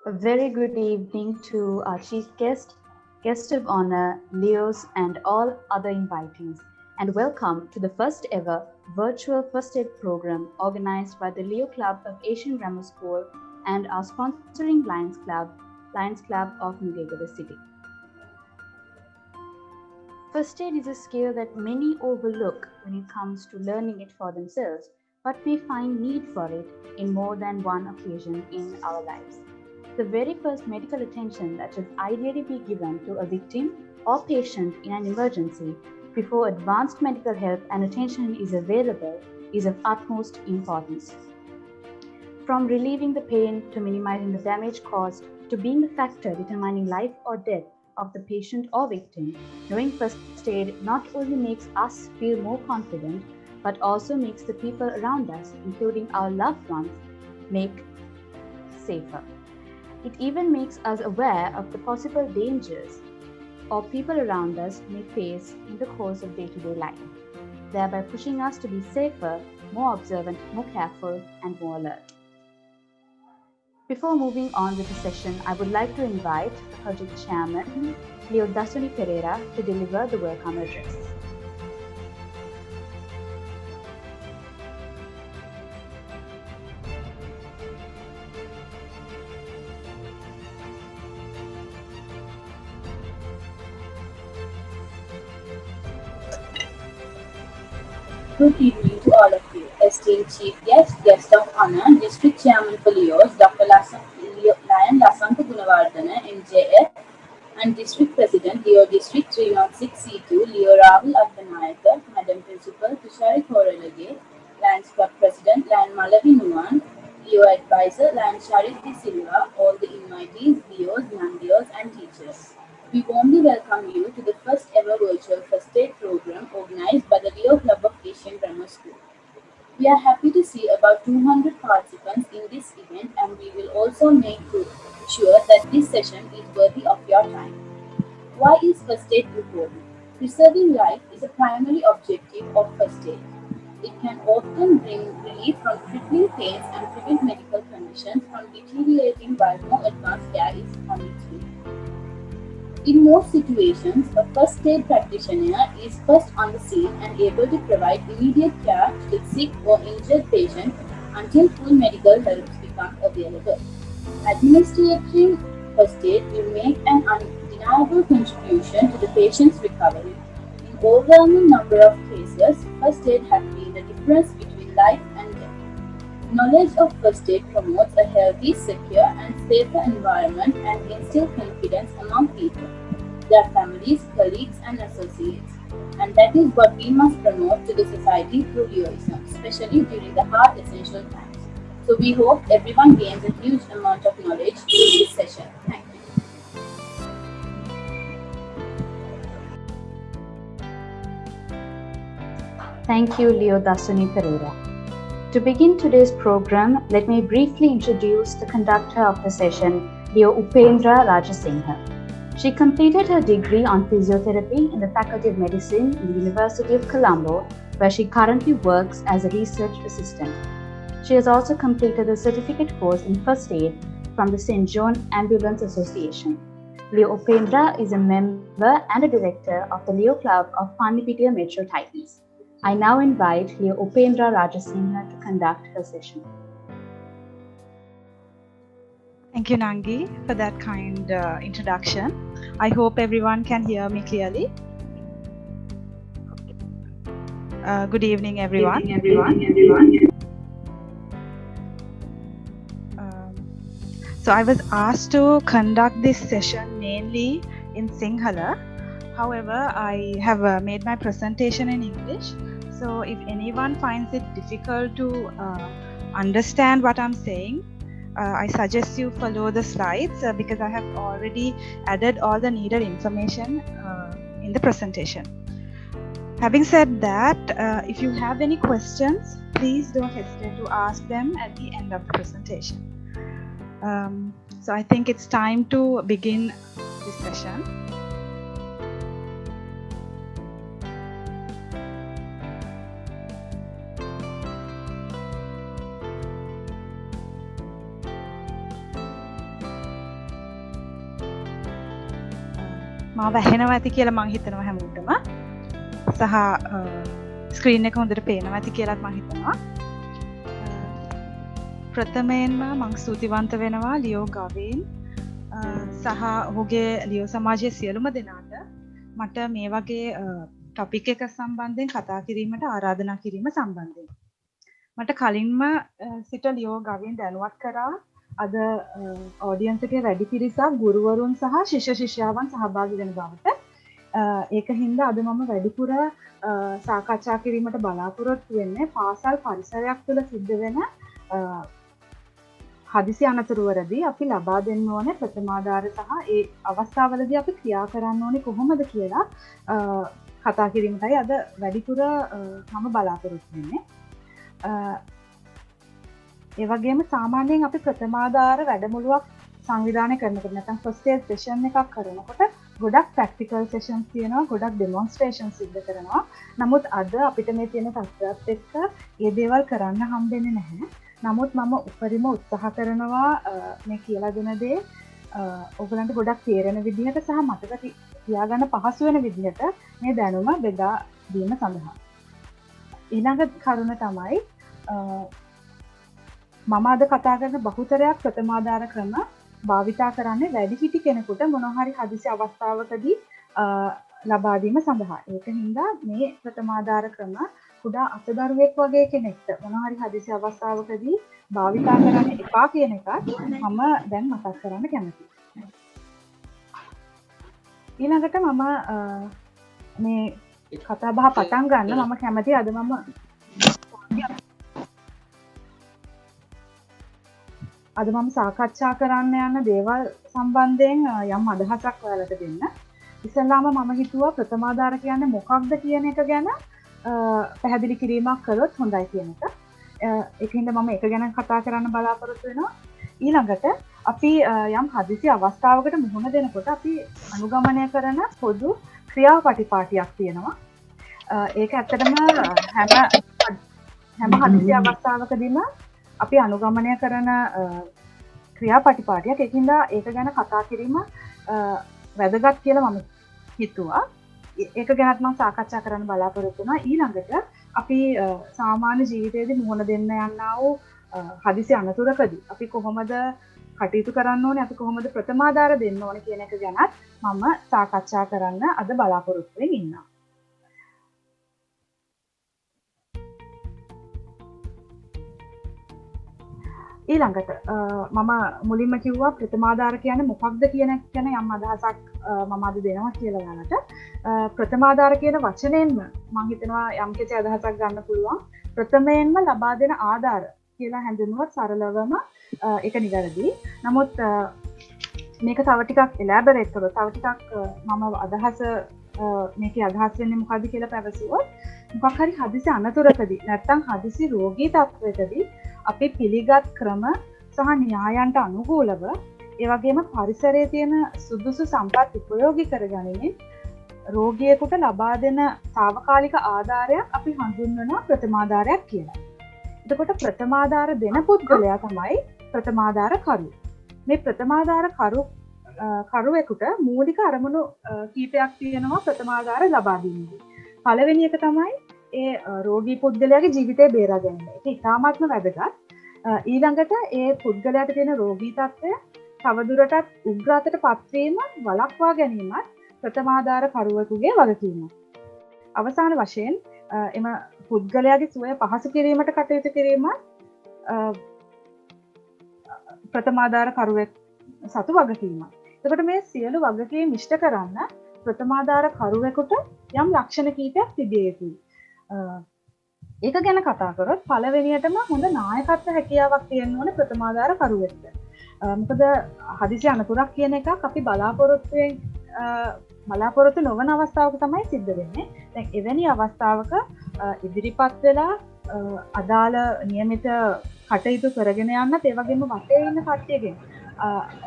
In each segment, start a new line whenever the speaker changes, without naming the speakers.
A very good evening to our chief guest, guest of honor, Leos, and all other invitees, and welcome to the first ever virtual first aid program organized by the Leo Club of Asian Grammar School and our sponsoring Lions Club of Nugegada City. First aid is a skill that many overlook when it comes to learning it for themselves, but may find need for it in more than one occasion in our lives. The very first medical attention that should ideally be given to a victim or patient in an emergency before advanced medical help and attention is available is of utmost importance. From relieving the pain to minimizing the damage caused to being the factor determining life or death of the patient or victim, knowing first aid not only makes us feel more confident but also makes the people around us, including our loved ones, make safer. It even makes us aware of the possible dangers or people around us may face in the course of day-to-day life, thereby pushing us to be safer, more observant, more careful, and more alert. Before moving on with the session, I would like to invite the project chairman, Leo Dasuni Pereira, to deliver the welcome address.
Good evening to all of you. Esteemed Chief Guest, Guest of Honor, District Chairman for Leos, Dr. Lion Lasanka Gunawardana, MJF, and District President, Leo District 306C2, Leo Rahul Attanayakar, Madam Principal, Tushari Korelage, Lions Club President, Lion Malavi Nuwan, Leo Advisor, Lion Sharif D. Silva, all the invitees, Leos, non-Leos, and teachers. We warmly welcome you to the first ever virtual first aid program organized by the Leo Club of Asian Grammar School. We are happy to see about 200 participants in this event, and we will also make sure that this session is worthy of your time. Why is first aid important? Preserving life is a primary objective of first aid. It can often bring relief from crippling pains and prevent medical conditions from deteriorating while more advanced care is on its way. In most situations, a first aid practitioner is first on the scene and able to provide immediate care to the sick or injured patient until full medical help becomes available. Administering first aid will make an undeniable contribution to the patient's recovery. In overwhelming number of cases, first aid has been the difference between life and death. Knowledge of first aid promotes a healthy, secure, and safer environment and instills confidence among people, their families, colleagues, and associates. And that is what we must promote to the society through heroism, especially during the hard essential times. So we hope everyone gains a huge amount of knowledge through this session. Thank you.
Thank you, Leo Dasuni Pereira. To begin today's program, let me briefly introduce the conductor of the session, Leo Upendra Rajasinghe. She completed her degree on physiotherapy in the Faculty of Medicine in the University of Colombo, where she currently works as a research assistant. She has also completed a certificate course in first aid from the St. John Ambulance Association. Leo Upendra is a member and a director of the Leo Club of Pandipitia Metro Titans. I now invite Leo Upendra Rajasinghe to conduct her session.
Thank you, Nangi, for that kind introduction. I hope everyone can hear me clearly. Good evening, everyone. So I was asked to conduct this session mainly in Sinhala. However, I have made my presentation in English. So if anyone finds it difficult to understand what I'm saying, I suggest you follow the slides because I have already added all the needed information in the presentation. Having said that, if you have any questions, please don't hesitate to ask them at the end of the presentation. So I think it's time to begin this session. මාව ඇහෙනවා ඇති කියලා මං හිතනවා හැමෝටම. සහ screen එක හොඳට පේනවා ඇති කියලාත් මං හිතනවා. ප්‍රථමයෙන්ම මං ස්තුතිවන්ත වෙනවා ලියෝ ගවීන් සහ ඔහුගේ ලියෝ සමාජයේ සියලුම දෙනාට මට මේ වගේ ටොපික් එක සම්බන්ධයෙන් කතා කිරීමට ආරාධනා කිරීම සම්බන්ධයෙන්. මට කලින්ම සිට ලියෝ ගවීන් දැනුවත් කරා අද ඔඩියන්ස් එකේ වැඩි පිරිසක් ගුරුවරුන් සහ ශිෂ්‍ය ශිෂ්‍යාවන් සහභාගී වෙන බවට. ඒක හින්දා අද මම වැඩිපුර සාකච්ඡා කිරීමට බලාපොරොත්තු වෙන්නේ පාසල් පරිසරයක් තුළ සිද්ධ වෙන හදිසි අනතුරුවලදී අපි ලබා දෙන්න ඕනේ ප්‍රථමාධාර සහ ඒ අවස්ථාවලදී අපි ක්‍රියා කරන්න ඕනේ කොහොමද කියලා කතා කිරීමටයි අද වැඩිපුර මම බලාපොරොත්තු වෙන්නේ. ඒ වගේම සාමාන්‍යයෙන් අපි ප්‍රථමාධාර වැඩමුළුවක් සංවිධානය කරනකොට නැත්නම් ෆස්ට් එයර් සෙෂන් එකක් කරනකොට ගොඩක් ප්‍රැක්ටිකල් සෙෂන්ස් තියෙනවා, ගොඩක් ඩෙමොන්ස්ට්‍රේෂන් සිද්ධ කරනවා. නමුත් අද අපිට මේ තියෙන තත්ත්වයක් එක්ක මේ දේවල් කරන්න හම්බෙන්නේ නැහැ. නමුත් මම උපරිම උත්සාහ කරනවා මේ කියලා දෙන දේ ඔයගලන්ට ගොඩක් තේරෙන විදිහට සහ මතක තියාගන්න පහසු වෙන විදිහට මේ දැනුම බෙදා දීම සඳහා. ඊළඟ කරුණ තමයි මම අද කතා කරන බහුතරයක් ප්‍රථමාධාර ක්‍රම භාවිතා කරන්නේ වැඩිහිටි කෙනෙකුට මොනවා හරි හදිසි අවස්ථාවකදී ලබා දීම සඳහා. ඒක හින්දා මේ ප්‍රථමාධාර ක්‍රම කුඩා අතදරුවෙක් වගේ කෙනෙක්ට මොනවා හරි හදිසි අවස්ථාවකදී භාවිතා කරන්න එපා කියන එකත් මම දැන් මතක් කරන්න කැමතියි. ඊළඟට මම මේ කතා බහ පටන් ගන්න මම කැමතියි අද මම සාකච්ඡා කරන්න යන දේවල් සම්බන්ධයෙන් යම් අදහසක් ඔයාලට දෙන්න. ඉස්සෙල්ලාම මම හිතුවා ප්‍රථමාධාර කියන්නේ මොකක්ද කියන එක ගැන පැහැදිලි කිරීමක් කළොත් හොඳයි කියන එක. ඒකින්ද මම ඒක ගැන කතා කරන්න බලාපොරොත්තු වෙනවා. ඊළඟට අපි යම් හදිසි අවස්ථාවකට මුහුණ දෙනකොට අපි අනුගමනය කරන පොදු ක්‍රියාපටිපාටියක් තියෙනවා. ඒක ඇත්තටම හැම හදිසි අවස්ථාවකදීම අපි අනුගමනය කරන ක්‍රියාපටිපාටියක්. ඒකින්ද ඒක ගැන කතා කිරීම වැදගත් කියලා මම හිතුවා. ඒක ගැනත් මම සාකච්ඡා කරන්න බලාපොරොත්තු වෙනවා. ඊළඟට අපි සාමාන්‍ය ජීවිතයේදී මුහුණ දෙන්න යනා වූ හදිසි අනතුරකදී අපි කොහොමද කටයුතු කරන්න ඕනේ, අපි කොහොමද ප්‍රථමාධාර දෙන්න ඕනේ කියන එක ගැනත් මම සාකච්ඡා කරන්න අද බලාපොරොත්තු වෙමින් ඉන්නවා. ඊළඟට මම මුලින්ම කිව්වා ප්‍රථමාධාර කියන්නේ මොකක්ද කියන එක ගැන යම් අදහසක් මම අද දෙනවා කියලා ඔයාලට. ප්‍රථමාධාර කියන වචනයෙන්ම මම හිතනවා යම් කිසි අදහසක් ගන්න පුළුවන්. ප්‍රථමයෙන්ම ලබා දෙන ආධාර කියලා හැඳින්වුවත් සරලවම ඒක නිවැරදි. නමුත් මේක තව ටිකක් එලැබරේට් කරලා තව ටිකක් මම අදහස මේකේ අදහස් වෙන්නේ මොකද්ද කියලා පැවසුවොත් මොකක් හරි හදිසි අනතුරකදී නැත්නම් හදිසි රෝගී තත්ත්වයකදී අපි පිළිගත් ක්‍රම සහ න්‍යායන්ට අනුකූලව ඒ වගේම පරිසරයේ තියෙන සුදුසු සම්පත් උපයෝගී කරගනිමින් රෝගියෙකුට ලබා දෙන తాවකාලික ආධාරයක් අපි හඳුන්වනවා ප්‍රථමාධාරයක් කියලා. එතකොට ප්‍රථමාධාර දෙන පුද්ගලයා තමයි ප්‍රථමාධාර කරු. මේ ප්‍රථමාධාර කරුවෙකුට මූලික අරමුණු කීපයක් තියෙනවා ප්‍රථමාධාර ලබා දීමේදී. පළවෙනි එක තමයි ඒ රෝගී පුද්ගලයාගේ ජීවිතය බේරා ගැනීම. ඒක ඉතාමත්ම වැදගත්. ඊළඟට ඒ පුද්ගලයාට තියෙන රෝගී තත්ත්වය තවදුරටත් උග්‍ර අතට පත්වීම වළක්වා ගැනීමත් ප්‍රථමාධාර කරුවෙකුගේ වගකීමක්. අවසාන වශයෙන් එම පුද්ගලයාගේ සුවය පහසු කිරීමට කටයුතු කිරීමත් ප්‍රථමාධාර කරුවෙක් සතු වගකීමක්. එතකොට මේ සියලු වගකීම් ඉෂ්ට කරන්න ප්‍රථමාධාර කරුවෙකුට යම් ලක්ෂණ කීපයක් තිබිය යුතුයි. ඒක ගැන කතා කරොත් පළවෙනියටම හොඳ නායකත්ව හැකියාවක් තියෙන්න ඕනේ ප්‍රථමාධාර කරුවෙක්ට. මොකද හදිසි අනතුරක් කියන එකක් අපි බලාපොරොත්තු නොවන අවස්ථාවක තමයි සිද්ධ වෙන්නේ. දැන් එවැනි අවස්ථාවක ඉදිරිපත් වෙලා අදාළ નિયમિત කටයුතු කරගෙන යන්නත් ඒ වගේම වටේ ඉන්න කට්ටියගෙන්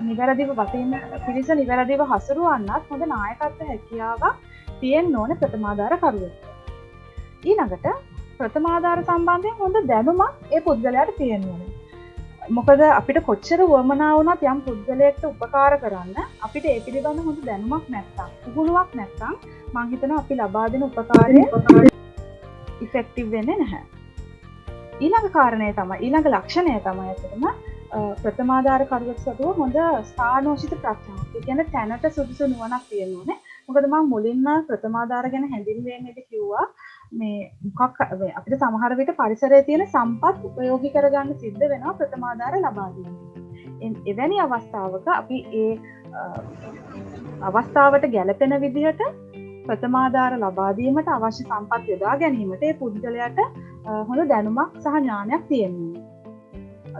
නිවැරදිව වටේ ඉන්න පිරිස නිවැරදිව හසුරුවන්නත් හොඳ නායකත්ව හැකියාවක් තියෙන්න ඕනේ ප්‍රථමාධාර කරුවෙක්ට. ඊළඟට ප්‍රථමාධාර සම්බන්ධයෙන් හොඳ දැනුමක් ඒ පුද්ගලයාට තියෙන්න ඕනේ. මොකද අපිට කොච්චර වමනා වුණත් යම් පුද්ගලයෙක්ට උපකාර කරන්න අපිට ඒ පිළිබඳ හොඳ දැනුමක් නැත්තම් පුහුණුවක් නැත්තම් මං හිතනවා අපි ලබා දෙන උපකාරය ඉෆෙක්ටිව් වෙන්නේ නැහැ. ඊළඟ කාරණය තමයි ඊළඟ ලක්ෂණය තමයි ඇත්තටම ප්‍රථමාධාර කරුවෙක් සතුව හොඳ ස්ථානෝචිත ප්‍රඥාවක්. ඒ කියන්නේ තැනට සුදුසු නුවණක් තියෙන්න ඕනේ. මොකද මම මුලින්ම ප්‍රථමාධාර ගැන හැඳින්වීමේදී කිව්වා මේ මොකක් අපිට සමහර විට පරිසරයේ තියෙන සම්පත් උපයෝගී කරගන්න සිද්ධ වෙනවා ප්‍රථමාධාර ලබා දීමේදී. එවැනි අවස්ථාවක අපි ඒ අවස්ථාවට ගැළපෙන විදිහට ප්‍රථමාධාර ලබා දීමට අවශ්‍ය සම්පත් යොදා ගැනීමට ඒ පුද්ගලයාට හොඳ දැනුමක් සහ ඥානයක් තියෙනවා.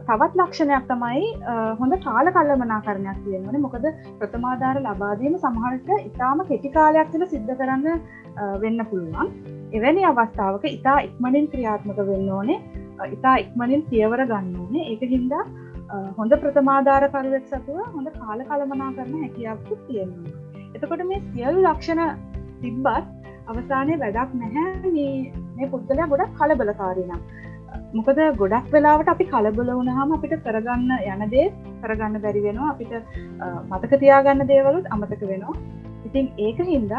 තවත් ලක්ෂණයක් තමයි හොඳ කාල කළමනාකරණයක් තියෙනවානේ. මොකද ප්‍රථමාධාර ලබා දීම සමහර විට ඉතාම කෙටි කාලයක් තුළ සිද්ධ කරන්න වෙන්න පුළුවන්. එවැනි අවස්ථාවක ඉතා ඉක්මනින් ක්‍රියාත්මක වෙන්න ඕනේ. ඉතා ඉක්මනින් පියවර ගන්න ඕනේ. ඒකින්ද හොඳ ප්‍රථමාධාර කරුවෙක් සතුව හොඳ කාල කළමනාකරණ හැකියාවක් තියෙනවා. එතකොට මේ සියලු ලක්ෂණ තිබ්බත් අවසානයේ වැඩක් නැහැ. මේ පුද්ගලයා ගොඩක් කලබලකාරී නම්. මොකද ගොඩක් වෙලාවට අපි කලබල වුණාම අපිට කරගන්න යන දේ කරගන්න බැරි වෙනවා. අපිට මතක තියාගන්න දේවලුත් අමතක වෙනවා. ඉතින් ඒකින්ද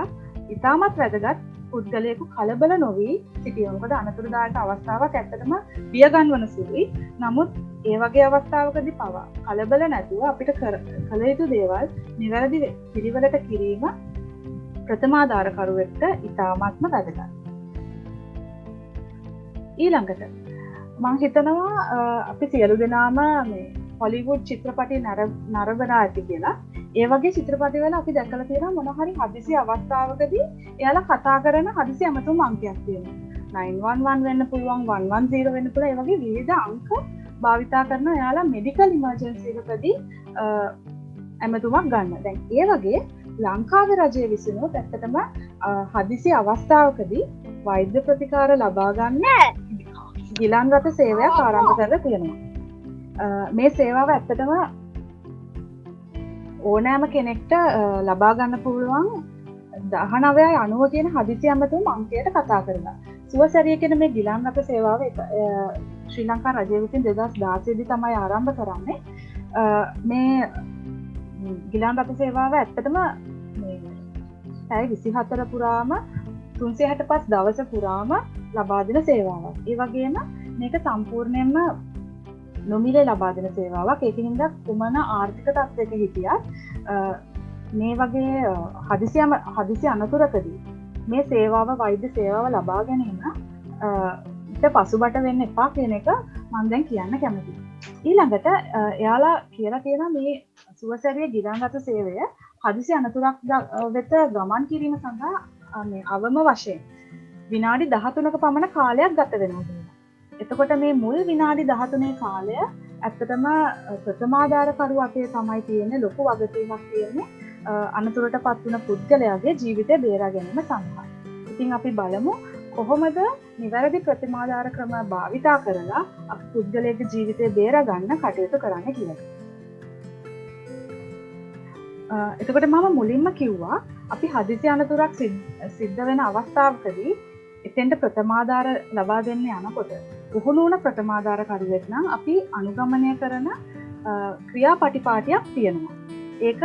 ඉතාමත් වැදගත් පුද්ගලයෙකු කලබල නොවි සිටිය. මොකද අනතුරුදායක අවස්ථාවක් ඇත්තටම බිය ගන්නවන සුළුයි. නමුත් ඒ වගේ අවස්ථාවකදී පවා කලබල නැතුව අපිට කළ යුතු දේවල් නිවැරදි පිළිවෙලට කිරීම ප්‍රථමාධාර කරුවෙක්ට ඉතාමත්ම වැදගත්. ඊළඟට මං හිතනවා අපි සියලු දෙනාම මේ හොලිවුඩ් චිත්‍රපටි නරඹන ඇති කියලා. ඒ වගේ චිත්‍රපටිවල අපි දැකලා තියෙනවා මොන හරි හදිසි අවස්ථාවකදී එයාලා කතා කරන හදිසි ඇමතුම් අංකයක් තියෙනවා. 911 වෙන්න පුළුවන්, 110 වෙන්න පුළුවන්. ඒ වගේ විවිධ අංක භාවිතා කරන එයාලා මෙඩිකල් ඉමර්ජන්සි එකකදී ඇමතුමක් ගන්න. දැන් ඒ වගේ ලංකාවේ රජය විසිනුත් ඇත්තටම හදිසි අවස්ථාවකදී වෛද්‍ය ප්‍රතිකාර ලබා ගන්න ගිලන් රථ සේවයක් ආරම්භ කරලා තියෙනවා. මේ සේවාව ඇත්තටම ඕනෑම කෙනෙක්ට ලබා ගන්න පුළුවන් 1990 කියන හදිසි ඇමතුම් අංකයට කතා කරලා. සුවසැරිය කියන මේ ගිලන් රථ සේවාව ශ්‍රී ලංකා රජය විසින් 2016 දී තමයි ආරම්භ කරන්නේ. මේ ගිලන් රථ සේවාව ඇත්තටම මේ පැය 24 පුරාම 365 දවස පුරාම ලබා දෙන සේවාවක්. ඒ වගේම මේක සම්පූර්ණයෙන්ම නොමිලේ ලබා දෙන සේවාවක්. ඒකින්ද කුමන ආර්ථික තත්ත්වයක හිටියත් මේ වගේ හදිසි අනතුරකදී මේ සේවාව වෛද්‍ය සේවාව ලබා ගැනීම ඊට පසුබට වෙන්න එපා කියන එක මම දැන් කියන්න කැමතියි. ඊළඟට එයාලා කියලා තියෙන මේ සුවසැරිය ගිලන් රථ සේවය හදිසි අනතුරක් වෙත ගමන් කිරීම සඳහා මේ අවම වශයෙන් විනාඩි 13ක පමණ කාලයක් ගත වෙනවා කියලා. එතකොට මේ මුල් විනාඩි 13 කාලය ඇත්තටම ප්‍රථමාධාර කරුව අපේ තමයි තියෙන්නේ ලොකු වගකීමක් තියෙන්නේ අනතුරටපත් වුණ පුද්ගලයාගේ ජීවිතය බේරා ගැනීම සඳහා. ඉතින් අපි බලමු කොහොමද නිවැරදි ප්‍රථමාධාර ක්‍රම භාවිතා කරලා අපි පුද්ගලයාගේ ජීවිතය බේරා ගන්න කටයුතු කරන්න කියලා. එතකොට මම මුලින්ම කිව්වා අපි හදිසි අනතුරක් සිද්ධ වෙන අවස්ථාවකදී එතෙන්ට ප්‍රථමාධාර ලබා දෙන්න යනකොට පුහුණු වුණ ප්‍රථමාධාර කරුවෙක් නම් අපි අනුගමනය කරන ක්‍රියාපටිපාටියක් තියෙනවා. ඒක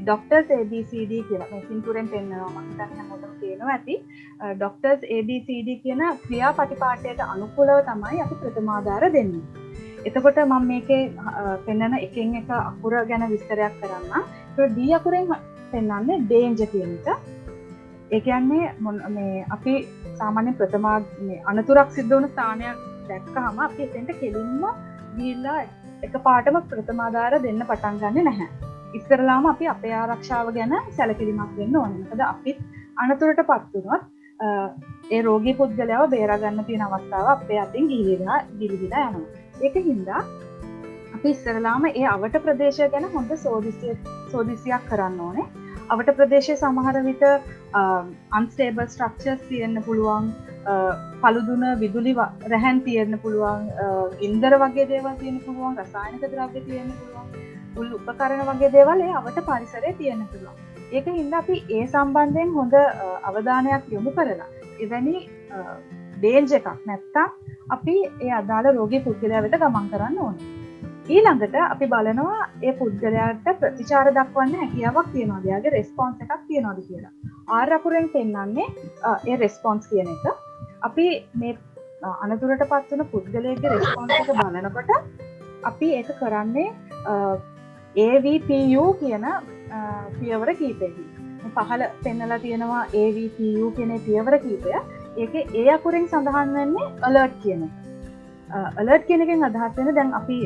ඩොක්ටර්ස් ABCD කියලා මේ සින්තුරෙන් පෙන්නනවා. මම හිතන්නේ හැමෝටම තේරෙනවා ඇති. ඩොක්ටර්ස් ABCD කියන ක්‍රියාපටිපාටියට අනුකූලව තමයි අපි ප්‍රථමාධාර දෙන්නේ. එතකොට මම මේකේ පෙන්නන එකෙන් එක අකුර ගැන විස්තරයක් කරන්න. ඒක D අකුරෙන් පෙන්නන්නේ danger කියන එක. ඒ කියන්නේ මේ අපි සාමාන්‍ය අනතුරක් සිද්ධ වුණ ස්ථානයක් දැක්කහම අපි එතෙන්ට කෙලින්ම ගිහිල්ලා එකපාරටම ප්‍රථමාධාර දෙන්න පටන් ගන්නෙ නැහැ. ඉස්සරලාම අපි අපේ ආරක්ෂාව ගැන සැලකිලිමත් වෙන්න ඕනේ. මොකද අපිත් අනතුරටපත් වුණොත් ඒ රෝගී පුද්ගලයාව බේරා ගන්න තියෙන අවස්ථාව අපේ අතින් ගිලිහිලා යනවා. ඒකින්ද අපි ඉස්සරලාම ඒ අවට ප්‍රදේශය ගැන හොඳ සෝදිසියක් කරන්න ඕනේ. අවට ප්‍රදේශයේ සමහර විට unstable structures තියෙන්න පුළුවන්, පළුදුන විදුලි රැහැන් තියෙන්න පුළුවන්, ගින්දර වගේ දේවල් තියෙන්න පුළුවන්, රසායනික ද්‍රව්‍ය තියෙන්න පුළුවන්, උල් උපකරණ වගේ දේවල් ඒ අවට පරිසරයේ තියෙන්න පුළුවන්. ඒකින්ද අපි ඒ සම්බන්ධයෙන් හොඳ අවධානයක් යොමු කරලා එවැනි danger එකක් නැත්තම් අපි ඒ අදාළ රෝගී පුද්ගලයා වෙත ගමන් කරන්න ඕනේ. ඊළඟට අපි බලනවා ඒ පුද්ගලයාට ප්‍රතිචාර දක්වන්න හැකියාවක් තියනවාද, එයාගේ රෙස්පොන්ස් එකක් තියනවාද කියලා. R අකුරෙන් පෙන්වන්නේ ඒ රෙස්පොන්ස් කියන එක. අපි මේ අනතුරටපත් වෙන පුද්ගලයාගේ රෙස්පොන්ස් එක බලනකොට අපි ඒක කරන්නේ AVPU කියන පියවර කීපයකින්. මේ පහළ පෙන්නලා තියෙනවා AVPU කියන පියවර කීපය. ඒකේ ඒ අකුරෙන් සඳහන් වෙන්නේ alert කියන එක. alert කියන එකෙන් අදහස් වෙන්නේ දැන් අපි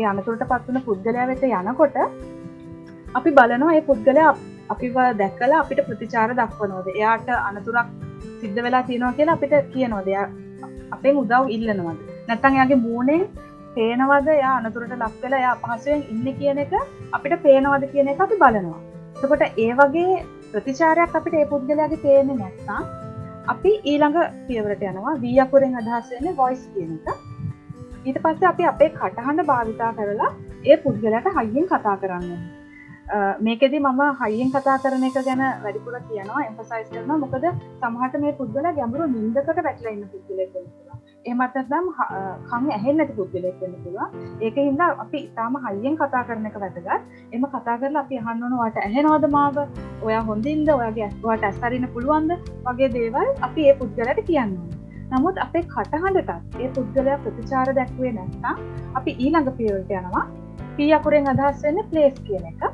ඒ අනතුරටපත් වෙන පුද්ගලයා වෙත යනකොට අපි බලනවා මේ පුද්ගලයා අපිව දැකලා අපිට ප්‍රතිචාර දක්වනවද? එයාට අනතුරක් සිද්ධ වෙලා තියෙනවා කියලා අපිට කියනවද? එයා අපෙන් උදව් ඉල්ලනවද? නැත්නම් එයාගේ මූණෙන් පේනවද එයා අනතුරට ලක් වෙලා එයා අපහසුයෙන් ඉන්නේ කියන එක අපිට පේනවද කියන එක අපි බලනවා. එතකොට ඒ වගේ ප්‍රතිචාරයක් අපිට ඒ පුද්ගලයාගේ පේන්නේ නැත්නම් අපි ඊළඟ පියවරට යනවා. V අකුරෙන් අදහස් වෙන්නේ voice කියන එක. ඊට පස්සේ අපි අපේ කටහඬ භාවිතා කරලා ඒ පුද්ගලයාට හයියෙන් කතා කරන්න ඕනේ. මේකෙදි මම හයියෙන් කතා කරන එක ගැන වැඩිපුර කියනවා, එම්ෆසයිස් කරනවා. මොකද සමහරට මේ පුද්ගලයා ගැඹුරු නිින්දකට වැටලා ඉන්න පුද්ගලයෙක් වෙන්න පුළුවන්. එහෙමත් නැත්නම් කන් ඇහෙන්නේ නැති පුද්ගලයෙක් වෙන්න පුළුවන්. ඒකින්ද අපි ඊටාම හයියෙන් කතා කරන එක වැදගත්. එimhe කතා කරලා අපි අහන්න ඕන ඔයාට ඇහෙනවද මාව? ඔයා හොඳින්ද? ඔයාට ඇස් අරින්න පුළුවන්ද? වගේ දේවල් අපි ඒ පුද්ගලයාට කියන්න ඕනේ. නමුත් අපේ කටහඬටත් ඒ පුද්ගලයා ප්‍රතිචාර දැක්ුවේ නැත්නම් අපි ඊළඟ පියවරට යනවා. P අකුරෙන් අදහස් වෙන්නේ place කියන එක.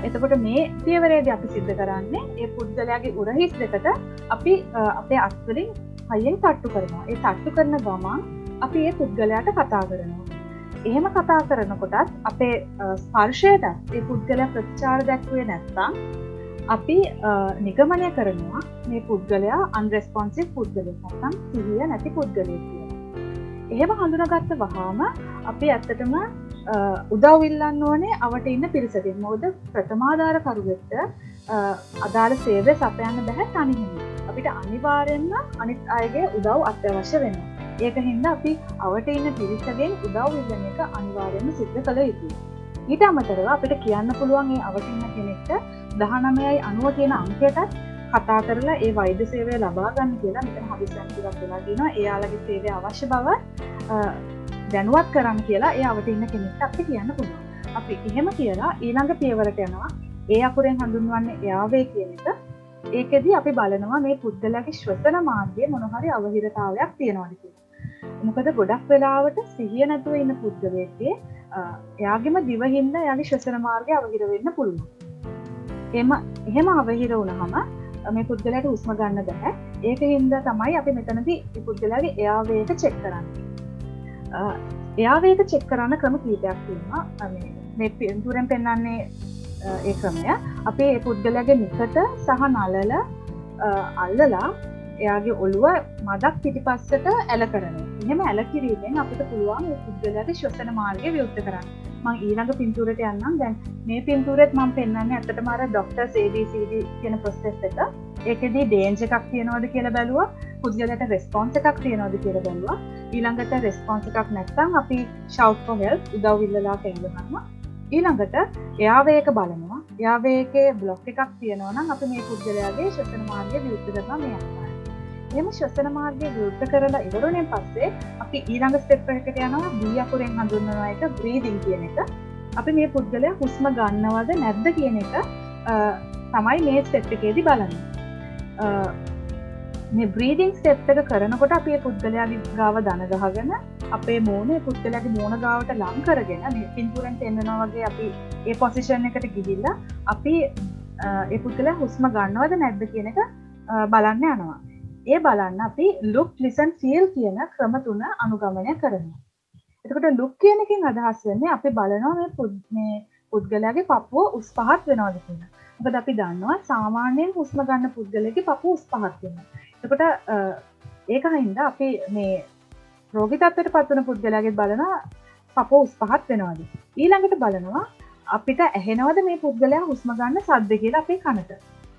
එතකොට මේ පියවරේදී අපි සිද්ධ කරන්නේ ඒ පුද්ගලයාගේ උරහිස් දෙකට අපි අපේ අත් වලින් හයියෙන් තට්ටු කරනවා. ඒ තට්ටු කරන ගමන් අපි ඒ පුද්ගලයාට කතා කරනවා. එහෙම කතා කරනකොටත් අපේ ස්පර්ශයට ඒ පුද්ගලයා ප්‍රතිචාර දැක්ුවේ නැත්නම් අපි නිගමනය කරනවා මේ පුද්ගලයා unresponsive පුද්ගලයෙක් නැත්නම් සිහිය නැති පුද්ගලයෙක් කියලා. එහෙම හඳුනාගත්ත වහාම අපි ඇත්තටම උදව් ඉල්ලන්න ඕනේ අවට ඉන්න පිරිසකින්. මොකද ප්‍රථමාධාරකරුවෙක්ට අදාළ සේවය සපයන්න බෑ තනියම. අපිට අනිවාර්යෙන්ම අනිත් අයගේ උදව් අත්‍යවශ්‍ය වෙනවා. ඒක හින්දා අපි අවට ඉන්න පිරිසගෙන් උදව් ඉල්ලන එක අනිවාර්යෙන්ම සිද්ධ කළ යුතුයි. ඊට අමතරව අපිට කියන්න පුළුවන් මේ අවට ඉන්න කෙනෙක්ට 19.90 කියන අංකයටත් කතා කරලා ඒ වෛද්‍ය සේවය ලබා ගන්න කියලා මෙතන හදිස්සියෙන් ටිකක් වෙලා දිනවා. එයාලගේ සේවය අවශ්‍ය බව දැනුවත් කරන්න කියලා ඒ අවට ඉන්න කෙනෙක්ට අපිට කියන්න පුළුවන්. අපි එහෙම කියලා ඊළඟ පියවරට යනවා. ඒ අකුරෙන් හඳුන්වන්නේ එයාවේ කියන එක. ඒකෙදි අපි බලනවා මේ පුද්ගලයාගේ ශ්වසන මාර්ගයේ මොන හරි අවහිරතාවයක් තියෙනවද කියලා. මොකද ගොඩක් වෙලාවට සිහිය නැතුව ඉන්න පුද්ගලයෙක්ගේ එයාගේම දිවිහින්ද එයාගේ ශ්වසන මාර්ගය අවහිර වෙන්න පුළුවන්. එහෙම අවහිර වුණාම මේ පුද්ගලයාට හුස්ම ගන්න බෑ. ඒකින්ද තමයි අපි මෙතනදී මේ පුද්ගලයාගේ එයාවේක චෙක් කරන්නේ. එයාවේක චෙක් කරන ක්‍රම කීපයක් තියෙනවා. මේ පින්තූරෙන් පෙන්වන්නේ ඒ ක්‍රමය. අපි මේ පුද්ගලයාගේ නිකට සහ නළල අල්ලලා එයාගේ ඔළුව මදක් පිටිපස්සට ඇල කරනවා. එහෙම ඇල කිරීමෙන් අපිට පුළුවන් මේ පුද්ගලයාගේ ශ්වසන මාර්ගය විවෘත කරන්න. මම ඊළඟ පින්තූරයට යන්නම්. දැන් මේ පින්තූරෙත් මම පෙන්වන්නේ ඇත්තටම අර ડોක්ටර්ස් ABCD කියන ප්‍රොසෙස් එක. ඒකෙදි ඩේන්ජ් එකක් තියනවද කියලා බැලුවා. පුද්ගලයාට රෙස්පොන්ස් එකක් තියනවද කියලා බැලුවා. ඊළඟට රෙස්පොන්ස් එකක් නැත්නම් අපි shout for help උදව් ඉල්ලලා කියනවා. ඊළඟට එයාවේක බලනවා. එයාවේකේ බ්ලොක් එකක් තියෙනවා නම් අපි මේ පුද්ගලයාගේ ශ්වසන මාර්ගය විවෘත කරනවා මේ ආකාරයෙන්. එහෙම ශ්වසන මාර්ගය විවෘත කරලා ඉවරුණෙන් පස්සේ අපි ඊළඟ ස්ටෙප් එකකට යනවා. B අකුරෙන් හඳුන්වන එක breathing කියන එක. අපි මේ පුද්ගලයා හුස්ම ගන්නවද නැද්ද කියන එක තමයි මේ ස්ටෙප් එකේදී බලන්නේ. මේ බ්‍රීදිං ස්ටෙප් එක කරනකොට අපි මේ පුද්ගලයාගේ ගාව දන ගහගෙන අපේ මූණ පුද්ගලයාගේ මූණ ගාවට ලං කරගෙන මේ පින්තූරෙන් පෙන්නනවා වගේ අපි ඒ පොසිෂන් එකට ගිහිල්ලා අපි ඒ පුද්ගලයා හුස්ම ගන්නවද නැද්ද කියන එක බලන්න යනවා. ඒ බලන්න අපි look, listen, feel කියන ක්‍රම තුන අනුගමනය කරනවා. එතකොට look කියන එකෙන් අදහස් වෙන්නේ අපි බලනවා මේ පුද්ගලයාගේ පපුව උස් පහත් වෙනවද කියලා. මොකද අපි දන්නවා සාමාන්‍යයෙන් හුස්ම ගන්න පුද්ගලයාගේ පපුව උස් පහත් වෙනවා. එතකොට ඒක හින්දා අපි මේ රෝගී තත්ත්වයට පත් වෙන පුද්ගලයාගේ බලනවා පපුව උස් පහත් වෙනවද. ඊළඟට බලනවා අපිට ඇහෙනවද මේ පුද්ගලයා හුස්ම ගන්න සද්ද කියලා අපේ කනට.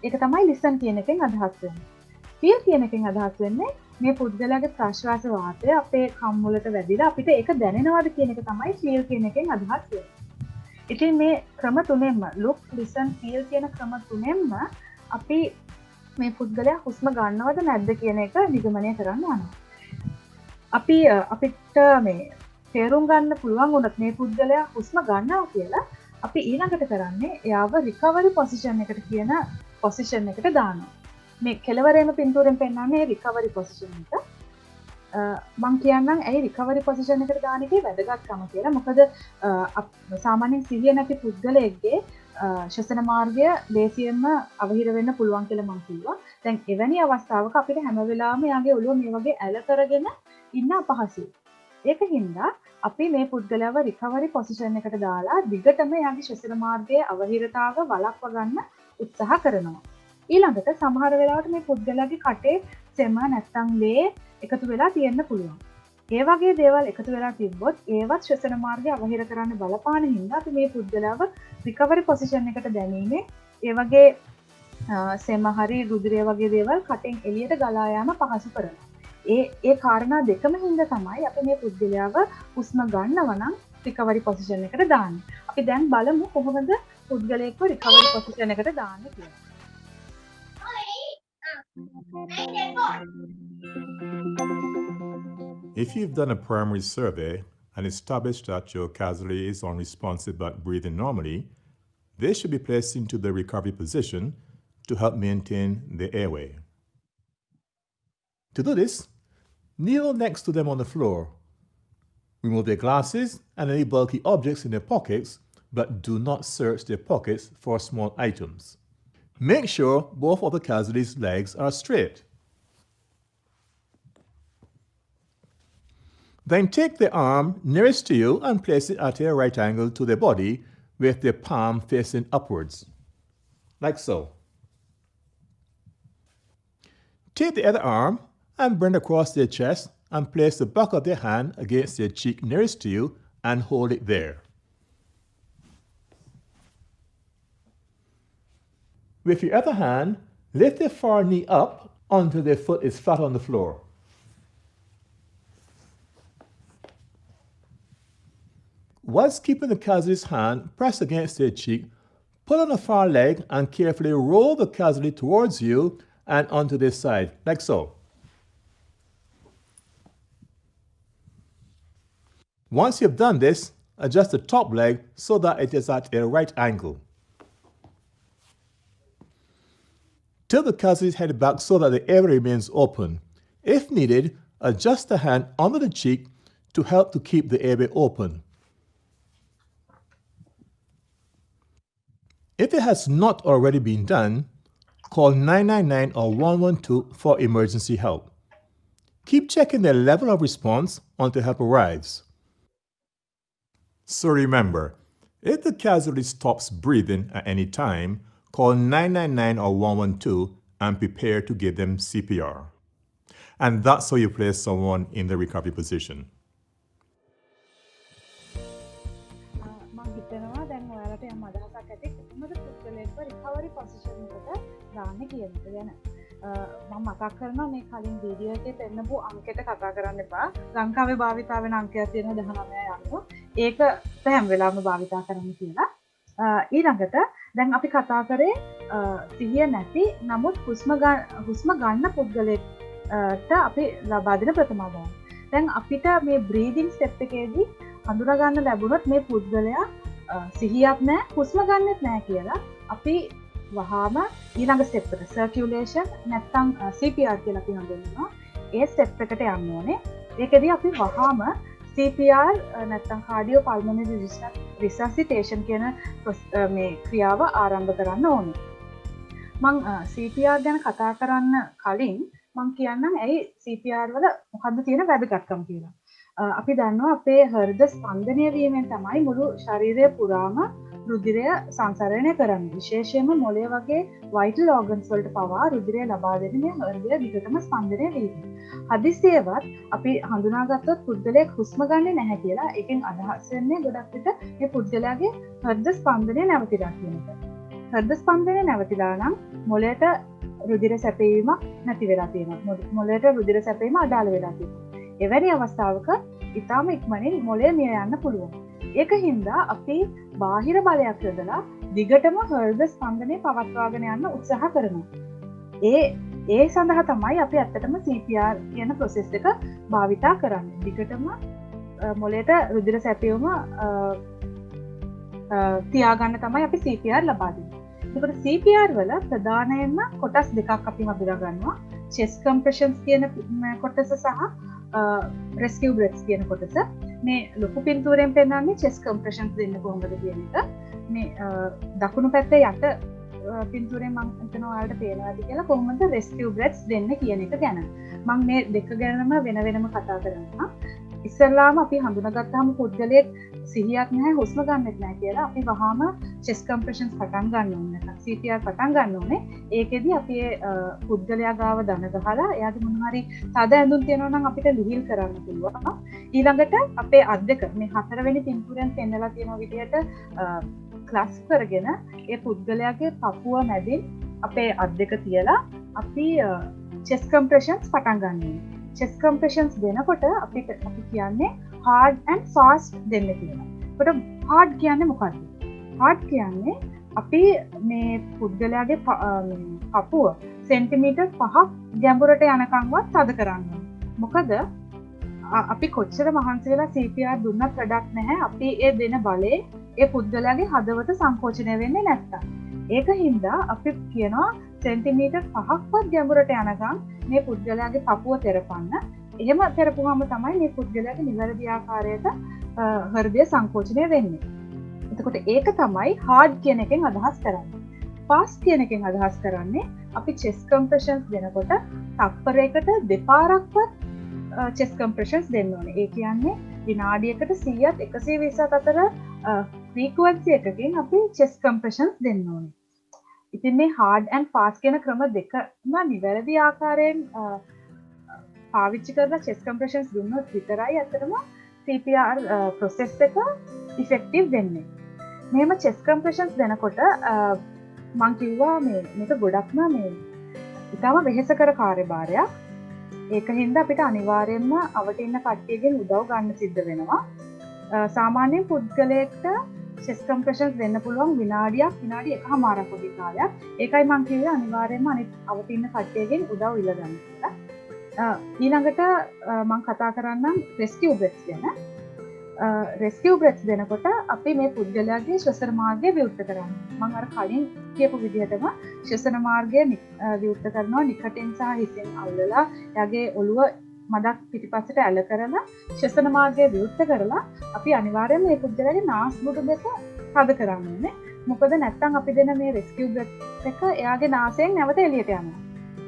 ඒක තමයි listen කියන එකෙන් අදහස් වෙන්නේ. feel කියන එකෙන් අදහස් වෙන්නේ මේ පුද්ගලයාගේ ප්‍රශ්වාස වාතය අපේ කම් වලට වැදිලා අපිට ඒක දැනෙනවද කියන එක තමයි feel කියන එකෙන් අදහස් වෙන්නේ. ඉතින් මේ ක්‍රම තුනෙන්ම look, listen, feel කියන ක්‍රම තුනෙන්ම අපි මේ පුද්ගලයා හුස්ම ගන්නවද නැද්ද කියන එක නිගමනය කරන්න යනවා. අපිට මේ තේරුම් ගන්න පුළුවන් වුණත් මේ පුද්ගලයා හුස්ම ගන්නවා කියලා අපි ඊළඟට කරන්නේ එයාව රිකවරි පොසිෂන් එකට කියන පොසිෂන් එකට දානවා. මේ කෙලවරේම පින්තූරෙන් පෙන්නන්නේ රිකවරි පොසිෂන් එක. මම කියන්නම් ඇයි රිකවරි පොසිෂන් එකට දාන එකේ වැදගත්කම කියලා. මොකද සාමාන්‍යයෙන් සිහිය නැති පුද්ගලයෙක්ගේ ශ්වසන මාර්ගය ලේසියෙන්ම අවහිර වෙන්න පුළුවන් කියලා මම කිව්වා. දැන් එවැනි අවස්ථාවක අපිට හැම වෙලාවෙම යාගේ ඔළුව මේ වගේ ඇල කරගෙන ඉන්න අපහසුයි. ඒකින්ද අපි මේ පුද්ගලයාව රිකවරි පොසිෂන් එකට දාලා දිගටම යාගේ ශ්වසන මාර්ගයේ අවහිරතාව වළක්වා ගන්න උත්සාහ කරනවා. ඊළඟට සමහර වෙලාවට මේ පුද්ගලයාගේ කටේ සෙම නැත්තම් ලේ එකතු වෙලා තියෙන්න පුළුවන්. ඒ වගේ දේවල් එකතු වෙලා තිබ්බොත් ඒවත් ශ්වසන මාර්ගය අවහිර කරන්න බලපාන හින්දා අපි මේ පුද්ගලයාව රිකවරි පොසිෂන් එකට දැමීමේ ඒ වගේ සෙම හරි රුධිරය වගේ දේවල් කටෙන් එළියට ගලා යාම පහසු කරනවා. ඒ කාරණා දෙකම හින්දා තමයි අපි මේ පුද්ගලයාව හුස්ම ගන්නව නම් රිකවරි පොසිෂන් එකට දාන්නේ. අපි දැන් බලමු කොහොමද පුද්ගලයෙක්ව රිකවරි පොසිෂන් එකට දාන්නේ කියලා.
If you've done a primary survey and established that your casualty is unresponsive but breathing normally, they should be placed into the recovery position to help maintain the airway. To do this, kneel next to them on the floor. Remove their glasses and any bulky objects in their pockets, but do not search their pockets for small items. Make sure both of the casualty's legs are straight. Then take the arm nearest to you and place it at a right angle to their body with their palm facing upwards, like so. Take the other arm and bring across their chest and place the back of their hand against their cheek nearest to you and hold it there. With your other hand, lift their far knee up until their foot is flat on the floor. Whilst keeping the casualty's hand pressed against their cheek, pull on the far leg and carefully roll the casualty towards you and onto their side, like so. Once you've done this, adjust the top leg so that it is at a right angle. Tilt the casualty's head back so that the airway remains open. If needed, adjust the hand under the cheek to help to keep the airway open. If it has not already been done, call 999 or 112 for emergency help. Keep checking their level of response until help arrives. So remember, if the casualty stops breathing at any time, call 999 or 112 and prepare to give them CPR. And that's how you place someone in the recovery position.
මම හිතනවා දැන් ඔයාලට යම් අදහසක් ඇති කොහොමද පුද්ගලයෙක්ව recovery position එකට දාන්නේ කියන එක ගැන. මම මතක් කරනවා මේ කලින් වීඩියෝ එකේ පෙන්නපු අංකයට කතා කරන්න එපා. ලංකාවේ භාවිතා වෙන අංකයක් තියෙනවා 19 අංක. ඒක හැම වෙලාවෙම භාවිතා කරන්න කියලා. ඊළඟට දැන් අපි කතා කරේ සිහිය නැති නමුත් හුස්ම ගන්න පුද්ගලයෙක්ට අපි ලබා දෙන ප්‍රථමාදාන. දැන් අපිට මේ බ්‍රීදින් ස්ටෙප් එකේදී හඳුනා ගන්න ලැබුණොත් මේ පුද්ගලයා සිහියක් නැහැ හුස්ම ගන්නෙත් නැහැ කියලා අපි වහාම ඊළඟ ස්ටෙප් එකට සර්කියුලේෂන් නැත්නම් CPR කියලා අපි හඳුන්වනවා. ඒ ස්ටෙප් එකට යන්න ඕනේ. ඒකෙදී අපි වහාම CPR නැත්නම් කාඩියෝ පල්මොනරි රිසසිටේෂන් කියන මේ ක්‍රියාව ආරම්භ කරන්න ඕනේ. මම CPR ගැන කතා කරන්න කලින් මම කියන්නම් ඇයි CPR වල මොකද්ද තියෙන වැදගත්කම කියලා. අපි දන්නවා අපේ හෘද ස්පන්දනය වීමෙන් තමයි මුළු ශරීරය පුරාම රුධිරය සංසරණය කරන්නේ. විශේෂයෙන්ම මොළය වගේ vital organs වලට පවා රුධිරය ලබා දෙන්නේ මේ හෘදය දිගටම ස්පන්දනය වීම. හදිසියෙවත් අපි හඳුනාගත්තොත් පුද්ගලයෙක් හුස්ම ගන්නෙ නැහැ කියලා ඒකෙන් අදහස් වෙන්නේ ගොඩක් විට මේ පුද්ගලයාගේ හෘද ස්පන්දනය නැවතිලා කියන එක. හෘද ස්පන්දනය නැවතිලා නම් මොළයට රුධිර සැපයීමක් නැති වෙලා තියෙනවා. මොළයට රුධිර සැපයීම අඩාල වෙලා තියෙනවා. එවැනි අවස්ථාවක ඊටාම ඉක්මනින් මොළය මිය යන්න පුළුවන්. ඒක හින්දා අපි බාහිර බලයක් යොදලා දිගටම හෘද ස්පන්දනය පවත්වාගෙන යන්න උත්සාහ කරනවා. ඒ සඳහා තමයි අපි ඇත්තටම CPR කියන ප්‍රොසෙස් එක භාවිතා කරන්නේ. දිගටම මොලේට රුධිර සැපයුම තියාගන්න තමයි අපි CPR ලබා දෙන්නේ. එතකොට CPR වල ප්‍රධානයෙන්ම කොටස් දෙකක් අපි හඳුනා ගන්නවා. chest compressions කියන කොටස සහ rescue breaths කියන කොටස. මේ ලොකු පින්තූරයෙන් පෙන්නන්නේ chest compressions දෙන්න කොහොමද කියන එක. මේ දකුණු පැත්තේ යට පින්තූරයෙන් මම හිතනවා ඔයාලට පේනවා ඇති කියලා කොහොමද rescue breaths දෙන්න කියන එක ගැන. මම මේ දෙක ගැනම වෙන වෙනම කතා කරනවා. ඉස්සෙල්ලාම අපි හඳුනාගත්තාම පුද්ගලයෙක් සිහියක් නැහැ හුස්ම ගන්නෙත් නැහැ කියලා අපි වහාම chest compressions පටන් ගන්න ඕනේ. නැත්නම් CPR පටන් ගන්න ඕනේ. ඒකෙදි අපි පුද්ගලයා ගාව දන ගහලා එයාගේ මොන හරි තද ඇඳුම් තියෙනවා නම් අපිට ලිහිල් කරන්න පුළුවන්. ඊළඟට අපේ අත් දෙක මේ හතරවෙනි පින්තූරයෙන් පෙන්නලා තියෙන විදිහට ක්ලාස් කරගෙන ඒ පුද්ගලයාගේ පපුව මැදින් අපේ අත් දෙක තියලා අපි chest compressions පටන් ගන්න ඕනේ. chest compressions දෙනකොට අපි කියන්නේ hard and fast දෙන්න කියලා. ඒකට hard කියන්නේ මොකක්ද? hard කියන්නේ අපි මේ පුද්ගලයාගේ පපුව සෙන්ටිමීටර් 5ක් ගැඹුරට යනකම්වත් තද කරන්න ඕනේ. මොකද අපි කොච්චර මහන්සි වෙලා CPR දුන්නත් වැඩක් නැහැ. අපි ඒ දෙන බලේ ඒ පුද්ගලයාගේ හදවත සංකෝචනය වෙන්නේ නැත්තම්. ඒක හින්දා අපි කියනවා සෙන්ටිමීටර් 5ක්වත් ගැඹුරට යනකම් මේ පුද්ගලයාගේ පපුව තෙරපන්න. එහෙම තෙරපුවාම තමයි මේ පුද්ගලයාගේ නිවැරදි ආකාරයට හෘදය සංකෝචනය වෙන්නේ. එතකොට ඒක තමයි hard කියන එකෙන් අදහස් කරන්නේ. fast කියන එකෙන් අදහස් කරන්නේ අපි chest compressions දෙනකොට තත්පරයකට දෙපාරක්වත් chest compressions දෙන්න ඕනේ. ඒ කියන්නේ විනාඩියකට 100ත් 120ත් අතර frequency එකකින් අපි chest compressions දෙන්න ඕනේ. ඉතින් මේ hard and fast කියන ක්‍රම දෙකම නිවැරදි ආකාරයෙන් පාවිච්චි කරලා chest compressions දුන්නොත් විතරයි අතරම CPR process එක effective වෙන්නේ. මෙහෙම chest compressions දෙනකොට මම කිව්වා මේක ගොඩක්ම ඉතාලම වෙහෙසකර කාර්යභාරයක්. ඒක හින්දා අපිට අනිවාර්යයෙන්ම අවට ඉන්න කට්ටියගෙන් උදව් ගන්න සිද්ධ වෙනවා. සාමාන්‍යයෙන් පුද්ගලයෙක්ට chest compressions දෙන්න පුළුවන් විනාඩි 1.5ක් වගේ කාලයක්. ඒකයි මම කිව්වේ අනිවාර්යයෙන්ම අනිත් අවට ඉන්න කට්ටියගෙන් උදව් ඉල්ලගන්න කියලා. ඊළඟට මම කතා කරන්නම් rescue breaths ගැන. rescue breaths දෙනකොට අපි මේ පුද්ගලයාගේ ශ්වසන මාර්ගය විවෘත කරනවා. මම අර කලින් කියපු විදිහටම ශ්වසන මාර්ගය විවෘත කරනවා නිකටෙන් සහ හිසෙන් අල්ලලා එයාගේ ඔළුව මදක් පිටිපස්සට ඇල කරලා ශ්වසන මාර්ගය විවෘත කරලා අපි අනිවාර්යයෙන්ම මේ පුද්ගලයාගේ නාස්පුඩු දෙක තද කරන්න ඕනේ. මොකද නැත්තම් අපි දෙන මේ rescue breath එක එයාගේ නාසයෙන් නැවත එළියට යනවා.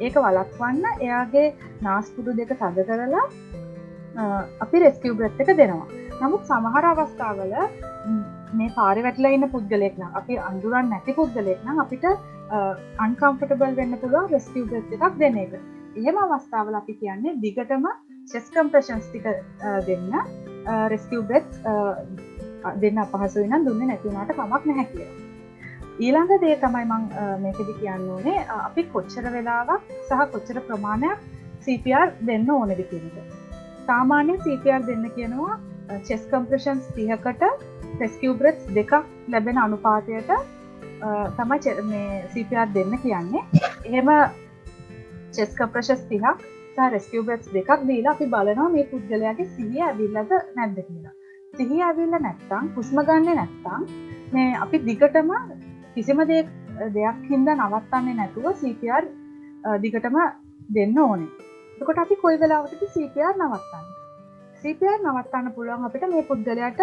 ඒක වළක්වන්න එයාගේ නාස්පුඩු දෙක තද කරලා අපි rescue breath එක දෙනවා. නමුත් සමහර අවස්ථාවල මේ පාරේ වැටලා ඉන්න පුද්ගලයෙක් නම් අපි අඳුරන්නේ නැති පුද්ගලයෙක් නම් අපිට uncomfortable වෙන්න පුළුවන් rescue breath එකක් දෙන එක. එහෙම අවස්ථාවල අපි කියන්නේ දිගටම chest compressions ටික දෙන්න rescue breath දෙන්න අපහසු වෙනම් දුන්නේ නැති වුණාට කමක් නැහැ කියලා. ඊළඟ දේ තමයි මම මේකෙදි කියන්න ඕනේ අපි කොච්චර වෙලාවක් සහ කොච්චර ප්‍රමාණයක් CPR දෙන්න ඕනේද කියන එක. සාමාන්‍යයෙන් CPR දෙන්න කියනවා chest compressions 30කට rescue breaths දෙකක් ලැබෙන අනුපාතයට තමයි මේ CPR දෙන්න කියන්නේ. එහෙම chest compressions 30ක් සහ rescue breaths දෙකක් දීලා අපි බලනවා මේ පුද්ගලයාගේ සිහිය ඇවිල්ලාද නැද්ද කියලා. සිහිය ඇවිල්ලා නැත්නම් හුස්ම ගන්නෙ නැත්නම් මේ අපි දිගටම කිසිම දෙයක් හින්දා නවත්තන්නේ නැතුව CPR දිගටම දෙන්න ඕනේ. එතකොට අපි කොයි වෙලාවකටද CPR නවත්තන්නේ? CPR නවත්තන්න පුළුවන් අපිට මේ පුද්ගලයාට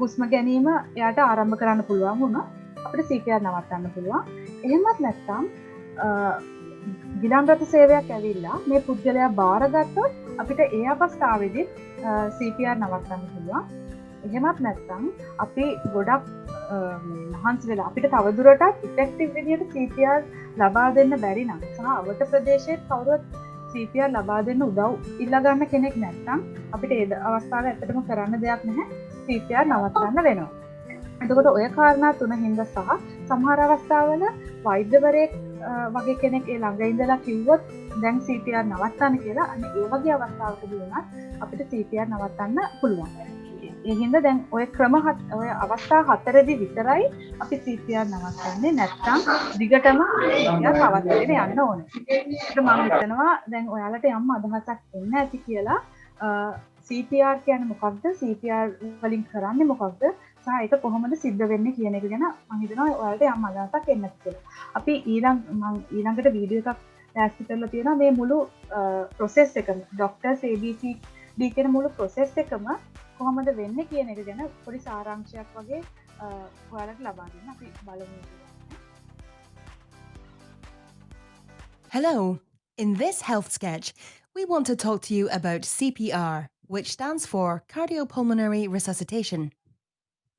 හුස්ම ගැනීම එයාට ආරම්භ කරන්න පුළුවන් වුණා. අපිට CPR නවත්තන්න පුළුවන්. එහෙමත් නැත්නම් ගිලන් රථ සේවයක් ඇවිල්ලා මේ පුද්ගලයා බාරගත්තොත් අපිට ඒ අවස්ථාවේදී CPR නවත්තන්න පුළුවන්. එහෙමත් නැත්නම් අපි ගොඩක් මහන්සි වෙලා අපිට තවදුරටත් ඉෆෙක්ටිව් විදිහට CPR ලබා දෙන්න බැරි නම් සහ අවට ප්‍රදේශයේ කවුරුත් CPR ලබා දෙන්න උදව් ඉල්ලා ගන්න කෙනෙක් නැත්නම් අපිට ඒ අවස්ථාවේ ඇත්තටම කරන්න දෙයක් නැහැ. CPR නවත්තන්න වෙනවා. එතකොට ඔය කාරණා තුන හින්දා සහ සමහර අවස්ථාවල වෛද්‍යවරයෙක් වගේ කෙනෙක් ඒ ළඟ ඉඳලා කිව්වොත් දැන් CPR නවත්තන්න කියලා අන්න ඒ වගේ අවස්ථාවකදී වුණත් අපිට CPR නවත්තන්න පුළුවන්. ඒ හින්දා දැන් ඔය ඔය අවස්ථා හතරේදී විතරයි අපි CPR නවත්තන්නේ නැත්නම් දිගටම CPR පවත්වාගෙන යන්න ඕනේ. ඒක මම හිතනවා දැන් ඔයාලට යම් අදහසක් එන්න ඇති කියලා CPR කියන්නේ මොකක්ද? CPR වලින් කරන්නේ මොකක්ද? සහ ඒක කොහොමද සිද්ධ වෙන්නේ කියන එක ගැන මම හිතනවා ඔයාලට යම් අදහසක් එන්න කියලා. අපි ඊළඟට වීඩියෝ එකක් ටැග් කරලා තියෙනවා මේ මුළු process එකම doctors ABCD කියන මුළු process එකම කොහොමද වෙන්නේ කියන එක ගැන පොඩි සාරාංශයක් වගේ ඔයාලට ලබා දෙන්න අපි බලමු.
Hello! In this health sketch, we want to talk to you about CPR, which stands for Cardiopulmonary Resuscitation.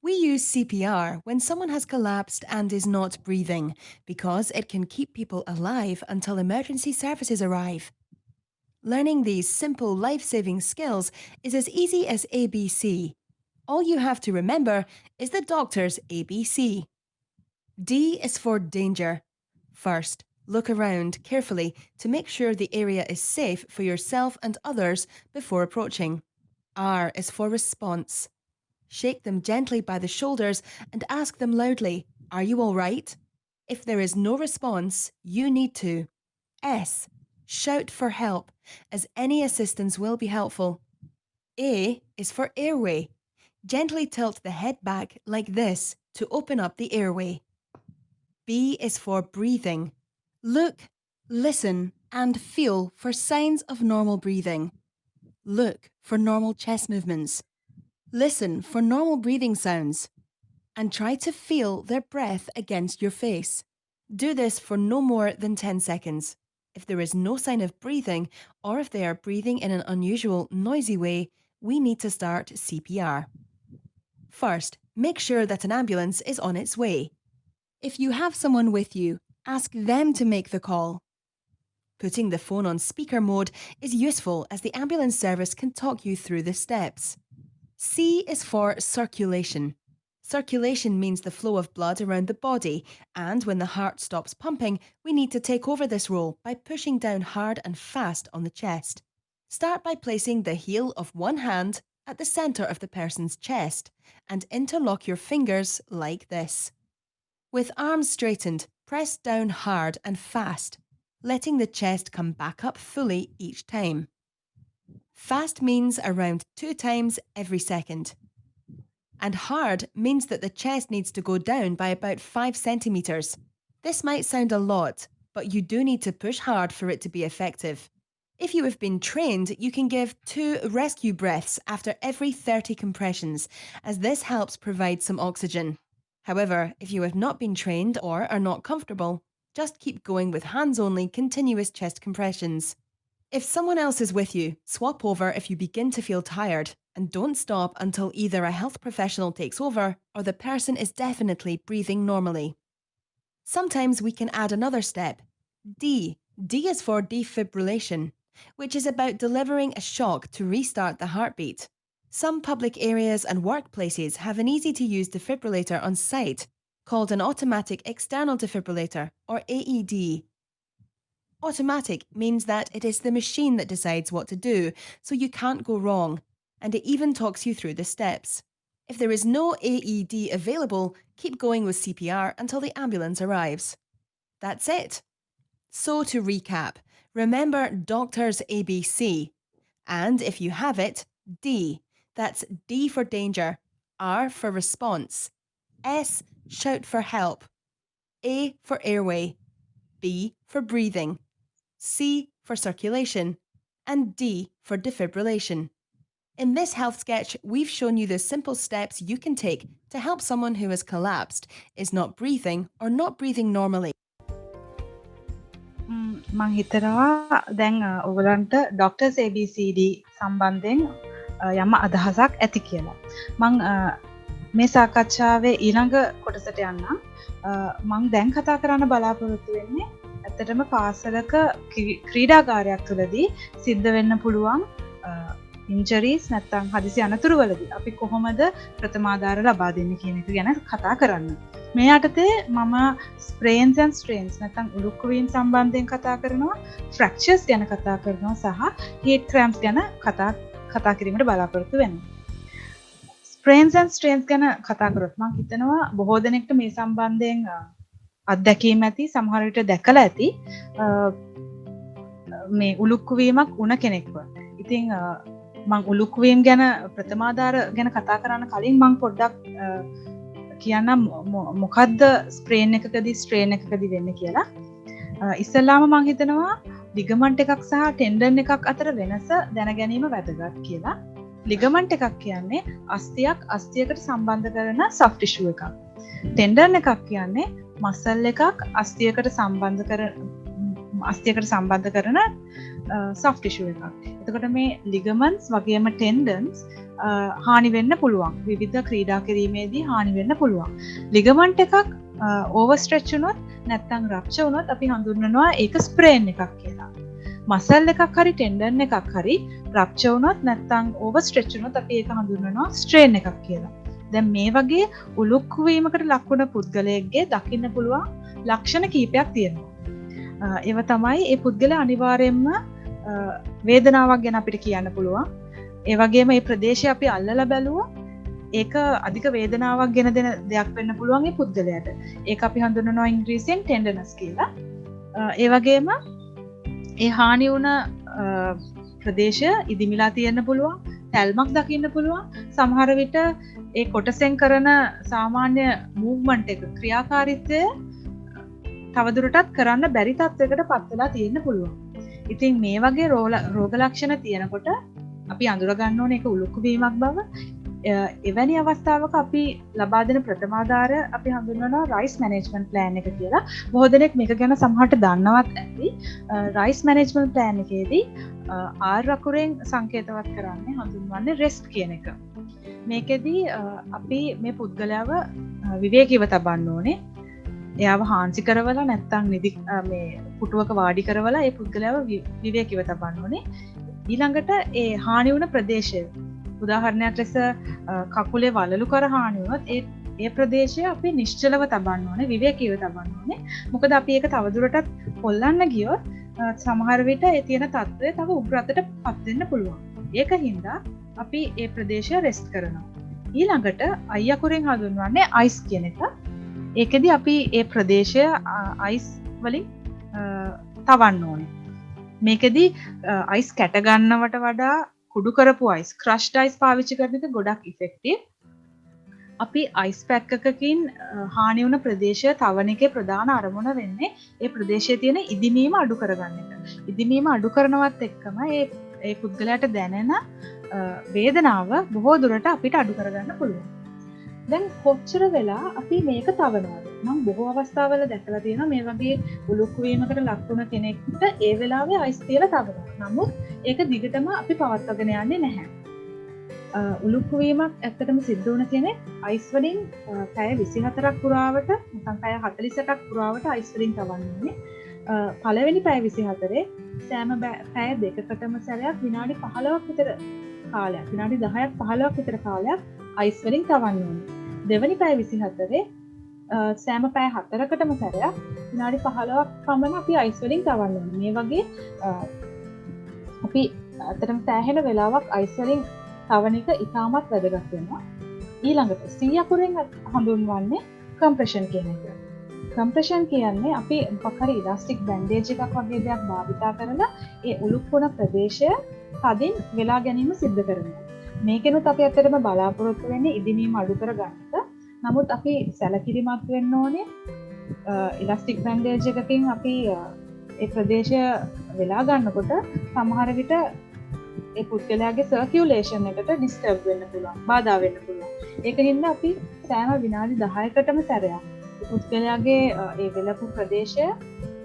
We use CPR when someone has collapsed and is not breathing because it can keep people alive until emergency services arrive. Learning these simple life-saving skills is as easy as ABC. All you have to remember is the doctor's ABC. D is for danger. First, look around carefully to make sure the area is safe for yourself and others before approaching. R is for response. Shake them gently by the shoulders and ask them loudly, "Are you all right?" If there is no response, you need to. S. Shout for help, as any assistance will be helpful. A is for airway. Gently tilt the head back like this to open up the airway. B is for breathing. Look, listen, and feel for signs of normal breathing. Look for normal chest movements. Listen for normal breathing sounds. And try to feel their breath against your face. Do this for no more than 10 seconds. If there is no sign of breathing, or if they are breathing in an unusual, noisy way, we need to start CPR. First, make sure that an ambulance is on its way. If you have someone with you, ask them to make the call. Putting the phone on speaker mode is useful as the ambulance service can talk you through the steps. C is for circulation. Circulation means the flow of blood around the body, and when the heart stops pumping, we need to take over this role by pushing down hard and fast on the chest. Start by placing the heel of one hand at the center of the person's chest and interlock your fingers like this. With arms straightened, press down hard and fast, letting the chest come back up fully each time. Fast means around 2 times every second. And hard means that the chest needs to go down by about 5 centimeters. This might sound a lot, but you do need to push hard for it to be effective. If you have been trained, you can give 2 rescue breaths after every 30 compressions, as this helps provide some oxygen. However, if you have not been trained or are not comfortable, just keep going with hands-only continuous chest compressions. If someone else is with you, swap over if you begin to feel tired, and don't stop until either a health professional takes over or the person is definitely breathing normally. Sometimes we can add another step. D. D is for defibrillation, which is about delivering a shock to restart the heartbeat. Some public areas and workplaces have an easy-to-use defibrillator on site called an automatic external defibrillator, or AED. Automatic means that it is the machine that decides what to do, so you can't go wrong, and it even talks you through the steps. If there is no AED available, keep going with CPR until the ambulance arrives. That's it. So to recap, remember doctor's ABC. And if you have it, D. That's D for danger, R for response, S, shout for help, A for airway, B for breathing, C for circulation, and D for defibrillation. In this health sketch, we've shown you the simple steps you can take to help someone who has collapsed, is not breathing, or not breathing normally.
මං හිතනවා දැන් ඔයගලන්ට doctors ABCD සම්බන්ධයෙන් යම් අදහසක් ඇති කියලා. මං මේ සාකච්ඡාවේ ඊළඟ කොටසට යන්නම්. මං දැන් කතා කරන්න බලාපොරොත්තු වෙන්නේ ඇත්තටම පාසලක ක්‍රීඩාගාරයක් තුළදී සිද්ධ වෙන්න පුළුවන් ඉන්ජරීස් නැත්නම් හදිසි අනතුරුවලදී අපි කොහොමද ප්‍රථමාධාර ලබා දෙන්නේ කියන එක ගැන කතා කරන්න. මේ යටතේ මම ස්ප්‍රේන්ස් ඇන්ඩ් ස්ට්‍රේන්ස් නැත්නම් උලුක්කුවීම් සම්බන්ධයෙන් කතා කරනවා, ෆ්‍රැක්චර්ස් ගැන කතා කරනවා සහ හීට් ක්‍රැම්ප්ස් ගැන කතා කිරීමට බලාපොරොත්තු වෙනවා. ස්ප්‍රේන්ස් ඇන්ඩ් ස්ට්‍රේන්ස් ගැන කතා කරොත් මම හිතනවා බොහෝ දෙනෙක්ට මේ සම්බන්ධයෙන් අත්දැකීම් ඇති, සමහර විට දැකලා ඇති මේ උලුක්කුවීමක් වුණ කෙනෙක්ව. ඉතින් මං උලුක්වීම් ගැන ප්‍රථමාධාර ගැන කතා කරන්න කලින් මං පොඩ්ඩක් කියන්නම් මොකක්ද ස්ප්‍රේන් එකකදී ස්ට්‍රේන් එකකදී වෙන්න කියලා. ඉස්සල්ලාම මං හිතනවා ලිගමන්ට් එකක් සහ ටෙන්ඩන් එකක් අතර වෙනස දැන ගැනීම වැදගත් කියලා. ලිගමන්ට් එකක් කියන්නේ අස්තියක් අස්තියකට සම්බන්ධ කරන soft tissue එකක්. ටෙන්ඩන් එකක් කියන්නේ මසල් එකක් අස්තියකට සම්බන්ධ කරන soft tissue එකක්. එතකොට මේ ligaments වගේම tendons හානි වෙන්න පුළුවන්. විවිධ ක්‍රීඩා කිරීමේදී හානි වෙන්න පුළුවන්. ligament එකක් overstretch වුණොත් නැත්නම් rupture වුණොත් අපි හඳුන්වනවා ඒක sprain එකක් කියලා. muscle එකක් හරි tendon එකක් හරි rupture වුණොත් නැත්නම් overstretch වුණොත් අපි ඒක හඳුන්වනවා strain එකක් කියලා. දැන් මේ වගේ උලුක් වීමකට ලක් වුණ පුද්ගලයෙක්ගේ දකින්න පුළුවන් ලක්ෂණ කීපයක් තියෙනවා. ඒව තමයි ඒ පුද්ගලයා අනිවාර්යයෙන්ම වේදනාවක් ගැන අපිට කියන්න පුළුවන්. ඒ වගේම මේ ප්‍රදේශය අපි අල්ලලා බැලුවා ඒක අධික වේදනාවක් ගෙන දෙන දෙයක් වෙන්න පුළුවන් ඒ පුද්ගලයාට. ඒක අපි හඳුන්වනවා ඉංග්‍රීසියෙන් tenderness කියලා. ඒ වගේම ඒ හානි වුණ ප්‍රදේශය ඉදිමිලා තියෙන්න පුළුවන්, තැල්මක් දකින්න පුළුවන්. සමහර විට ඒ කොටසෙන් කරන සාමාන්‍ය මූව්මන්ට් එක ක්‍රියාකාරීත්වය තවදුරටත් කරන්න බැරි තත්යකට පත් වෙලා තියෙන්න පුළුවන්. ඉතින් මේ වගේ රෝග ලක්ෂණ තියෙනකොට අපි අඳුර ගන්න ඕනේ ඒක උලුක්කු වීමක් බව. එවැනි අවස්ථාවක අපි ලබා දෙන ප්‍රථමාධාර අපි හඳුන්වනවා රයිස් මැනේජ්මන්ට් ප්ලෑන් එක කියලා. බොහෝ දෙනෙක් මේක ගැන සමහරට දන්නවත් ඇති. රයිස් මැනේජ්මන්ට් ප්ලෑන් එකේදී R අකුරෙන් සංකේතවත් කරන්නේ හඳුන්වන්නේ රෙස්ට් කියන එක. මේකෙදී අපි මේ පුද්ගලයාව විවේකීව තබන්න ඕනේ. එයාව හාන්සි කරවලා නැත්තම් නිදි මේ පුටුවක වාඩි කරවලා ඒ පුද්ගලයාව විවේකීව තබන්න ඕනේ. ඊළඟට ඒ හානි වුණ ප්‍රදේශය උදාහරණයක් ලෙස කකුලේ වලලු කර හානි වුණොත් ඒ ප්‍රදේශය අපි නිශ්චලව තබන්න ඕනේ, විවේකීව තබන්න ඕනේ. මොකද අපි ඒක තවදුරටත් හොල්ලන්න ගියොත් සමහර විට ඒ තියෙන තත්ත්වය තව උග්‍රතට පත් වෙන්න පුළුවන්. ඒක හින්දා අපි ඒ ප්‍රදේශය රෙස්ට් කරනවා. ඊළඟට අයි අකුරෙන් හඳුන්වන්නේ අයිස් කියන එක. ඒකෙදි අපි ඒ ප්‍රදේශය අයිස් වලින් තවන්න ඕනේ. මේකෙදි අයිස් කැට ගන්නවට වඩා කුඩු කරපු අයිස් ක්‍රෂ්ඩ් අයිස් පාවිච්චි කරන එක ගොඩක් ඉෆෙක්ටිව්. අපි අයිස් පැක් එකකින් හානි වුණ ප්‍රදේශය තවන එකේ ප්‍රධාන අරමුණ වෙන්නේ ඒ ප්‍රදේශයේ තියෙන ඉදිමීම අඩු කරගන්න එක. ඉදිමීම අඩු කරනවත් එක්කම ඒ පුද්ගලයාට දැනෙන වේදනාව බොහෝ දුරට අපිට අඩු කරගන්න පුළුවන්. දැන් කොච්චර වෙලා අපි මේක තවනවද? මම බොහෝ අවස්ථාවල දැකලා තියෙනවා මේ වගේ උලුක්කු වීමකට ලක් වුණ කෙනෙක්ට ඒ වෙලාවේ අයිස් තියලා තවනවා. නමුත් ඒක දිගටම අපි පවත්වාගෙන යන්නේ නැහැ. උලුක්කු වීමක් ඇත්තටම සිද්ධ වුණ කෙනෙක් අයිස් වලින් පැය 24ක් පුරාවට නැත්නම් පැය 48ක් පුරාවට අයිස් වලින් තවන්නේ. පළවෙනි පැය 24 සෑම පැය දෙකකටම සැරයක් විනාඩි 15ක් විතර කාලයක් විනාඩි 10ක් 15ක් විතර කාලයක් අයිස් වලින් තවන්න ඕනේ. දෙවැනි පැය 24 සෑම පැය 4කටම සැරයක් විනාඩි 15ක් පමණ අපි අයිස් වලින් තවන්න ඕනේ. මේ වගේ අපි අතරම සෑහෙන වෙලාවක් අයිස් වලින් තවන එක ඉතාමත් වැදගත් වෙනවා. ඊළඟට C අකුරෙන් හඳුන්වන්නේ කම්ප්‍රෙෂන් කියන එක. කම්ප්‍රෙෂන් කියන්නේ අපි මොකක් හරි ඉලාස්ටික් බැන්ඩේජ් එකක් වගේ දෙයක් භාවිතා කරලා ඒ උලුක්කුණ ප්‍රදේශය තදින් වෙලා ගැනීම සිද්ධ කරනවා. මේකෙනුත් අපි ඇත්තටම බලාපොරොත්තු වෙන්නේ ඉදිමීම අඩු කරගන්නට. නමුත් අපි සැලකිලිමත් වෙන්න ඕනේ. ඉලාස්ටික් බැන්ඩේජ් එකකින් අපි ඒ ප්‍රදේශය වෙලා ගන්නකොට සමහර විට ඒ පුද්ගලයාගේ සර්කියුලේෂන් එකට ඩිස්ටර්බ් වෙන්න පුළුවන්, බාධා වෙන්න පුළුවන්. ඒක හින්දා අපි සෑම විනාඩි 10කටම සැරයක් ඒ පුද්ගලයාගේ ඒ වෙලපු ප්‍රදේශය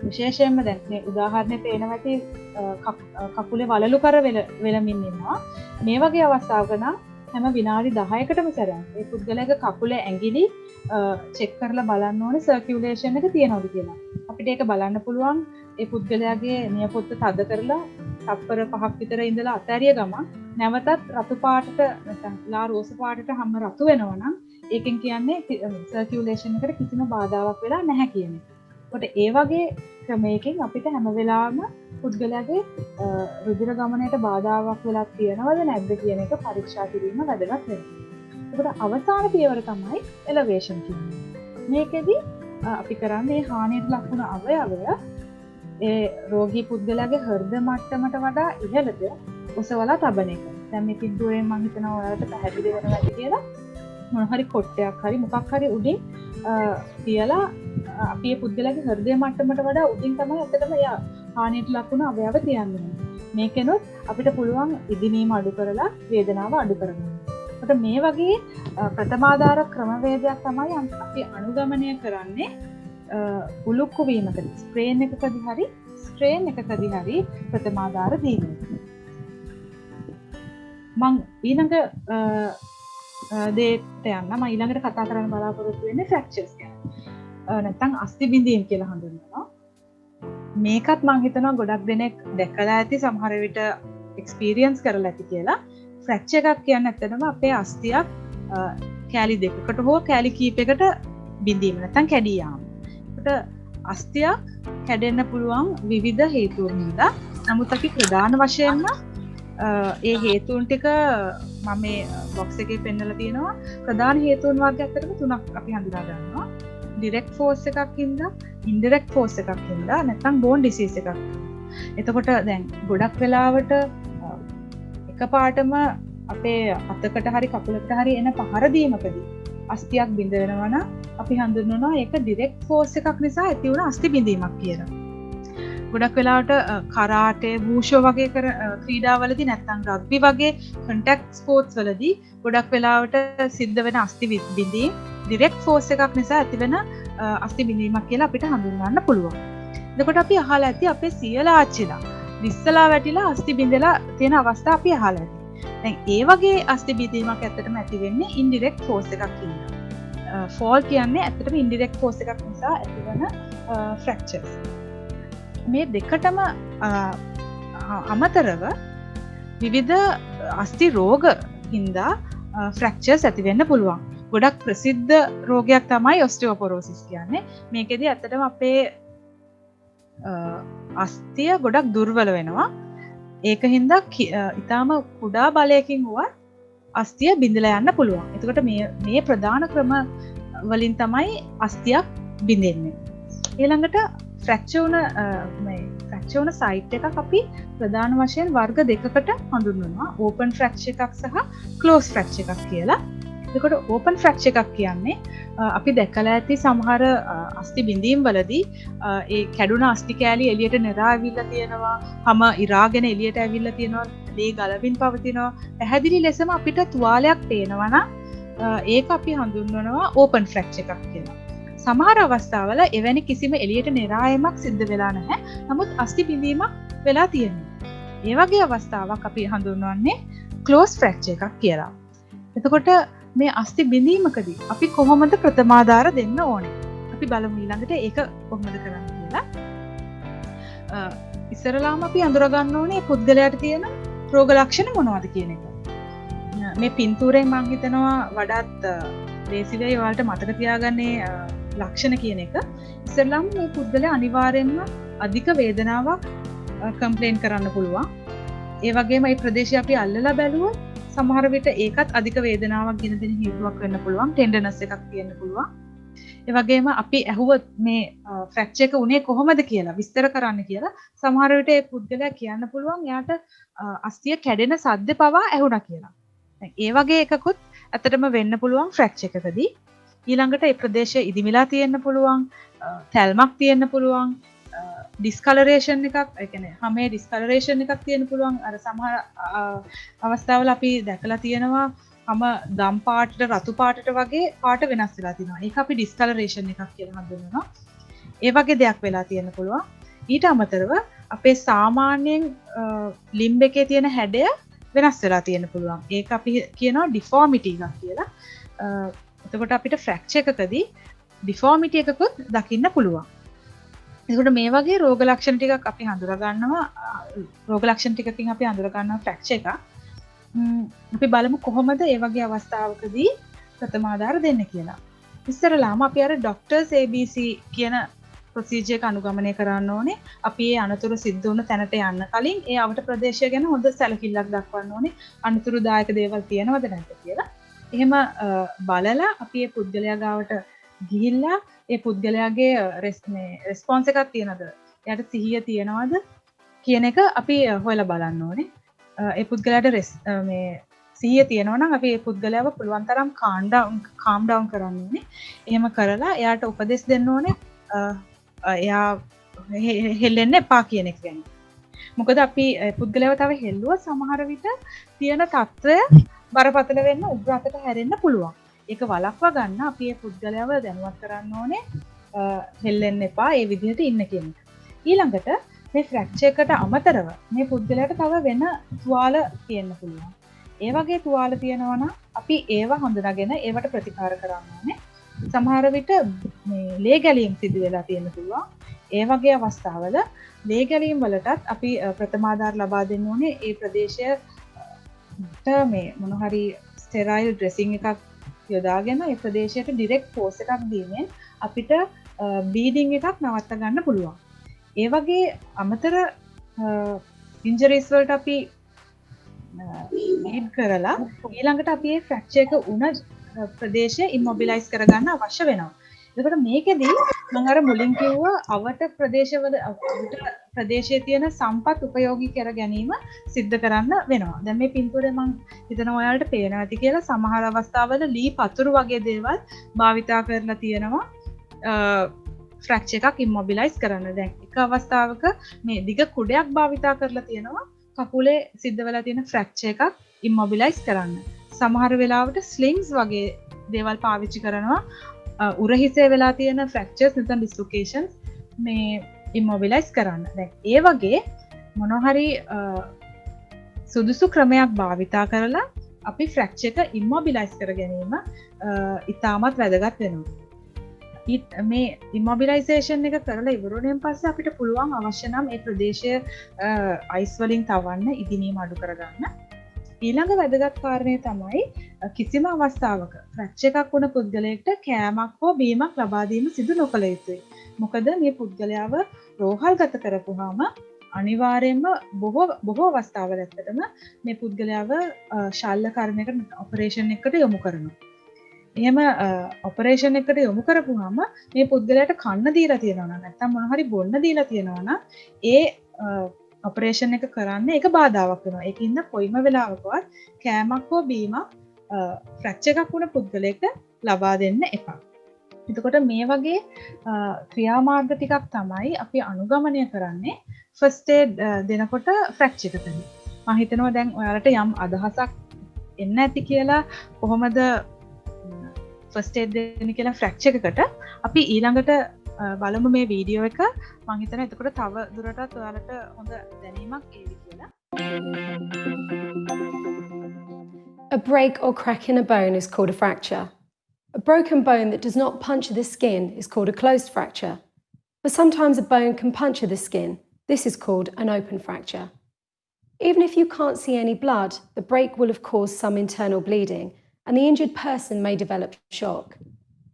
විශේෂයෙන්ම දැන් මේ උදාහරණේ පේනවා ඇති කකුලේ වලලු කර වෙලමින් ඉන්නවා. මේ වගේ අවස්ථාවක නම් හැම විනාඩි 10කටම සැරයක් ඒ පුද්ගලයාගේ කකුලේ ඇඟිලි චෙක් කරලා බලන්න ඕනේ සර්කියුලේෂන් එක තියෙනවද කියලා. අපිට ඒක බලන්න පුළුවන් ඒ පුද්ගලයාගේ නියපොත්ත තද කරලා තප්පර 5ක් විතර ඉඳලා අතෑරිය ගමන් නැවතත් රතු පාටට නැත්නම් ලා රෝස පාටට හැම රතු වෙනවා නම් ඒකෙන් කියන්නේ සර්කියුලේෂන් එකට කිසිම බාධාවක් වෙලා නැහැ කියන එක. ඒකට ඒ වගේ ක්‍රමයකින් අපිට හැම වෙලාවෙම පුද්ගලයාගේ රුධිර ගමනයට බාධාවක් වෙලා තියෙනවද නැද්ද කියන එක පරීක්ෂා කිරීම වැදගත් වෙනවා. ඒකට අවසාන පියවර තමයි එලෙවේෂන් කියන්නේ. මේකෙදි අපි කරන්නේ හානියට ලක් වුණ අවයවය ඒ රෝගී පුද්ගලයාගේ හෘද මට්ටමට වඩා ඉහළට ඔසවලා තබන එක.
දැන් මේ පින්තූරයෙන් මම හිතනවා ඔයාලට පැහැදිලි වෙනවා ඇති කියලා. මොන හරි කොටයක් හරි මොකක් හරි උඩින් තියලා අපි මේ පුද්ගලයාගේ හෘදය මට්ටමට වඩා උඩින් තමයි ඇත්තටම එයා හානියට ලක් වුණ අවයව තියන්නේ. මේකෙනොත් අපිට පුළුවන් ඉදිමීම අඩු කරලා වේදනාව අඩු කරගන්න. ඒකට මේ වගේ ප්‍රථමාධාර ක්‍රමවේදයක් තමයි අපි අනුගමනය කරන්නේ උලුක්කු වීමකදී ස්ක්‍රේන් එකකදී හරි ප්‍රථමාධාර දීමේ. මං ඊළඟ දේට යන්න මම ඊළඟට කතා කරන්න බලාපොරොත්තු වෙන්නේ ෆ්‍රැක්චර්ස් ගැන. නැත්නම් අස්ථි බිඳීම් කියලා හඳුන්වනවා. මේකත් මං හිතනවා ගොඩක් දෙනෙක් දැකලා ඇති සමහර විට එක්ස්පීරියන්ස් කරලා ඇති කියලා. ෆ්‍රැක්චර් එකක් කියන්නේ ඇත්තටම අපේ අස්ථියක් කෑලි දෙකකට හෝ කෑලි කීපයකට බිඳීම නැත්නම් කැඩී යාම. ඒකට අස්ථියක් කැඩෙන්න පුළුවන් විවිධ හේතුන් නිසා. නමුත් අපි ප්‍රධාන වශයෙන්ම ඒ හේතුන් ටික මම මේ බොක්ස් එකේ පෙන්නලා තියෙනවා. ප්‍රධාන හේතුන් වර්ග ඇත්තටම තුනක් අපි හඳුනා ගන්නවා. ඩිරෙක්ට් ෆෝස් එකක් හින්දා, ඉන්ඩිරෙක්ට් ෆෝස් එකක් හින්දා, නැත්නම් බෝන් ඩිසීස් එකක්. එතකොට දැන් ගොඩක් වෙලාවට එකපාරටම අපේ අතකට හරි කකුලකට හරි එන පහර දීමකදී අස්ථියක් බිඳ වෙනවා නම් අපි හඳුන්වනවා ඒක ඩිරෙක්ට් ෆෝස් එකක් නිසා ඇති වුණ අස්ථි බිඳීමක් කියලා. ගොඩක් වෙලාවට කරාටේ, වූෂෝ වගේ ක්‍රීඩාවලදී නැත්නම් රග්බි වගේ කොන්ටැක්ට් ස්පෝර්ට්ස් වලදී ගොඩක් වෙලාවට සිද්ධ වෙන අස්ථි බිඳීම් ඩිරෙක්ට් ෆෝස් එකක් නිසා ඇතිවෙන අස්ථි බිඳීමක් කියලා අපිට හඳුන්වන්න පුළුවන්. එතකොට අපි අහලා ඇති අපේ සියලා ආච්චිලා විස්සලා වැටිලා අස්ථි බිඳලා තියෙන අවස්ථා අපි අහලා ඇති. දැන් ඒ වගේ අස්ථි බිඳීමක් ඇත්තටම ඇති වෙන්නේ ඉන්ඩිරෙක්ට් ෆෝස් එකක් හින්දා. ෆෝල් කියන්නේ ඇත්තටම ඉන්ඩිරෙක්ට් ෆෝස් එකක් නිසා ඇතිවන ෆ්‍රැක්චර්ස්. මේ දෙකටම අමතරව විවිධ අස්ථි රෝග හින්දා ෆ්‍රැක්චර්ස් ඇති වෙන්න පුළුවන්. ගොඩක් ප්‍රසිද්ධ රෝගයක් තමයි ඔස්ටියෝපොරෝසිස් කියන්නේ. මේකෙදි ඇත්තටම අපේ අස්ථිය ගොඩක් දුර්වල වෙනවා. ඒක හින්දා ඊටාම කුඩා බලයකින් වුවත් අස්ථිය බිඳලා යන්න පුළුවන්. එතකොට මේ ප්‍රධාන ක්‍රම වලින් තමයි අස්ථියක් බිඳෙන්නේ. ඊළඟට ෆ්‍රැක්චර් වුණ සයිට් එකක් අපි ප්‍රධාන වශයෙන් වර්ග දෙකකට හඳුන්වනවා. ඕපන් ෆ්‍රැක්චර් එකක් සහ ක්ලෝස් ෆ්‍රැක්චර් එකක් කියලා. එතකොට ඕපන් ෆ්‍රැක්චර් එකක් කියන්නේ අපි දැකලා ඇති සමහර අස්ථි බිඳීම් වලදී ඒ කැඩුන අස්ථි කෑලි එළියට නෙරා ඇවිල්ලා තියෙනවා, හැම ඉරාගෙන එළියට ඇවිල්ලා තියෙනවා, දේ ගලමින් පවතිනවා. පැහැදිලි ලෙසම අපිට තුවාලයක් පේනවා නම් ඒක අපි හඳුන්වනවා ඕපන් ෆ්‍රැක්චර් එකක් කියලා. සමහර අවස්ථාවල එවැනි කිසිම එළියට නෙරායමක් සිද්ධ වෙලා නැහැ. නමුත් අස්ථි බිඳීමක් වෙලා තියෙනවා. ඒ වගේ අවස්ථාවක් අපි හඳුන්වන්නේ ක්ලෝස් ෆ්‍රැක්චර් එකක් කියලා. එතකොට මේ අස්ථි බිඳීමකදී අපි කොහොමද ප්‍රථමාධාර දෙන්න ඕනේ? අපි බලමු ඊළඟට ඒක කොහොමද කරන්න කියලා. ඉස්සරලාම අපි අඳුර ගන්න ඕනේ පුද්ගලයාට තියෙන රෝග ලක්ෂණ මොනවද කියන එක. මේ පින්තූරයෙන් මම හිතනවා වඩාත් ලේසි වෙයි ඔයාලට මතක තියාගන්නේ ලක්ෂණ කියන එක. ඉස්සරලාම මේ පුද්ගලයා අනිවාර්යෙන්ම අධික වේදනාවක් කම්ප්ලේන් කරන්න පුළුවන්. ඒ වගේම මේ ප්‍රදේශය අපි අල්ලලා බැලුවොත් සමහර විට ඒකත් අධික වේදනාවක් ගෙන දෙන හේතුවක් වෙන්න පුළුවන්. ටෙන්ඩර්නස් එකක් තියෙන්න පුළුවන්. ඒ වගේම අපි ඇහුවොත් මේ ෆ්‍රැක්චර් එක උනේ කොහොමද කියලා විස්තර කරන්න කියලා සමහර විට ඒ පුද්ගලයා කියන්න පුළුවන් එයාට අස්ථිය කැඩෙන සද්ද පවා ඇහුණා කියලා. දැන් ඒ වගේ එකකුත් ඇත්තටම වෙන්න පුළුවන් ෆ්‍රැක්චර් එකකදී. ඊළඟට ඒ ප්‍රදේශය ඉදිමිලා තියෙන්න පුළුවන්, තැල්මක් තියෙන්න පුළුවන්, ඩිස්කලරේෂන් එකක්, ඒ කියන්නේ හැමේ ඩිස්කලරේෂන් එකක් තියෙන්න පුළුවන්. අර සමහර අවස්ථාවල අපි දැකලා තියෙනවා හැම ගම් පාටට රතු පාටට වගේ පාට වෙනස් වෙලා තියෙනවා. ඒක අපි ඩිස්කලරේෂන් එකක් කියලා හඳුන්වනවා. ඒ වගේ දෙයක් වෙලා තියෙන්න පුළුවන්. ඊට අමතරව අපේ සාමාන්‍යයෙන් ලිම්බ් එකේ තියෙන හැඩය වෙනස් වෙලා තියෙන්න පුළුවන්. ඒක අපි කියනවා ඩිෆෝමිටි එකක් කියලා. එතකොට අපිට ෆ්‍රැක්චර් එකකදී ඩිෆෝමිටි එකකුත් දකින්න පුළුවන්. එතකොට මේ වගේ රෝග ලක්ෂණ ටිකක් අපි හඳුනා ගන්නවා. රෝග ලක්ෂණ ටිකකින් අපි හඳුනා ගන්නවා ෆ්‍රැක්චර් එක. අපි බලමු කොහොමද මේ වගේ අවස්ථාවකදී ප්‍රථමාධාර දෙන්න කියලා. ඉස්සරලාම අපි අර ඩොක්ටර්ස් ABC කියන ප්‍රොසීජර් එක අනුගමනය කරන්න ඕනේ. අපි මේ අනතුරු සිද්ධ වුණ තැනට යන්න කලින් ඒ අවට ප්‍රදේශය ගැන හොඳ සැලකිල්ලක් දක්වන්න ඕනේ. අනතුරුදායක දේවල් තියෙනවද නැද්ද කියලා. එහෙම බලලා අපි මේ පුද්ගලයා ගාවට ගිහිල්ලා ඒ පුද්ගලයාගේ රෙස්පොන්ස් එකක් තියනද? එයාට සිහිය තියනවද කියන එක අපි හොයලා බලන්න ඕනේ. ඒ පුද්ගලයාට මේ සිහිය තියෙනවා නම් අපි ඒ පුද්ගලයාව පුළුවන් තරම් calm down කරන්න ඕනේ. එහෙම කරලා එයාට උපදෙස් දෙන්න ඕනේ එයා හෙල්ලෙන්න එපා කියන එක ගැන. මොකද අපි පුද්ගලයාව තව හෙල්ලුවොත් සමහර විට තියෙන తত্ত্বය බරපතල වෙන්න උග්‍ර අතට හැරෙන්න පුළුවන්. ඒක වළක්වා ගන්න අපි මේ පුද්ගලයාව දැනුවත් කරන්න ඕනේ හෙල්ලෙන්න එපා ඒ විදිහට ඉන්න කියන එක. ඊළඟට මේ ෆ්‍රැක්චර් එකට අමතරව මේ පුද්ගලයාට තව වෙන තුවාල තියෙන්න පුළුවන්. ඒ වගේ තුවාල තියෙනවා නම් අපි ඒව හඳුනාගෙන ඒවට ප්‍රතිකාර කරන්න ඕනේ. සමහර විට මේ ලේ ගැලීම් සිදු වෙලා තියෙන්න පුළුවන්. ඒ වගේ අවස්ථාවල ලේ ගැලීම් වලටත් අපි ප්‍රථමාධාර ලබා දෙන්න ඕනේ. ඒ ප්‍රදේශයට මේ මොන හරි ස්ටෙරයිල් ඩ්‍රෙසින් එකක් යොදාගෙන ඒ ප්‍රදේශයට ඩිරෙක්ට් ෆෝස් එකක් දීමෙන් අපිට බීඩින් එකක් නවත්ත ගන්න පුළුවන්. ඒ වගේ අමතර ඉන්ජරිස් වලට අපි බීඩ් කරලා ඊළඟට අපි මේ ෆ්‍රැක්චර් එක උන ප්‍රදේශය ඉම්මොබිලයිස් කරගන්න අවශ්‍ය වෙනවා. එතකොට මේකෙදී මම අර මුලින් කිව්වා අවට ප්‍රදේශවල අවට ප්‍රදේශයේ තියෙන සම්පත් උපයෝගී කර ගැනීම සිද්ධ කරන්න වෙනවා. දැන් මේ පින්තූරේ මම හිතනවා ඔයාලට පේනවා ඇති කියලා සමහර අවස්ථාවල ලී පතුරු වගේ දේවල් භාවිතා කරලා තියෙනවා ෆ්‍රැක්චර් එකක් ඉම්මොබිලයිස් කරන්න. දැන් එක අවස්ථාවක මේ දිග කුඩයක් භාවිතා කරලා තියෙනවා කකුලේ සිද්ධ වෙලා තියෙන ෆ්‍රැක්චර් එකක් ඉම්මොබිලයිස් කරන්න. සමහර වෙලාවට ස්ලින්ග්ස් වගේ දේවල් පාවිච්චි කරනවා උරහිසේ වෙලා තියෙන ෆ්‍රැක්චර්ස් නැත්නම් ඩිස්ලොකේෂන්ස් මේ ඉම්මොබිලයිස් කරන්න. දැන් ඒ වගේ මොන හරි සුදුසු ක්‍රමයක් භාවිතා කරලා අපි ෆ්‍රැක්චර් එක ඉම්මොබිලයිස් කර ගැනීම ඉතාමත් වැදගත් වෙනවා. මේ ඉම්මොබිලයිසේෂන් එක කරලා ඉවරුණෙන් පස්සේ අපිට පුළුවන් අවශ්‍ය නම් ඒ ප්‍රදේශය අයිස් වලින් තවන්න ඉදිනීම අඩු කරගන්න. ඊළඟ වැදගත් කාරණය තමයි කිසිම අවස්ථාවක ෆ්‍රැක්චර් එකක් වුණ පුද්ගලයෙක්ට කෑමක් හෝ බීමක් ලබා දීම සිදු නොකළ යුතුයි. මොකද මේ පුද්ගලයාව රෝහල්ගත කරපුවාම අනිවාර්යයෙන්ම බොහෝ අවස්ථාවල ඇත්තටම මේ පුද්ගලයාව ශල්‍යකරණයකට ඔපරේෂන් එකකට යොමු කරනවා. එහෙම ඔපරේෂන් එකට යොමු කරපුවාම මේ පුද්ගලයාට කන්න දීලා තියෙනවා නම් නැත්නම් මොන හරි බොන්න දීලා තියෙනවා නම් ඒ ඔපරේෂන් එක කරන්න ඒක බාධාවක් වෙනවා. ඒකින්ද කොයිම වෙලාවකවත් කෑමක් හෝ බීමක් ෆ්‍රැක්චර් එකක් වුණ පුද්ගලයෙක්ට ලබා දෙන්න එපා. එතකොට මේ වගේ ක්‍රියාමාර්ග ටිකක් තමයි අපි අනුගමනය කරන්නේ ෆස්ට් ඒඩ් දෙනකොට ෆ්‍රැක්චර් එකකදී. මම හිතනවා දැන් ඔයාලට යම් අදහසක් එන්න ඇති කියලා කොහොමද ෆස්ට් ඒඩ් දෙන්න කියලා ෆ්‍රැක්චර් එකකට. අපි ඊළඟට බලමු මේ වීඩියෝ එක. මම හිතනවා එතකොට තව දුරටත් ඔයාලට හොඳ දැනීමක් ඒවි කියලා.
A break or crack in a bone is called a fracture. A broken bone that does not puncture the skin is called a closed fracture. But sometimes a bone can puncture the skin. This is called an open fracture. Even if you can't see any blood, the break will have caused some internal bleeding, and the injured person may develop shock.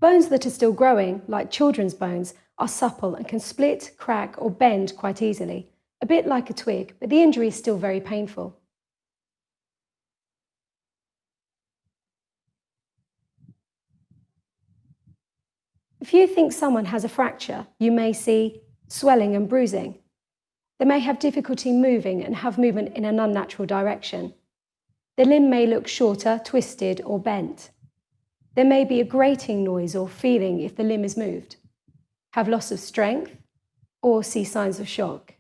Bones that are still growing, like children's bones, are supple and can split, crack, or bend quite easily, a bit like a twig, but the injury is still very painful. If you think someone has a fracture, you may see swelling and bruising. They may have difficulty moving and have movement in an unnatural direction. The limb may look shorter, twisted, or bent. There may be a grating noise or feeling if the limb is moved, have loss of strength, or see signs of shock.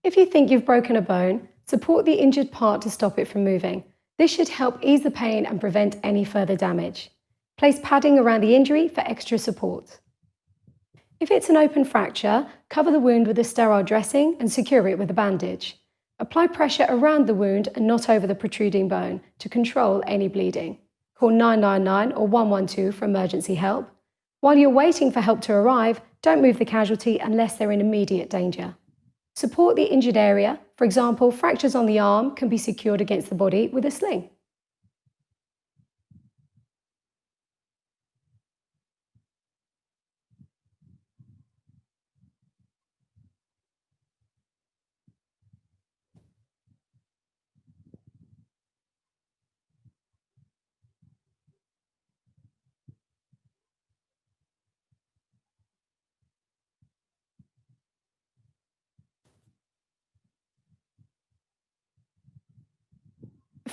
If you think you've broken a bone, support the injured part to stop it from moving. This should help ease the pain and prevent any further damage. Place padding around the injury for extra support. If it's an open fracture, cover the wound with a sterile dressing and secure it with a bandage. Apply pressure around the wound and not over the protruding bone to control any bleeding. Call 999 or 112 for emergency help. While you're waiting for help to arrive, don't move the casualty unless they're in immediate danger. Support the injured area. For example, fractures on the arm can be secured against the body with a sling.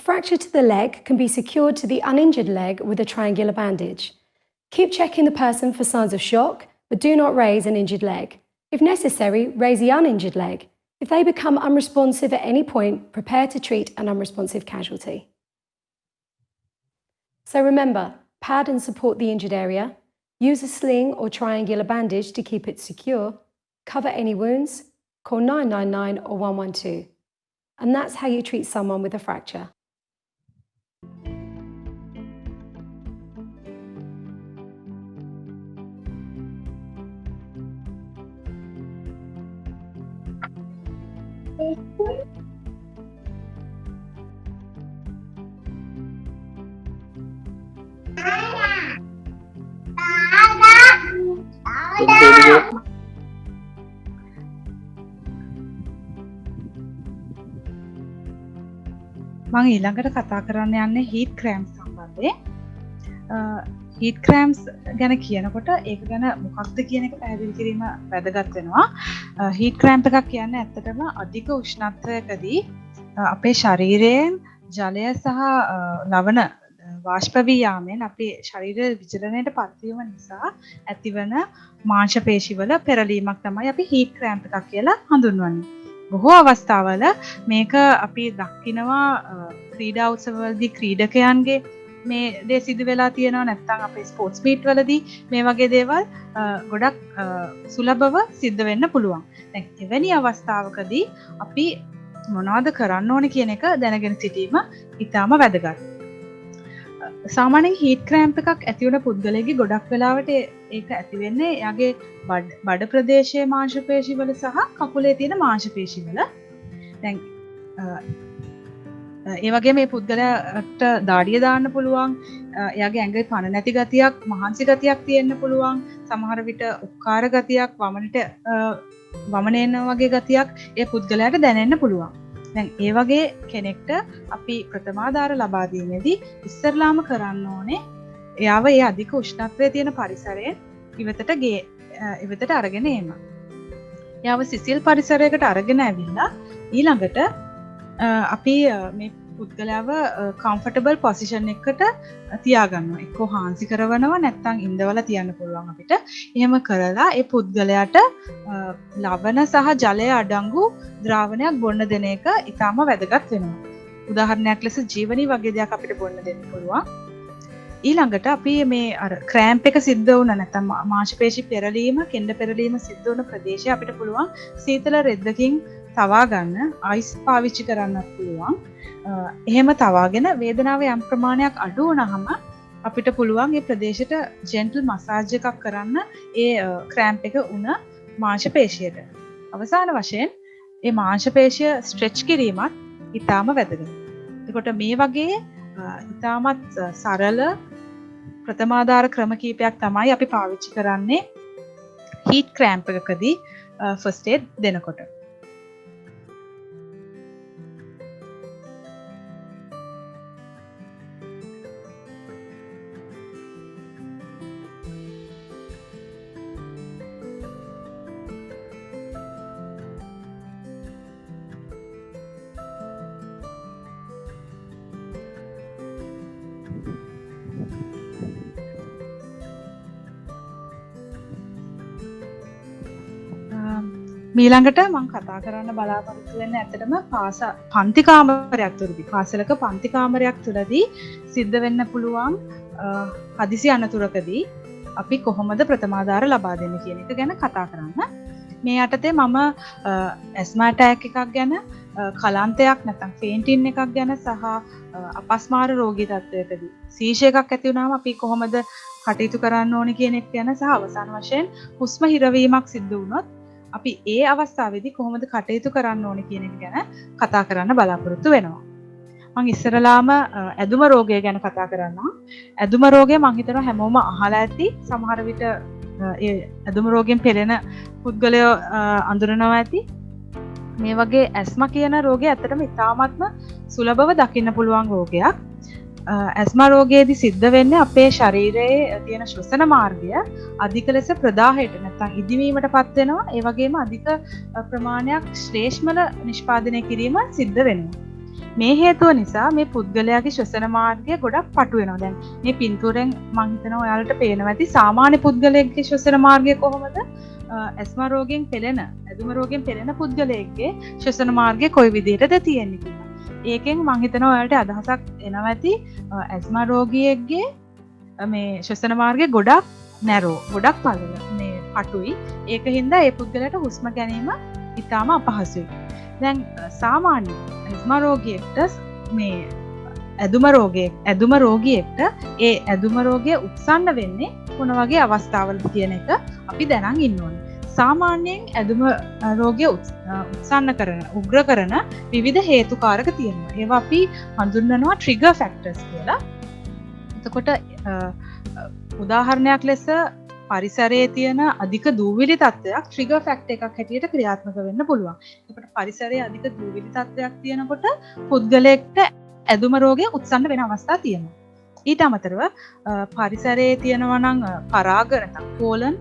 fracture to the leg can be secured to the uninjured leg with a triangular bandage. Keep checking the person for signs of shock, but do not raise an injured leg. If necessary, raise the uninjured leg. If they become unresponsive at any point, prepare to treat an unresponsive casualty. So remember, pad and support the injured area, use a sling or triangular bandage to keep it secure, cover any wounds, call 999 or 112. And that's how you treat someone with a fracture.
මම ඊළඟට කතා කරන්න යන්නේ heat ක්‍රෑම්ප්ස් සම්බන්ධයෙන්. Heat ක්‍රෑම්ප්ස් ගැන කියනකොට ඒක ගැන මොකක්ද කියන එක පැහැදිලි කිරීම වැදගත් වෙනවා. හීට් ක්‍රෑම්ප් එකක් කියන්නේ ඇත්තටම අධික උෂ්ණත්වයකදී අපේ ශරීරයෙන් ජලය සහ ලවණ වාෂ්ප වී යාමෙන් අපේ ශරීර විචලනයට පත්වීම නිසා ඇතිවන මාංශ පේශිවල පෙරලීමක් තමයි අපි හීට් ක්‍රෑම්ප් එකක් කියලා හඳුන්වන්නේ. බොහෝ අවස්ථාවල මේක අපි දකිනවා ක්‍රීඩා උත්සවවලදී ක්‍රීඩකයන්ගේ මේ දේ සිදු වෙලා තියෙනවා, නැත්නම් අපේ ස්පෝර්ට්ස් මීට් වලදී මේ වගේ දේවල් ගොඩක් සුලභව සිද්ධ වෙන්න පුළුවන්. දැන් එවැනි අවස්ථාවකදී අපි මොනවද කරන්න ඕනේ කියන එක දැනගෙන සිටීම ඉතාම වැදගත්. සාමාන්‍යයෙන් හීට් ක්‍රෑම්ප් එකක් ඇති වුණ පුද්ගලයෙක්ගේ ගොඩක් වෙලාවට ඒක ඇති වෙන්නේ එයාගේ බඩ ප්‍රදේශයේ මාංශ පේශිවල සහ කකුලේ තියෙන මාංශ පේශිවල. දැන් ඒ වගේ මේ පුද්ගලයාට දාඩිය දාන්න පුළුවන්, එයාගේ ඇඟේ පණ නැති ගතියක්, මහන්සි ගතියක් තියෙන්න පුළුවන්, සමහර විට උක්කාර ගතියක්, වමනෙන වගේ ගතියක් ඒ පුද්ගලයාට දැනෙන්න පුළුවන්. දැන් ඒ වගේ කෙනෙක්ට අපි ප්‍රථමාධාර ලබා දීමේදී ඉස්සරලාම කරන්න ඕනේ එයාව ඒ අධික උෂ්ණත්වයේ තියෙන පරිසරයෙන් ඉවතට අරගෙන එන්න. එයාව සිසිල් පරිසරයකට අරගෙන ඇවිල්ලා ඊළඟට අපි මේ පුද්ගලයාව කම්ෆර්ටබල් පොසිෂන් එකකට තියාගන්නවා. එක්කෝ හාන්සි කරවනවා, නැත්නම් ඉඳවලා තියන්න පුළුවන් අපිට. එහෙම කරලා ඒ පුද්ගලයාට ලවණ සහ ජලය අඩංගු ද්‍රාවණයක් බොන්න දෙන එක ඉතාම වැදගත් වෙනවා. උදාහරණයක් ලෙස ජීවනී වගේ දෙයක් අපිට බොන්න දෙන්න පුළුවන්. ඊළඟට අපි මේ අර ක්‍රෑම්ප් එක සිද්ධ වුණා නැත්නම් මාංශ පේශි පෙරලීම, කෙන්ඩ පෙරලීම සිද්ධ වුණ ප්‍රදේශය අපිට පුළුවන් සීතල රෙද්දකින් තවා ගන්න, අයිස් පාවිච්චි කරන්නත් පුළුවන්. එහෙම තවාගෙන වේදනාව යම් ප්‍රමාණයක් අඩු වුණාම අපිට පුළුවන් මේ ප්‍රදේශයට ජෙන්ටල් මසාජ් එකක් කරන්න ඒ ක්‍රෑම්ප් එක උන මාංශ පේශියට. අවසාන වශයෙන් මේ මාංශ පේශිය ස්ට්‍රෙච් කිරීමත් ඉතාම වැදගත්. එතකොට මේ වගේ ඉතාමත් සරල ප්‍රථමාධාර ක්‍රම කීපයක් තමයි අපි පාවිච්චි කරන්නේ හීට් ක්‍රෑම්ප් එකකදී ෆස්ට් ඒඩ් දෙනකොට. මීළඟට මම කතා කරන්න බලාපොරොත්තු වෙන්නේ ඇත්තටම පන්ති කාමරයක් තුලදී, පාසලක පන්ති කාමරයක් තුලදී සිද්ධ වෙන්න පුළුවන් හදිසි අනතුරකදී අපි කොහොමද ප්‍රථමාධාර ලබා දෙන්නේ කියන එක ගැන කතා කරන්න. මේ යටතේ මම ඇස්මා ඇටැක් එකක් ගැන, කලන්තයක් නැත්නම් ෆේන්ටින් එකක් ගැන සහ අපස්මාර රෝගී තත්ත්වයකදී සීෂ එකක් ඇති වුණාම අපි කොහොමද කටයුතු කරන්න ඕනේ කියන එක ගැන සහ අවසාන වශයෙන් හුස්ම හිරවීමක් සිද්ධ වුණොත් අපි ඒ අවස්ථාවේදී කොහොමද කටයුතු කරන්න ඕනේ කියන එක ගැන කතා කරන්න බලාපොරොත්තු වෙනවා. මම ඉස්සරලාම ඇදුම රෝගය ගැන කතා කරනවා. ඇදුම රෝගය මම හිතනවා හැමෝම අහලා ඇති. සමහර විට ඒ ඇදුම රෝගයෙන් පෙළෙන පුද්ගලයෝ අඳුරනවා ඇති. මේ වගේ ඇස්මා කියන රෝගය ඇත්තටම ඉතාමත්ම සුලභව දකින්න පුළුවන් රෝගයක්. ඇස්මා රෝගයේදී සිද්ධ වෙන්නේ අපේ ශරීරයේ තියෙන ශ්වසන මාර්ගය අධික ලෙස ප්‍රදාහයට නැත්නම් ඉදිවීමටපත් වෙනවා. ඒ වගේම අධික ප්‍රමාණයක් ශ්ලේෂ්මල නිෂ්පාදනය කිරීම සිද්ධ වෙනවා. මේ හේතුව නිසා මේ පුද්ගලයාගේ ශ්වසන මාර්ගය ගොඩක් පටු වෙනවා. දැන් මේ පින්තූරෙන් මම හිතනවා ඔයාලට පේනවා ඇති සාමාන්‍ය පුද්ගලයෙක්ගේ ශ්වසන මාර්ගය කොහොමද? ඇස්මා රෝගයෙන් පෙළෙන, ඇදුම රෝගයෙන් පෙළෙන පුද්ගලයෙක්ගේ ශ්වසන මාර්ගය කොයි විදිහටද තියෙන්නේ කියලා. ඒකෙන් මම හිතනවා ඔයාලට අදහසක් එනවා ඇති ඇස්මා රෝගියෙක්ගේ මේ ශ්වසන මාර්ගය ගොඩක් නැරෝ, ගොඩක් පළල, මේ පටුයි. ඒක හින්දා ඒ පුද්ගලයාට හුස්ම ගැනීම ඉතාම අපහසුයි. දැන් සාමාන්‍ය ඇස්මා රෝගියෙක්ට මේ ඇදුම රෝගියෙක්ට ඒ ඇදුම රෝගය උත්සන්න වෙන්නේ මොන වගේ අවස්ථාවලද කියන එක අපි දැනන් ඉන්න ඕනේ. සාමාන්‍යයෙන් ඇදුම රෝගය උත්සන්න කරන, උග්‍ර කරන විවිධ හේතුකාරක තියෙනවා. ඒවා අපි හඳුන්වනවා ට්‍රිගර් ෆැක්ටර්ස් කියලා. එතකොට උදාහරණයක් ලෙස පරිසරයේ තියෙන අධික දූවිලි තත්ත්වයක් ට්‍රිගර් ෆැක්ටර් එකක් හැටියට ක්‍රියාත්මක වෙන්න පුළුවන්. එතකොට පරිසරයේ අධික දූවිලි තත්ත්වයක් තියෙනකොට පුද්ගලයෙක්ට ඇදුම රෝගය උත්සන්න වෙන අවස්ථා තියෙනවා. ඊට අමතරව පරිසරයේ තියෙනවා නම් පරාග නැත්නම් පෝලන්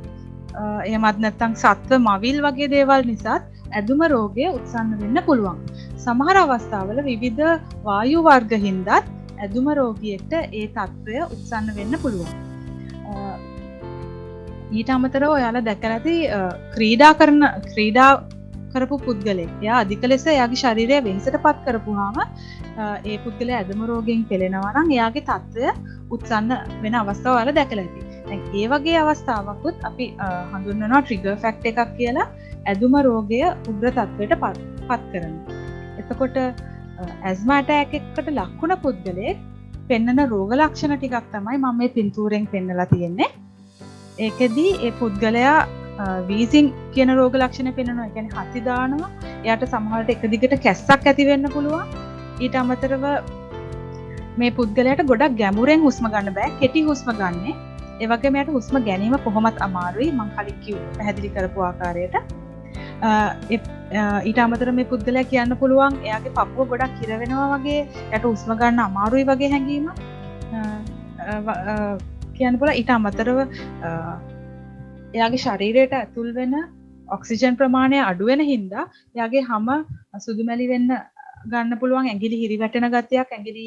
එහෙමත් නැත්නම් සත්ව මවිල් වගේ දේවල් නිසාත් ඇදුම රෝගය උත්සන්න වෙන්න පුළුවන්. සමහර අවස්ථාවල විවිධ වායු වර්ග හින්දාත් ඇදුම රෝගියෙක්ට ඒ තත්ත්වය උත්සන්න වෙන්න පුළුවන්. ඊට අමතරව ඔයාලා දැකලා ඇති ක්‍රීඩා කරපු පුද්ගලෙක්. එයා අධික ලෙස එයාගේ ශරීරය වෙහෙසටපත් කරපුවාම ඒ පුද්ගලයා ඇදුම රෝගයෙන් පෙළෙනවා නම් එයාගේ තත්ත්වය උත්සන්න වෙන අවස්ථා ඔයාලා දැකලා ඇති. දැන් ඒ වගේ අවස්ථාවකුත් අපි හඳුන්වනවා ට්‍රිගර් ෆැක්ටර් එකක් කියලා ඇදුම රෝගය උග්‍ර තත්ත්වයට පත් කරනවා. එතකොට ඇස්මා ඇටැක් එකකට ලක්ුණ පුද්ගලයෙක් පෙන්වන රෝග ලක්ෂණ ටිකක් තමයි මම මේ පින්තූරෙන් පෙන්නලා තියෙන්නේ. ඒකෙදී ඒ පුද්ගලයා වීසින් කියන රෝග ලක්ෂණ පෙන්වනවා. ඒ කියන්නේ හති දානවා. එයාට සමහරවිට එක දිගට කැස්සක් ඇති වෙන්න පුළුවන්. ඊට අමතරව මේ පුද්ගලයාට ගොඩක් ගැඹුරෙන් හුස්ම ගන්න බෑ. කෙටි හුස්ම ගන්නෙ. ඒ වගේම එයාට හුස්ම ගැනීම කොහොමත් අමාරුයි. මම කලින් පැහැදිලි කරපු ආකාරයට. ඊට අමතරව මේ පුද්ගලයා කියන්න පුළුවන් එයාගේ පපුව ගොඩක් හිර වෙනවා වගේ, එයාට හුස්ම ගන්න අමාරුයි වගේ හැඟීමක් කියන්න පුළුවන්. ඊට අමතරව එයාගේ ශරීරයට ඇතුල් වෙන ඔක්සිජන් ප්‍රමාණය අඩු වෙන හින්දා එයාගේ හැම සුදුමැලි වෙන්න ගන්න පුළුවන්. ඇඟිලි හිරි වැටෙන ගතියක්, ඇඟිලි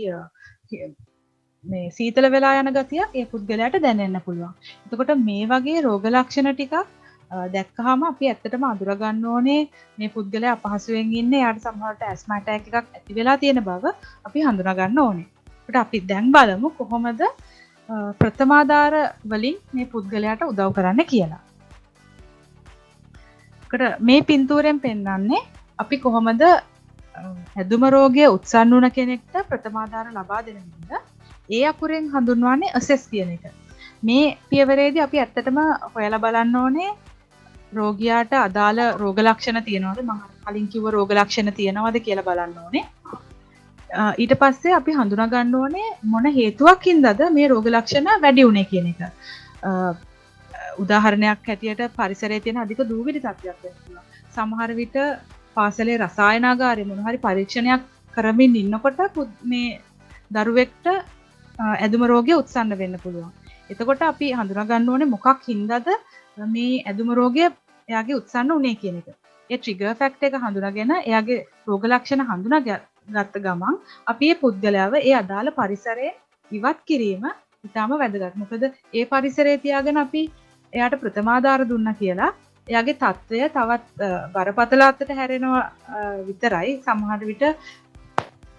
මේ සීතල වෙලා යන ගතියක් ඒ පුද්ගලයාට දැනෙන්න පුළුවන්. එතකොට මේ වගේ රෝග ලක්ෂණ ටිකක් දැක්කහම අපි ඇත්තටම අඳුර ගන්න ඕනේ මේ පුද්ගලයා අපහසුයෙන් ඉන්නේ, එයාට සමහරවිට ඇස්මා ඇටැක් එකක් ඇති වෙලා තියෙන බව අපි හඳුනා ගන්න ඕනේ. ඒකට අපි දැන් බලමු කොහොමද ප්‍රථමාධාර වලින් මේ පුද්ගලයාට උදව් කරන්න කියලා. මේ පින්තූරෙන් පෙන්වන්නේ අපි කොහොමද ඇදුම රෝගය උත්සන්න වුණ කෙනෙක්ට ප්‍රථමාධාර ලබා දෙන විදිහ. ඒ අකුරෙන් හඳුන්වන්නේ assess කියන එක. මේ පියවරේදී අපි ඇත්තටම හොයලා බලන්න ඕනේ රෝගියාට අදාළ රෝග ලක්ෂණ තියෙනවද, මම කලින් කිව්ව රෝග ලක්ෂණ තියෙනවද කියලා බලන්න ඕනේ. ඊට පස්සේ අපි හඳුනා ගන්න ඕනේ මොන හේතුවක් හින්දාද මේ රෝග ලක්ෂණ වැඩි වුනේ කියන එක. උදාහරණයක් හැටියට පරිසරයේ තියෙන අධික දූවිලි තත්ත්වයක් වෙනවා. සමහර විට පාසලේ රසායනාගාරයේ මොන හරි පරීක්ෂණයක් කරමින් ඉන්නකොට මේ දරුවෙක්ට ඇදුම රෝගය උත්සන්න වෙන්න පුළුවන්. එතකොට අපි හඳුනා ගන්න ඕනේ මොකක් හින්දාද මේ ඇදුම රෝගය එයාගේ උත්සන්න උනේ කියන එක. ඒ ට්‍රිගර් ෆැක්ටර් එක හඳුනාගෙන එයාගේ රෝග ලක්ෂණ හඳුනාගත්ත ගමන් අපි මේ පුද්ගලයාව ඒ අදාළ පරිසරයේ ඉවත් කිරීම ඉතාම වැදගත්. මොකද ඒ පරිසරයේ තියාගෙන අපි එයාට ප්‍රථමාධාර දුන්නා කියලා එයාගේ තත්ත්වය තවත් බරපතල අතට හැරෙනවා විතරයි. සමහර විට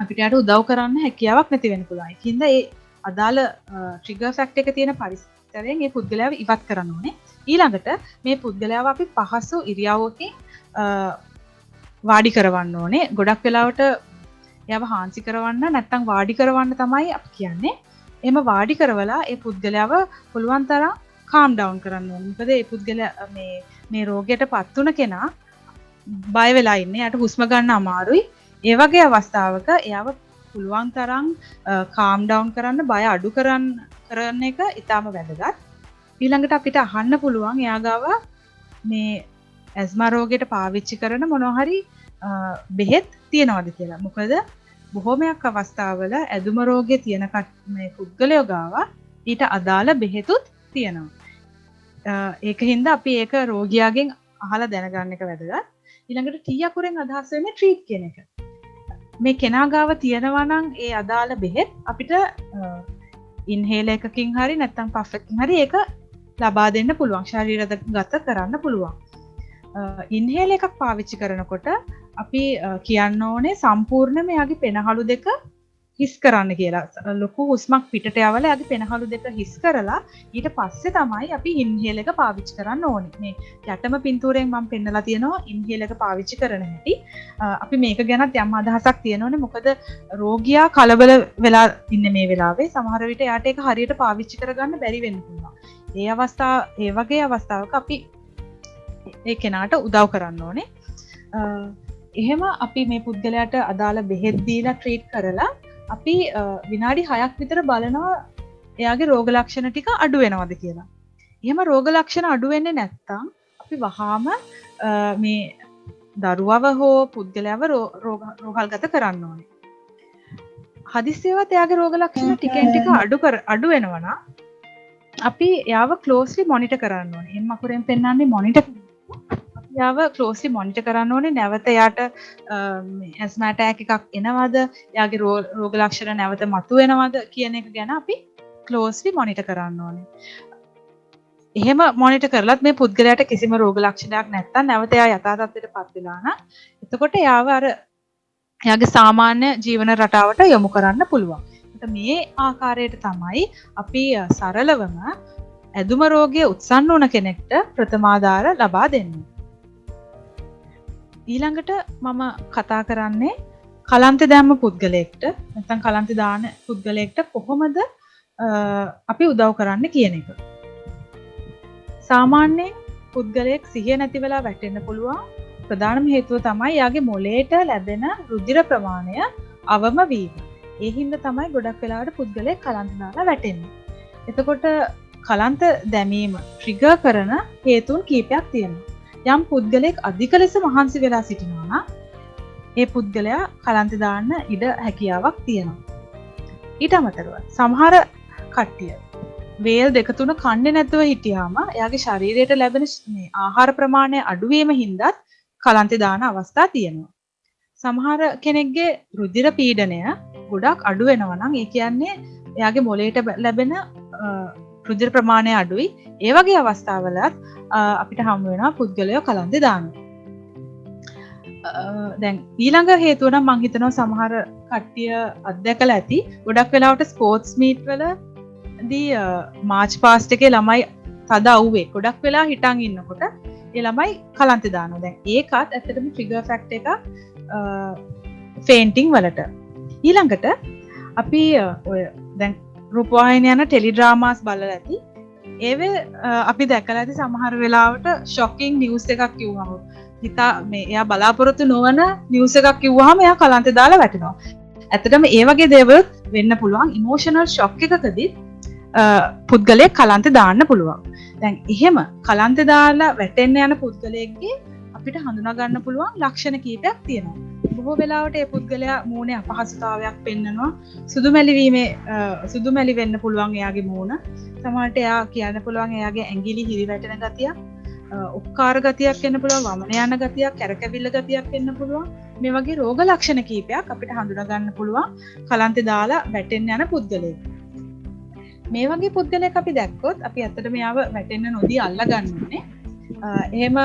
අපිට යාට උදව් කරන්න හැකියාවක් නැති වෙන්න පුළුවන්. ඒකින්ද ඒ අදාළ ට්‍රිගර් ෆැක්ටර් එක තියෙන පරිසරයෙන් මේ පුද්ගලයාව ඉවත් කරන්න ඕනේ. ඊළඟට මේ පුද්ගලයාව අපි පහසු ඉරියව්වකින් වාඩි කරවන්න ඕනේ. ගොඩක් වෙලාවට එයාව හාන්සි කරවන්න නැත්නම් වාඩි කරවන්න තමයි අපි කියන්නේ. එහෙම වාඩි කරවලා ඒ පුද්ගලයාව පුළුවන් තරම් calm down කරන්න ඕනේ. මොකද ඒ පුද්ගලයා මේ රෝගයට පත් වුණ කෙනා බය වෙලා ඉන්නේ. යාට හුස්ම ගන්න අමාරුයි. ඒ වගේ අවස්ථාවක එයාව පුළුවන් තරම් calm down කරන්න, බය අඩු කරන එක ඉතාම වැදගත්. ඊළඟට අපිට අහන්න පුළුවන් එයා ගාව මේ ඇස්මා රෝගයට පාවිච්චි කරන මොනවා හරි බෙහෙත් තියනවද කියලා. මොකද බොහෝමයක් අවස්ථාවල ඇදුම රෝගය තියෙන මේ පුද්ගලයෝ ගාව ඊට අදාළ බෙහෙතුත් තියෙනවා. ඒක හින්දා අපි ඒක රෝගියාගෙන් අහලා දැනගන්න එක වැදගත්. ඊළඟට T අකුරෙන් අදහස් වෙන්නේ treat කියන එක. මේ කෙනා ගාව තියෙනවා නම් ඒ අදාළ බෙහෙත් අපිට ඉන්හේලර් එකකින් හරි නැත්නම් පෆ් එකකින් හරි ඒක ලබා දෙන්න පුළුවන්. ශරීරගත කරන්න පුළුවන්. ඉන්හේලර් එකක් පාවිච්චි කරනකොට අපි කියන්න ඕනේ සම්පූර්ණයෙන්ම යාගේ පෙනහළු දෙක හිස් කරන්න කියලා. ලොකු හුස්මක් පිටට යවලා යාගේ පෙනහළු දෙක හිස් කරලා ඊට පස්සේ තමයි අපි ඉන්හේලර් එක පාවිච්චි කරන්න ඕනේ. මේ යටම පින්තූරයෙන් මම පෙන්නලා තියෙනවා ඉන්හේලර් එක පාවිච්චි කරන හැටි. අපි මේක ගැනත් යම් අදහසක් තියෙනෝනේ. මොකද රෝගියා කලබල වෙලා ඉන්න මේ වෙලාවේ සමහර විට යාට ඒක හරියට පාවිච්චි කරගන්න බැරි වෙන්න පුළුවන්. ඒ වගේ අවස්ථාවක අපි ඒ කෙනාට උදව් කරන්න ඕනේ. එහෙම අපි මේ පුද්ගලයාට අදාළ බෙහෙත් දීලා ට්‍රීට් කරලා අපි විනාඩි 6ක් විතර බලනවා එයාගේ රෝග ලක්ෂණ ටික අඩු වෙනවද කියලා. එහෙම රෝග ලක්ෂණ අඩු වෙන්නේ නැත්නම් අපි වහාම මේ දරුවව හෝ පුද්ගලයාව රෝගල්ගත කරන්න ඕනේ. හදිස්සියවත් එයාගේ රෝග ලක්ෂණ ටිකෙන් ටික අඩු වෙනවා නම් අපි එයාව ක්ලෝස්ලි මොනිටර් කරන්න ඕනේ. එහෙනම් අකුරෙන් පෙන්නන්නේ මොනිටර් යාව ක්ලෝස්ලි මොනිටර් කරන්න ඕනේ. නැවත යාට ඇස්මා ඇටැක් එකක් එනවද, යාගේ රෝග ලක්ෂණ නැවත මතුවෙනවද කියන එක ගැන අපි ක්ලෝස්ලි මොනිටර් කරන්න ඕනේ. එහෙම මොනිටර් කරලත් මේ පුද්ගලයාට කිසිම රෝග ලක්ෂණයක් නැත්නම් නැවත යා යථා තත්ත්වයටපත් වෙලා නම් එතකොට යාව එයාගේ සාමාන්‍ය ජීවන රටාවට යොමු කරන්න පුළුවන්. මේ ආකාරයට තමයි අපි සරලවම ඇදුම රෝගය උත්සන්න වුණ කෙනෙක්ට ප්‍රථමාධාර ලබා දෙන්නේ. ඊළඟට මම කතා කරන්නේ කලන්තේ දැම්ම පුද්ගලයෙක්ට නැත්නම් කලන්තේ දාන පුද්ගලයෙක්ට කොහොමද අපි උදව් කරන්න කියන එක. සාමාන්‍යයෙන් පුද්ගලයෙක් සිහිය නැති වෙලා වැටෙන්න පුළුවන්. ප්‍රධානම හේතුව තමයි යාගේ මොළයට ලැබෙන රුධිර ප්‍රමාණය අවම වීම. ඒ හින්දා තමයි ගොඩක් වෙලාවට පුද්ගලයෙක් කලන්ත දාලා වැටෙන්නේ. එතකොට කලන්ත දැමීම ට්‍රිගර් කරන හේතුන් කීපයක් තියෙනවා. යම් පුද්ගලයෙක් අධික ලෙස මහන්සි වෙලා සිටිනවා නම් ඒ පුද්ගලයා කලන්ත දාන්න ඉඩ හැකියාවක් තියෙනවා. ඊට අමතරව සමහර කට්ටිය වේල් දෙක තුන කන්නේ නැතුව හිටියාම එයාගේ ශරීරයට ලැබෙන මේ ආහාර ප්‍රමාණය අඩු වීම හින්දා කලන්ත දාන අවස්ථා තියෙනවා. සමහර කෙනෙක්ගේ රුධිර පීඩනය ගොඩක් අඩු වෙනවා නම් ඒ කියන්නේ එයාගේ මොළයට ලැබෙන රුධිර ප්‍රමාණය අඩුයි. ඒ වගේ අවස්ථාවල අපිට හමු වෙනවා පුද්ගලයෝ කලන්තේ දානවා. දැන් ඊළඟ හේතුව නම් මම හිතනවා සමහර කට්ටිය අත්දැකලා ඇති. ගොඩක් වෙලාවට ස්පෝර්ට්ස් මීට් වලදී මාච් පාස්ට් එකේ ළමයි තද අවුවේ ගොඩක් වෙලා හිටන් ඉන්නකොට ඒ ළමයි කලන්තේ දානවා. දැන් ඒකත් ඇත්තටම ට්‍රිගර් ෆැක්ටර් එකක් ෆේන්ටිං වලට. ඊළඟට අපි ඔය දැන් රූපවාහිනිය යන ටෙලි ඩ්‍රාමාස් බලලා ඇති. ඒවේ අපි දැකලා ඇති සමහර වෙලාවට ෂොකින් නිවුස් එකක් කිව්වම හිතා මේ එයා බලාපොරොත්තු නොවන නිවුස් එකක් කිව්වහම එයා කලන්තේ දාලා වැටෙනවා. ඇත්තටම ඒ වගේ දේවල් වෙන්න පුළුවන්. ඉමෝෂනල් ෂොක් එකකදී පුද්ගලයෙක් කලන්තේ දාන්න පුළුවන්. දැන් එහෙම කලන්තේ දාලා වැටෙන්න යන පුද්ගලයෙක්ගේ අපිට හඳුනා ගන්න පුළුවන් ලක්ෂණ කීපයක් තියෙනවා. බොහෝ වෙලාවට ඒ පුද්ගලයා මූණේ අපහසුතාවයක් පෙන්නනවා. සුදු මැලි වෙන්න පුළුවන් එයාගේ මූණ. සමහරට එයා කියන්න පුළුවන් එයාගේ ඇඟිලි හිරි වැටෙන ගතියක්, උක්කාර ගතියක් එන්න පුළුවන්, වමන යන ගතියක්, කැරකෙවිල්ල ගතියක් එන්න පුළුවන්. මේ වගේ රෝග ලක්ෂණ කීපයක් අපිට හඳුනා ගන්න පුළුවන් කලන්තේ දාලා වැටෙන්න යන පුද්ගලයෙක්. මේ වගේ පුද්ගලයෙක් අපි දැක්කොත් අපි ඇත්තටම යාව වැටෙන්න නොදී අල්ලා ගන්න ඕනේ. එහෙම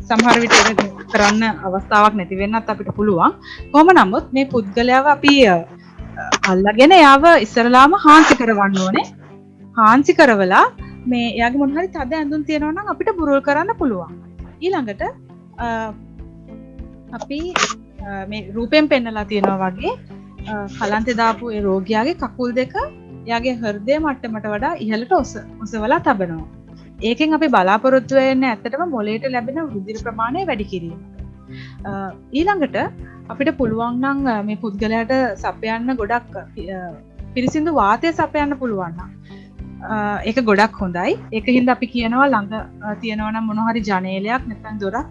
සමහර විට ඒක කරන්න අවස්ථාවක් නැති වෙන්නත් අපිට පුළුවන්. කොහොම නමුත් මේ පුද්ගලයාව අපි අල්ලාගෙන යාව ඉස්සරලාම හාන්සි කරවන්න ඕනේ. හාන්සි කරවලා මේ එයාගේ මොන හරි තද ඇඳුම් තියෙනවා නම් අපිට බුරුල් කරන්න පුළුවන්. ඊළඟට අපි මේ රූපයෙන් පෙන්නලා තියෙනවා වගේ කලන්තේ දාපු ඒ රෝගියාගේ කකුල් දෙක එයාගේ හෘදය මට්ටමට වඩා ඉහළට ඔසවලා තබනවා. ඒකෙන් අපි බලාපොරොත්තු වෙන්නේ ඇත්තටම මොළයට ලැබෙන රුධිර ප්‍රමාණය වැඩි කිරීම. ඊළඟට අපිට පුළුවන් නම් මේ පුද්ගලයාට සපයන්න ගොඩක් පිරිසිදු වාතය සපයන්න පුළුවන් නම් ඒක ගොඩක් හොඳයි. ඒක හින්දා අපි කියනවා ළඟ තියෙනවා නම් මොන හරි ජනේලයක් නැත්නම් දොරක්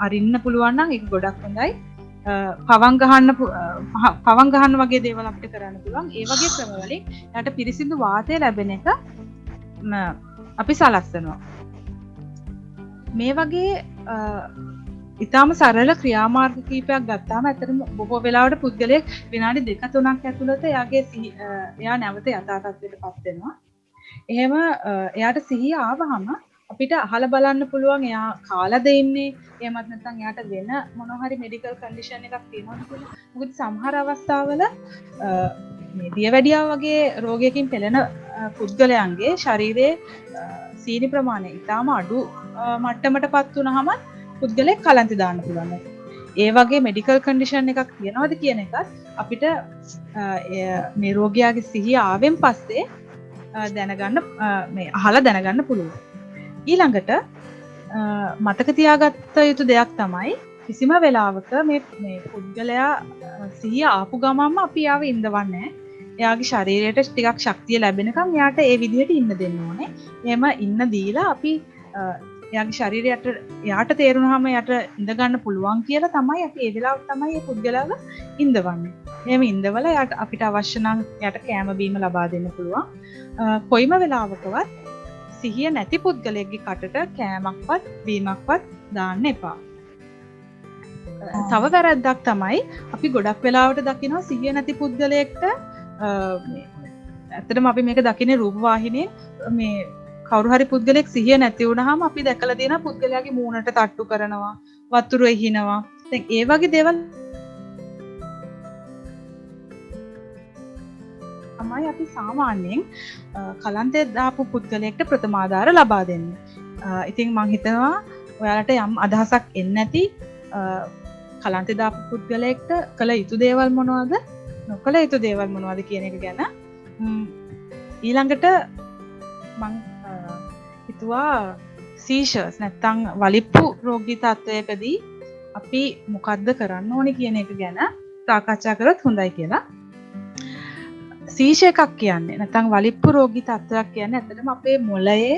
අරින්න පුළුවන් නම් ඒක ගොඩක් හොඳයි. පවන් ගහන්න වගේ දේවල් අපිට කරන්න පුළුවන්. ඒ වගේ ක්‍රම වලින් යාට පිරිසිදු වාතය ලැබෙන එක අපි සලස්වනවා. මේ වගේ ඉතාම සරල ක්‍රියාමාර්ග කීපයක් ගත්තාම ඇත්තටම බොහෝ වෙලාවට පුද්ගලයෙක් විනාඩි 2-3ක් ඇතුළත එයා නැවත යථා තත්ත්වයටපත් වෙනවා. එහෙම එයාට සිහිය ආවහම අපිට අහලා බලන්න පුළුවන් එයා කාලද ඉන්නේ එහෙමත් නැත්නම් එයාට වෙන මොන හරි මෙඩිකල් කන්ඩිෂන් එකක් තියෙනවද කියලා. මොකද සමහර අවස්ථාවල මේ දියවැඩියා වගේ රෝගයකින් පෙළෙන පුද්ගලයන්ගේ ශරීරයේ සීනි ප්‍රමාණය ඉතාම අඩු මට්ටමටපත් වුනහම පුද්ගලයෙක් කලන්තේ දාන්න පුළුවන්. ඒ වගේ මෙඩිකල් කන්ඩිෂන් එකක් තියෙනවද කියන එකත් අපිට මේ රෝගියාගේ සිහිය ආවෙන් පස්සේ දැනගන්න මේ අහලා දැනගන්න පුළුවන්. ඊළඟට මතක තියාගත්ත යුතු දෙයක් තමයි කිසිම වෙලාවක මේ පුද්ගලයා සිහිය ආපු ගමන්ම අපි යාව ඉඳවන්නේ නැහැ. එයාගේ ශරීරයට ටිකක් ශක්තිය ලැබෙනකම් එයාට ඒ විදිහට ඉන්න දෙන්න ඕනේ. එහෙම ඉන්න දීලා අපි එයාගේ ශරීරයට එයාට තේරුණාම එයාට ඉඳ ගන්න පුළුවන් කියලා තමයි අපි ඒ වෙලාවට තමයි මේ පුද්ගලයාව ඉඳවන්නේ. එහෙම ඉඳවලා එයාට අපිට අවශ්‍ය නම් එයාට කෑම බීම ලබා දෙන්න පුළුවන්. කොයිම වෙලාවකවත් සිහිය නැති පුද්ගලයෙක්ගේ කටට කෑමක්වත් බීමක්වත් දාන්න එපා. තව වැරද්දක් තමයි අපි ගොඩක් වෙලාවට දකිනවා සිහිය නැති පුද්ගලයෙක්ට ඇත්තටම අපි මේක දකින්නේ රූප වාහිනියෙන් මේ කවුරු හරි පුද්ගලෙක් සිහිය නැති වුණාම අපි දැකලා තියෙනවා පුද්ගලයාගේ මූණට තට්ටු කරනවා වතුර එහිනවා. දැන් ඒ වගේ දේවල් තමයි අපි සාමාන්‍යයෙන් කලන්තේ දාපු පුද්ගලයෙක්ට ප්‍රථමාධාර ලබා දෙන්නේ. ඉතින් මම හිතනවා ඔයාලට යම් අදහසක් එන්නේ නැති කලන්තේ දාපු පුද්ගලයෙක්ට කළ යුතු දේවල් මොනවද නොකළ යුතු දේවල් මොනවද කියන එක ගැන ඊළඟට මම හිතුවා සීෂර්ස් නැත්තම් වලිප්පු රෝගී තත්වයකදී අපි මොකද්ද කරන්න ඕනේ කියන එක ගැන සාකච්ඡා කරොත් හොඳයි කියලා. සීෂ එකක් කියන්නේ නැත්නම් වලිප්පු රෝගී තත්වයක් කියන්නේ ඇත්තටම අපේ මොළයේ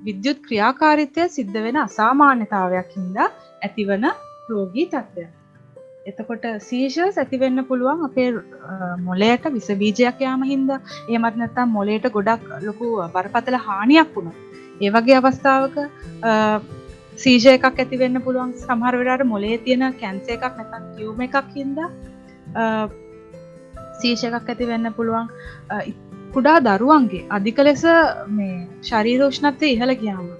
විද්‍යුත් ක්‍රියාකාරීත්වය සිද්ධ වෙන අසාමාන්‍යතාවයක් හින්දා ඇතිවන රෝගී තත්ත්වයක්. එතකොට සීෂර්ස් ඇති වෙන්න පුළුවන් අපේ මොළයට විස බීජයක් යාම හින්දා. එහෙමත් නැත්නම් මොළයට ගොඩක් ලොකු බරපතල හානියක් වුණා. ඒ වගේ අවස්ථාවක සීෂර් එකක් ඇති වෙන්න පුළුවන්. සමහර වෙලාවට මොළයේ තියෙන කැන්සර් එකක් නැත්නම් ටියුමර් එකක් හින්දා සීෂර් එකක් ඇති වෙන්න පුළුවන්. කුඩා දරුවන්ගේ අධික ලෙස මේ ශරීර උෂ්ණත්වය ඉහළ ගියාම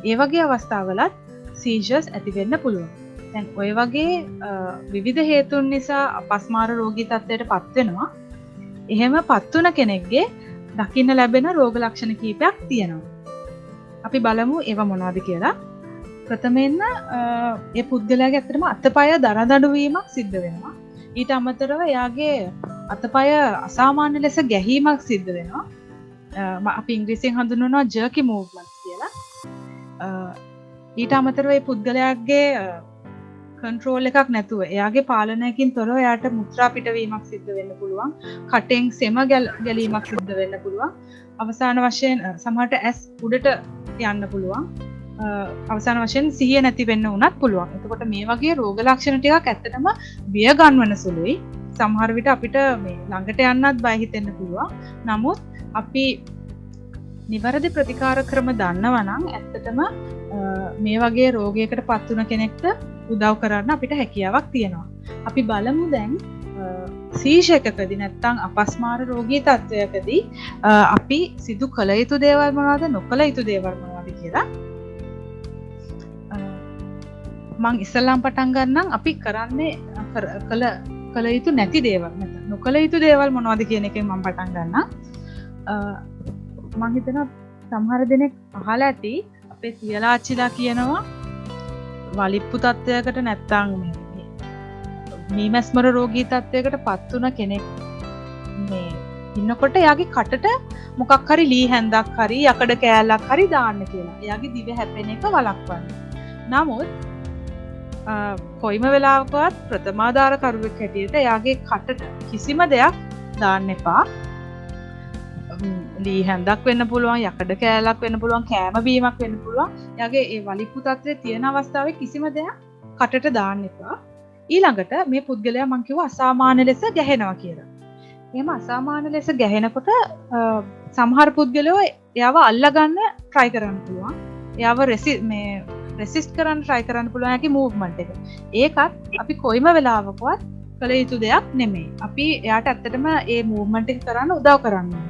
ඒ වගේ අවස්ථාවලත් සීෂර්ස් ඇති වෙන්න පුළුවන්. දැන් ඔය වගේ විවිධ හේතුන් නිසා අපස්මාර රෝගී තත්ත්වයට පත් වෙනවා. එහෙම පත් වුණ කෙනෙක්ගේ දකින්න ලැබෙන රෝග ලක්ෂණ කීපයක් තියෙනවා. අපි බලමු ඒවා මොනවද කියලා. ප්‍රථමයෙන්ම ඒ පුද්ගලයාගේ ඇත්තටම අතපය දරදඬු වීමක් සිද්ධ වෙනවා. ඊට අමතරව එයාගේ අතපය අසාමාන්‍ය ලෙස ගැහීමක් සිද්ධ වෙනවා. අපි ඉංග්‍රීසියෙන් හඳුන්වනවා ජර්කි මූව්මන්ට්ස් කියලා. ඊට අමතරව මේ පුද්ගලයාගේ කන්ට්‍රෝල් එකක් නැතුව එයාගේ පාලනයකින් තොරව එයාට මුත්‍රා පිටවීමක් සිද්ධ වෙන්න පුළුවන්. කටෙන් සෙම ගැලීමක් සිද්ධ වෙන්න පුළුවන්. අවසාන වශයෙන් සමහරට ඇස් උඩට යන්න පුළුවන්. අවසාන වශයෙන් සිහිය නැති වෙන්න උනත් පුළුවන්. එතකොට මේ වගේ රෝග ලක්ෂණ ටිකක් ඇත්තටම බිය ගන්නවන සුළුයි. සමහර විට අපිට මේ ළඟට යන්නත් බය හිතෙන්න පුළුවන්. නමුත් අපි නිවැරදි ප්‍රතිකාර ක්‍රම දන්නවා නම් ඇත්තටම මේ වගේ රෝගයකට පත් වුණ කෙනෙක්ට උදව් කරන්න අපිට හැකියාවක් තියෙනවා. අපි බලමු දැන් සීෂර් එකකදී නැත්නම් අපස්මාර රෝගී තත්ත්වයකදී අපි සිදු කළ යුතු දේවල් මොනවද නොකළ යුතු දේවල් මොනවද කියලා. මං ඉස්සල්ලාම් පටන් ගන්නම් අපි කරන්නේ කළ යුතු නැති දේවල් නැත්නම් නොකළ යුතු දේවල් මොනවද කියන එකෙන් මම පටන් ගන්නම්. මං හිතනවා සමහර දෙනෙක් අහලා ඇති අපේ සියලා ආච්චිලා කියනවා වලිප්පු තත්ත්වයකට නැත්නම් මීමැස්මර රෝගී තත්ත්වයකට පත් වුණ කෙනෙක් මේ ඉන්නකොට එයාගේ කටට මොකක් හරි ලී හැන්දක් හරි යකඩ කෑල්ලක් හරි දාන්න කියලා. එයාගේ දිව හැපෙන එක වළක්වන්න. නමුත් කොයිම වෙලාවකවත් ප්‍රථමාධාර කරුවෙක් හැටියට එයාගේ කටට කිසිම දෙයක් දාන්න එපා. ලී හැන්දක් වෙන්න පුළුවන්, යකඩ කෑල්ලක් වෙන්න පුළුවන්, කෑම බීමක් වෙන්න පුළුවන්. එයාගේ ඒ වලිප්පු තත්ත්වයේ තියෙන අවස්ථාවේ කිසිම දෙයක් කටට දාන්න එපා. ඊළඟට මේ පුද්ගලයා මං කිව්වා අසාමාන්‍ය ලෙස ගැහෙනවා කියලා. එහෙම අසාමාන්‍ය ලෙස ගැහෙනකොට සමහර පුද්ගලයෝ එයාව අල්ලගන්න try කරන්න පුළුවන්. එයාව රෙසිස්ට් කරන්න try කරන්න පුළුවන් යකි මූව්මන්ට් එක. ඒකත් අපි කොයිම වෙලාවකවත් කළ යුතු දෙයක් නෙමෙයි. අපි එයාට ඇත්තටම ඒ මූව්මන්ට් එක කරන්න උදව් කරන්න ඕනේ.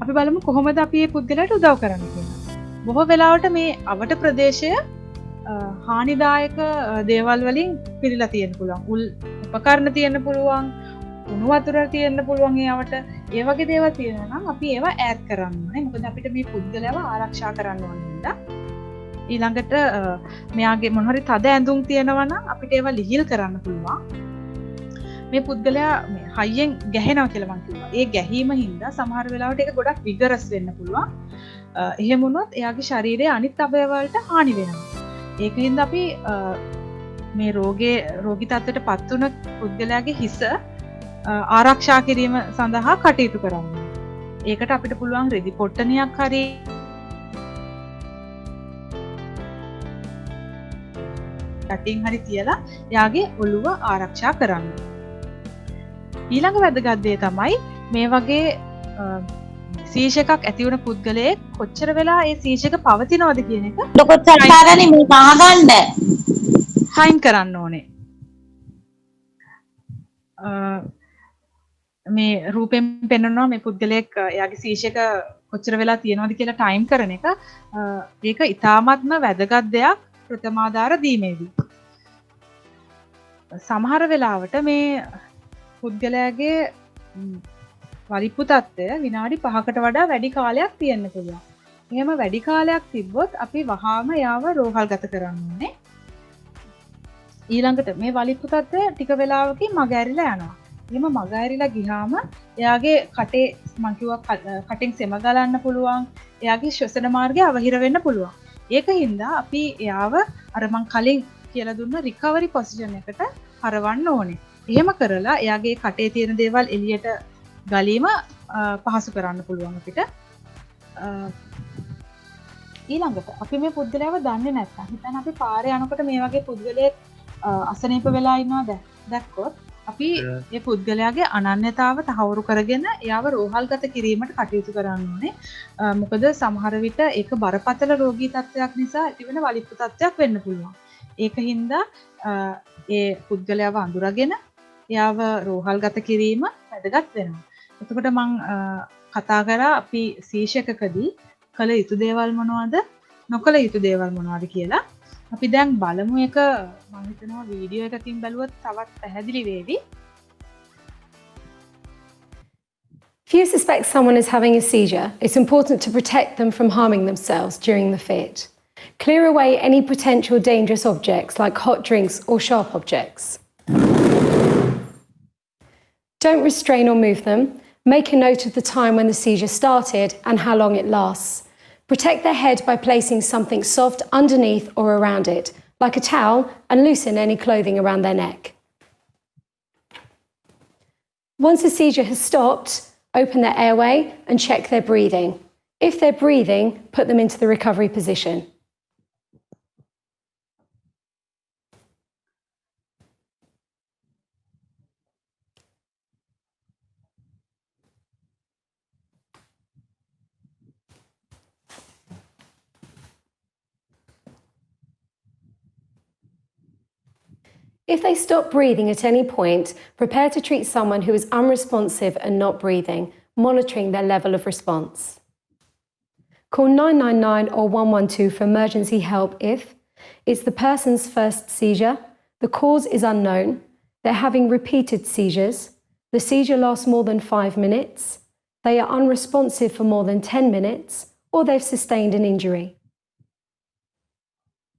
අපි බලමු කොහොමද අපි මේ පුද්ගලයාට උදව් කරන්නේ කියලා. බොහෝ වෙලාවට මේ අවට ප්‍රදේශය හානිදායක දේවල් වලින් පිරීලා තියෙන්න පුළුවන්. උල් උපකරණ තියෙන්න පුළුවන්, උණු වතුර තියෙන්න පුළුවන් ඒවට. ඒ වගේ දේවල් තියෙනවා නම් අපි ඒවා ඈඩ් කරන්න ඕනේ. මොකද අපිට මේ පුද්ගලයාව ආරක්ෂා කරන්න ඕන නිසා. ඊළඟට මෙයාගේ මොන හරි තද ඇඳුම් තියෙනවා නම් අපිට ඒවා ලිහිල් කරන්න පුළුවන්. මේ පුද්ගලයා මේ හයියෙන් ගැහෙනවා කියලා මම කිව්වා. ඒ ගැහීම හින්දා සමහර වෙලාවට ඒක ගොඩක් විගරස් වෙන්න පුළුවන්. එහෙම වුණොත් එයාගේ ශරීරයේ අනිත් අවයව වලට හානි වෙනවා. ඒකින්ද අපි මේ රෝගී තත්ත්වයට පත් වුණ පුද්ගලයාගේ හිස ආරක්ෂා කිරීම සඳහා කටයුතු කරන්න. ඒකට අපිට පුළුවන් රෙදි පොට්ටනියක් හරි කටින් හරි තියලා එයාගේ ඔළුව ආරක්ෂා කරන්න. ඊළඟ වැදගත් දේ තමයි මේ වගේ සීෂ එකක් ඇති වුණ පුද්ගලයෙක් කොච්චර වෙලා ඒ සීෂ එක පවතිනවද කියන එක ටයිම් කරන්න ඕනේ. මේ රූපෙන් පෙන්වනවා මේ පුද්ගලයෙක් එයාගේ සීෂ එක කොච්චර වෙලා තියෙනවද කියලා ටයිම් කරන එක. ඒක ඉතාමත්ම වැදගත් දෙයක් ප්‍රථමාධාර දීමේදී. සමහර වෙලාවට මේ පුද්ගලයාගේ වලිප්පු තත්ත්වය විනාඩි 5කට වඩා වැඩි කාලයක් තියෙන්න පුළුවන්. එහෙම වැඩි කාලයක් තිබ්බොත් අපි වහාම යාව රෝහල්ගත කරන්න ඕනේ. ඊළඟට මේ වලිප්පු තත්ත්වය ටික වෙලාවකින් මග ඇරිලා යනවා. එහෙම මග ඇරිලා ගියාම එයාගේ කටේ මං කිව්වා කටෙන් සෙම ගලන්න පුළුවන්. එයාගේ ශ්වසන මාර්ගය අවහිර වෙන්න පුළුවන්. ඒකින්දා අපි එයාව අර මං කලින් කියලා දුන්න රිකවරි පොසිෂන් එකට හරවන්න ඕනේ. එහෙම කරලා එයාගේ කටේ තියෙන දේවල් එළියට ගලීම පහසු කරන්න පුළුවන් අපිට. ඊළඟට අපි මේ පුද්ගලයාව දන්නේ නැත්නම් හිතන්න අපි පාරේ යනකොට මේ වගේ පුද්ගලයෙක් අසනීප වෙලා ඉන්නවා දැක්කොත් අපි මේ පුද්ගලයාගේ අනන්‍යතාව තහවුරු කරගෙන එයාව රෝහල්ගත කිරීමට කටයුතු කරන්න ඕනේ. මොකද සමහර විට ඒක බරපතල රෝගී තත්ත්වයක් නිසා ඇතිවෙන වලිප්පු තත්ත්වයක් වෙන්න පුළුවන්. ඒකින්ද ඒ පුද්ගලයාව අඳුරගෙන එයාව රෝහල්ගත කිරීම වැදගත් වෙනවා. එතකොට මම කතා කරා අපි සීෂකකදී කළ යුතු දේවල් මොනවද නොකළ යුතු දේවල් මොනවද කියලා. අපි දැන් බලමු එක මම හිතනවා වීඩියෝ එකකින් බලුවොත් තවත් පැහැදිලි වේවි.
If you suspect someone is having a seizure, it's important to protect them from harming themselves during the fit. Clear away any potential dangerous objects like hot drinks or sharp objects. Don't restrain or move them. Make a note of the time when the seizure started and how long it lasts. Protect their head by placing something soft underneath or around it, like a towel, and loosen any clothing around their neck. Once the seizure has stopped, open their airway and check their breathing. If they're breathing, put them into the recovery position. If they stop breathing at any point, prepare to treat someone who is unresponsive and not breathing, monitoring their level of response. Call 999 or 112 for emergency help if it's the person's first seizure, the cause is unknown, they're having repeated seizures, the seizure lasts more than 5 minutes, they are unresponsive for more than 10 minutes, or they've sustained an injury.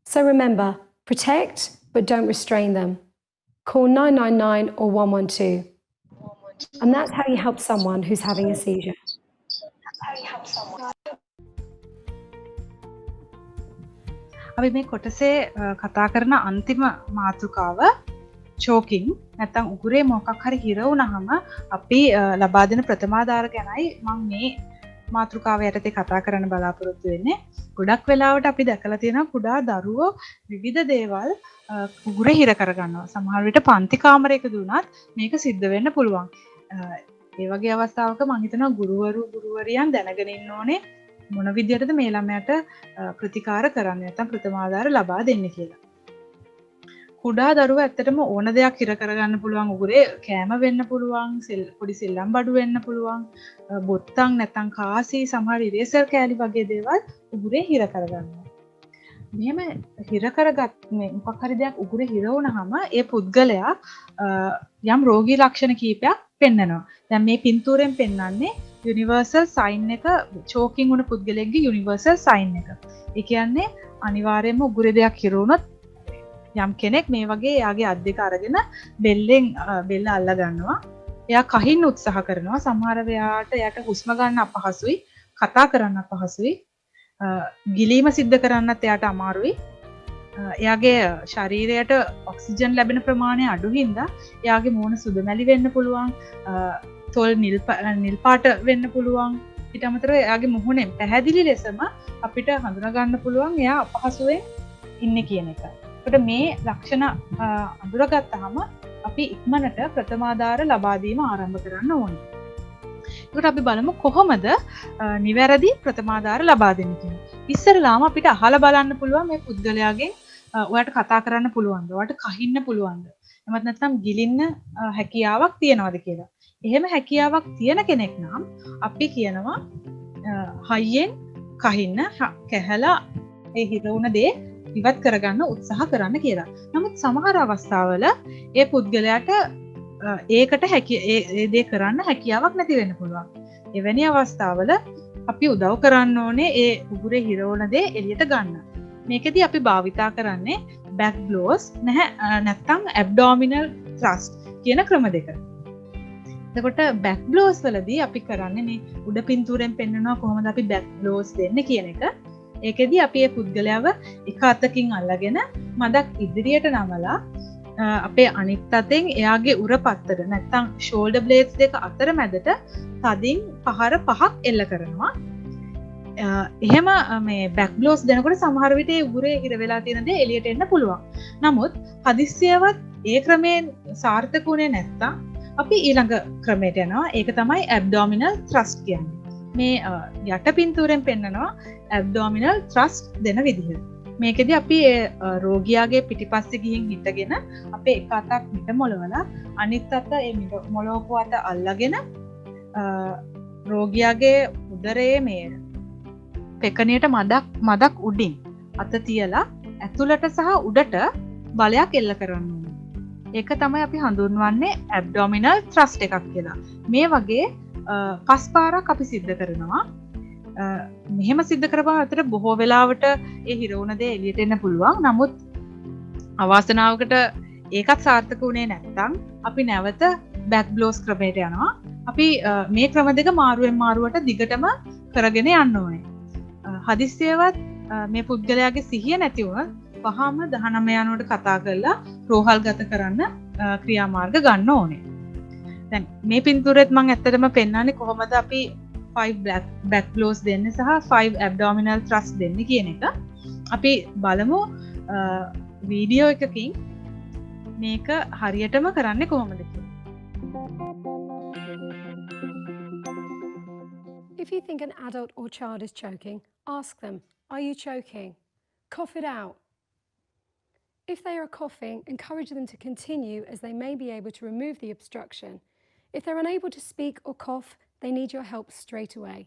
So remember, protect, but don't restrain them. Call 999 or 112. And that's how you help someone who's having a seizure.
අපි මේ කොටසේ කතා කරන අන්තිම මාතෘකාව choking නැත්නම් උගුරේ මොකක් හරි හිර වුණාම අපි ලබා දෙන ප්‍රථමාධාර ගැනයි මම මේ මාතෘකාව යටතේ කතා කරන්න බලාපොරොත්තු වෙන්නේ. ගොඩක් වෙලාවට අපි දැකලා තියෙනවා කුඩා දරුවෝ විවිධ දේවල් උගුරේ හිර කරගන්නවා. සමහර විට පන්ති කාමරයක දුණත් මේක සිද්ධ වෙන්න පුළුවන්. ඒ වගේ අවස්ථාවක මම හිතනවා ගුරුවරියන් දැනගෙන ඉන්න ඕනේ මොන විදියටද මේ ළමයාට ප්‍රතිකාර කරන්න නැත්නම් ප්‍රථමාධාර ලබා දෙන්නේ කියලා. කුඩා දරුවා ඇත්තටම ඕන දෙයක් හිර කරගන්න පුළුවන්. උගුරේ කෑම වෙන්න පුළුවන්, පොඩි සෙල්ලම් බඩු වෙන්න පුළුවන්, බොත්තම් නැත්නම් කාසි, සමහර ඉරේසර් කෑලි වගේ දේවල් උගුරේ හිර කරගන්නවා. මෙහෙම හිර කරගත් මොකක් හරි දෙයක් උගුරේ හිර වුණාම ඒ පුද්ගලයා යම් රෝගී ලක්ෂණ කීපයක් පෙන්නනවා. දැන් මේ පින්තූරෙන් පෙන්වන්නේ යුනිවර්සල් සයින් එක, චෝකින් වුණ පුද්ගලයෙක්ගේ යුනිවර්සල් සයින් එක. ඒ කියන්නේ අනිවාර්යයෙන්ම උගුරේ දෙයක් හිර වුණොත් යම් කෙනෙක් මේ වගේ එයාගේ අත් දෙක අරගෙන බෙල්ලෙන් බෙල්ල අල්ල ගන්නවා. එයා කහින්න උත්සාහ කරනවා. සමහර වෙලාවට එයාට හුස්ම ගන්න අපහසුයි, කතා කරන්න අපහසුයි, ගිලීම සිද්ධ කරන්නත් එයාට අමාරුයි. එයාගේ ශරීරයට ඔක්සිජන් ලැබෙන ප්‍රමාණය අඩු හින්දා එයාගේ මූණ සුදු මැලි වෙන්න පුළුවන්, තොල් නිල් පාට වෙන්න පුළුවන්. ඊට අමතරව එයාගේ මුහුණෙන් පැහැදිලි ලෙසම අපිට හඳුනා ගන්න පුළුවන් එයා අපහසුයෙන් ඉන්නේ කියන එක. ඒකට මේ ලක්ෂණ අඳුරගත්තාම අපි ඉක්මනට ප්‍රථමාධාර ලබා දීම ආරම්භ කරන්න ඕනේ. ඒකට අපි බලමු කොහොමද නිවැරදි ප්‍රථමාධාර ලබා දෙන්නේ කියලා. ඉස්සරලාම අපිට අහලා බලන්න පුළුවන් මේ පුද්ගලයාගෙන් ඔයාට කතා කරන්න පුළුවන්ද? ඔයාට කහින්න පුළුවන්ද? එහෙමත් නැත්නම් ගිලින්න හැකියාවක් තියනවද කියලා. එහෙම හැකියාවක් තියෙන කෙනෙක් නම් අපි කියනවා හයියෙන් කහින්න කැහැලා ඒ හිර වුණ දේ ඉවත් කරගන්න උත්සාහ කරන්න කියලා. නමුත් සමහර අවස්ථාවල ඒ පුද්ගලයාට ඒකට ඒ දේ කරන්න හැකියාවක් නැති වෙන්න පුළුවන්. එවැනි අවස්ථාවල අපි උදව් කරන්න ඕනේ ඒ උගුරේ හිර වුණ දේ එළියට ගන්න. මේකෙදි අපි භාවිතා කරන්නේ back blows නැත්නම් abdominal thrust කියන ක්‍රම දෙක. එතකොට back blows වලදී අපි කරන්නේ මේ උඩ පින්තූරෙන් පෙන්නනවා කොහොමද අපි back blows දෙන්නේ කියන එක. ඒකෙදි අපි මේ පුද්ගලයාව එක අතකින් අල්ලගෙන මදක් ඉදිරියට නමලා අපේ අනිත් අතෙන් එයාගේ උරපත්තට නැත්නම් shoulder blades දෙක අතර මැදට තදින් පහර 5ක් එල්ල කරනවා. එහෙම මේ back blows දෙනකොට සමහර විට ඒ උගුරේ හිර වෙලා තියෙන දේ එළියට එන්න පුළුවන්. නමුත් හදිස්සියවත් ඒ ක්‍රමයෙන් සාර්ථක වුණේ නැත්නම් අපි ඊළඟ ක්‍රමයට යනවා. ඒක තමයි abdominal thrust කියන්නේ. මේ යට පින්තූරෙන් පෙන්නනවා abdominal thrust දෙන විදිහ. මේකෙදි අපි රෝගියාගේ පිටිපස්සේ ගිහින් හිටගෙන අපේ එක අතක් මිට මොලවලා අනිත් අත ඒ මොලවපු අත අල්ලගෙන රෝගියාගේ උදරයේ මේ පෙකණියට මදක් උඩින් අත තියලා ඇතුළට සහ උඩට බලයක් එල්ල කරන්න ඕනේ. ඒක තමයි අපි හඳුන්වන්නේ abdominal thrust එකක් කියලා. මේ වගේ 5 පාරක් අපි සිද්ධ කරනවා. මෙහෙම සිද්ධ කරපුවා අතර බොහෝ වෙලාවට ඒ හිර වුණ දේ එළියට එන්න පුළුවන්. නමුත් අවාසනාවකට ඒකත් සාර්ථක වුණේ නැත්නම් අපි නැවත back blows ක්‍රමයට යනවා. අපි මේ ක්‍රම දෙක මාරුවෙන් මාරුවට දිගටම කරගෙන යන්න ඕනේ. හදිස්සියවත් මේ පුද්ගලයාගේ සිහිය නැති වුණොත් වහාම 19 යනකොට කතා කරලා රෝහල්ගත කරන්න ක්‍රියාමාර්ග ගන්න ඕනේ. දැන් මේ පින්තූරෙත් මම ඇත්තටම පෙන්නන්නේ කොහොමද අපි 5 back blows දෙන්නේ සහ 5 abdominal thrust දෙන්නේ කියන එක. අපි බලමු වීඩියෝ එකකින් මේක හරියටම කරන්නේ කොහොමද කියලා.
If you think an adult or child is choking, ask them, are you choking? Cough it out. If they are coughing, encourage them to continue as they may be able to remove the obstruction. If they're unable to speak or cough, they need your help straight away.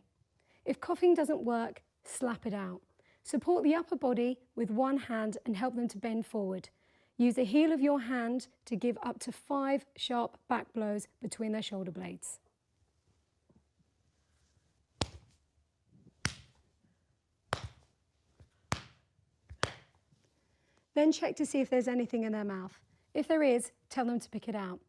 If coughing doesn't work, slap it out. Support the upper body with one hand and help them to bend forward. Use the heel of your hand to give up to 5 sharp back blows between their shoulder blades. Then check to see if there's anything in their mouth. If there is, tell them to pick it out.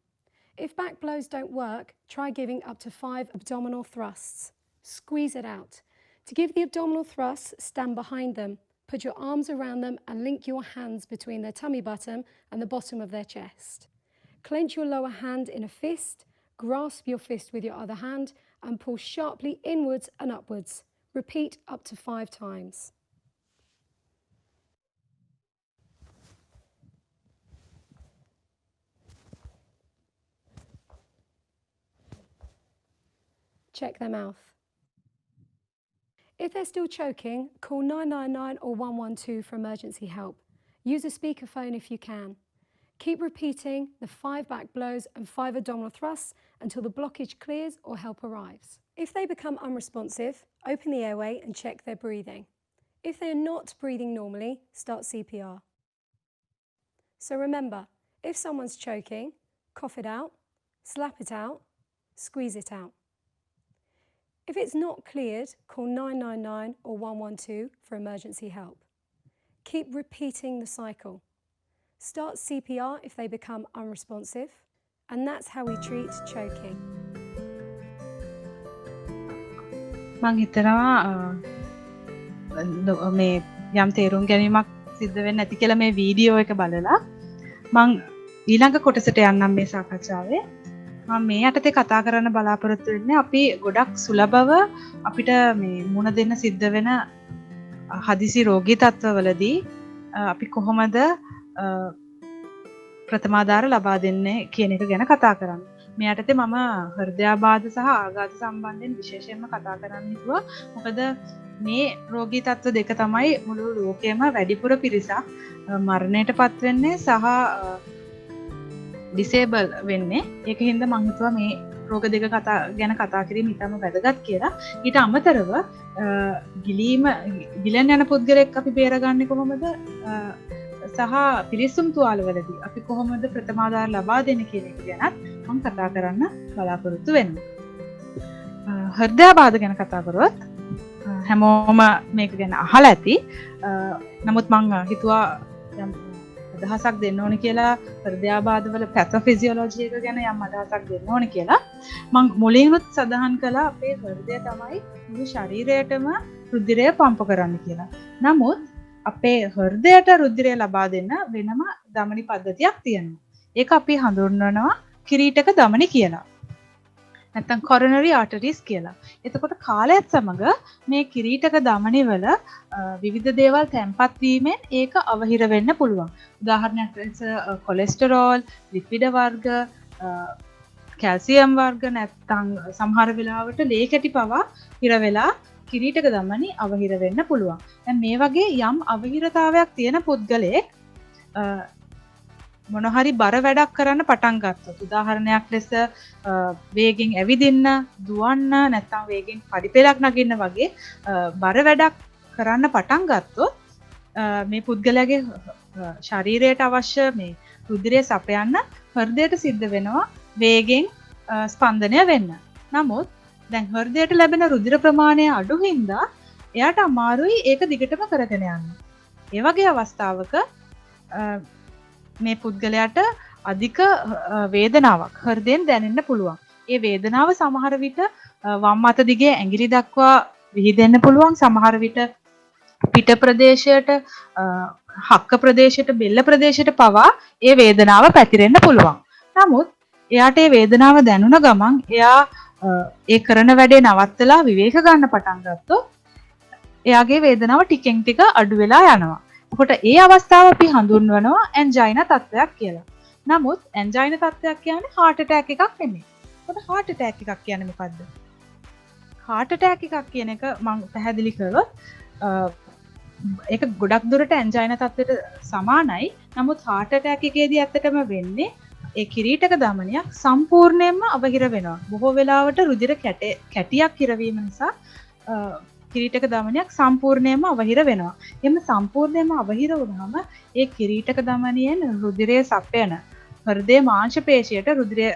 If back blows don't work, try giving up to 5 abdominal thrusts. Squeeze it out. To give the abdominal thrusts, stand behind them. Put your arms around them and link your hands between their tummy button and the bottom of their chest. Clench your lower hand in a fist, grasp your fist with your other hand and pull sharply inwards and upwards. Repeat up to 5 times. Check their mouth. If they're still choking, call 999 or 112 for emergency help. Use a speakerphone if you can. Keep repeating the 5 back blows and 5 abdominal thrusts until the blockage clears or help arrives. If they become unresponsive, open the airway and check their breathing. If they are not breathing normally, start CPR. So remember, if someone's choking, cough it out, slap it out, squeeze it out. If it's not cleared, call 999 or 112 for emergency help. Keep repeating the cycle. Start CPR if they become unresponsive, and that's how we treat choking.
මං හිතනවා මේ යම් තේරුම් ගැනීමක් සිද්ධ වෙන්නේ නැති කියලා මේ වීඩියෝ එක බලලා මං ඊළඟ කොටසට යන්නම් මේ සාකච්ඡාවේ. මම මේ යටතේ කතා කරන්න බලාපොරොත්තු වෙන්නේ අපි ගොඩක් සුලභව අපිට මේ මුණ දෙන්න සිද්ධ වෙන හදිසි රෝගී තත්ත්වවලදී අපි කොහොමද ප්‍රථමාධාර ලබා දෙන්නේ කියන එක ගැන කතා කරන්න. මේ යටතේ මම හෘදයාබාධ සහ ආඝාත සම්බන්ධයෙන් විශේෂයෙන්ම කතා කරන්න හිතුවා. මොකද මේ රෝගී තත්ත්ව දෙක තමයි මුළු ලෝකෙම වැඩිපුර පිරිසක් මරණයටපත් වෙන්නේ සහ ඩිසේබල් වෙන්නේ. ඒක හින්දා මම හිතුවා මේ රෝග දෙක ගැන කතා කිරීම ඉතාම වැදගත් කියලා. ඊට අමතරව ගිලෙන් යන පුද්ගලෙක් අපි බේරගන්නේ කොහොමද? සහ පිරිසුම් තුවාලවලදී අපි කොහොමද ප්‍රථමාධාර ලබා දෙන්නේ කියන එක ගැනත් මම කතා කරන්න බලාපොරොත්තු වෙනවා. හෘදයාබාධ ගැන කතා කරොත් හැමෝම මේක ගැන අහලා ඇති. නමුත් මම හිතුවා යම් අදහසක් දෙන්න ඕනේ කියලා හෘදයාබාධවල පැතොෆිසියොලොජි එක ගැන යම් අදහසක් දෙන්න ඕනේ කියලා. මම මුලින්ම සඳහන් කළා අපේ හෘදය තමයි මුළු ශරීරයටම රුධිරය පම්ප කරන්න කියලා. නමුත් අපේ හෘදයට රුධිරය ලබා දෙන්න වෙනම ධමනි පද්ධතියක් තියෙනවා. ඒක අපි හඳුන්වනවා කිරීටක ධමනි කියලා. නැත්නම් coronary arteries කියලා. එතකොට කාලයත් සමග මේ කිරීටක ධමනි වල විවිධ දේවල් තැන්පත් වීමෙන් ඒක අවහිර වෙන්න පුළුවන්. උදාහරණයක් ලෙස කොලෙස්ටරෝල්, ලිපිඩ වර්ග, කැල්සියම් වර්ග නැත්නම් සමහර වෙලාවට ලේ කැටි පවා හිර වෙලා කිරීටක ධමනි අවහිර වෙන්න පුළුවන්. දැන් මේ වගේ යම් අවහිරතාවයක් තියෙන පුද්ගලයෙක් මොන හරි බර වැඩක් කරන්න පටන් ගත්තොත් උදාහරණයක් ලෙස වේගෙන් ඇවිදින්න, දුවන්න නැත්නම් වේගෙන් පඩිපෙළක් නගින්න වගේ බර වැඩක් කරන්න පටන් ගත්තොත් මේ පුද්ගලයාගේ ශරීරයට අවශ්‍ය මේ රුධිරය සපයන්න හෘදයට සිද්ධ වෙනවා වේගෙන් ස්පන්දනය වෙන්න. නමුත් දැන් හෘදයට ලැබෙන රුධිර ප්‍රමාණය අඩු හින්දා එයාට අමාරුයි ඒක දිගටම කරගෙන යන්න. ඒ වගේ අවස්ථාවක මේ පුද්ගලයාට අධික වේදනාවක් හෘදයෙන් දැනෙන්න පුළුවන්. ඒ වේදනාව සමහර විට වම් අත දිගේ ඇඟිලි දක්වා විහිදෙන්න පුළුවන්. සමහර විට පිට ප්‍රදේශයට, හක්ක ප්‍රදේශයට, බෙල්ල ප්‍රදේශයට පවා ඒ වේදනාව පැතිරෙන්න පුළුවන්. නමුත් එයාට ඒ වේදනාව දැනුණ ගමන් එයා ඒ කරන වැඩේ නවත්තලා විවේක ගන්න පටන් ගත්තොත් එයාගේ වේදනාව ටිකෙන් ටික අඩු වෙලා යනවා. එතකොට ඒ අවස්ථාව අපි හඳුන්වනවා ඇන්ජයිනා තත්ත්වයක් කියලා. නමුත් ඇන්ජයිනා තත්ත්වයක් කියන්නේ heart attack එකක් නෙමෙයි. එතකොට heart attack එකක් කියන්නේ මොකද්ද? heart attack එකක් කියන එක මම පැහැදිලි කළොත් ඒක ගොඩක් දුරට ඇන්ජයිනා තත්ත්වයට සමානයි. නමුත් heart attack එකේදී ඇත්තටම වෙන්නේ ඒ කිරීටක ධමනියක් සම්පූර්ණයෙන්ම අවහිර වෙනවා. බොහෝ වෙලාවට රුධිර කැටියක් හිරවීම නිසා කිරීටක ධමනියක් සම්පූර්ණයෙන්ම අවහිර වෙනවා. එහෙම සම්පූර්ණයෙන්ම අවහිර වුණාම ඒ කිරීටක ධමනියෙන් රුධිරය සපයන හෘදේ මාංශ පේශියට රුධිරය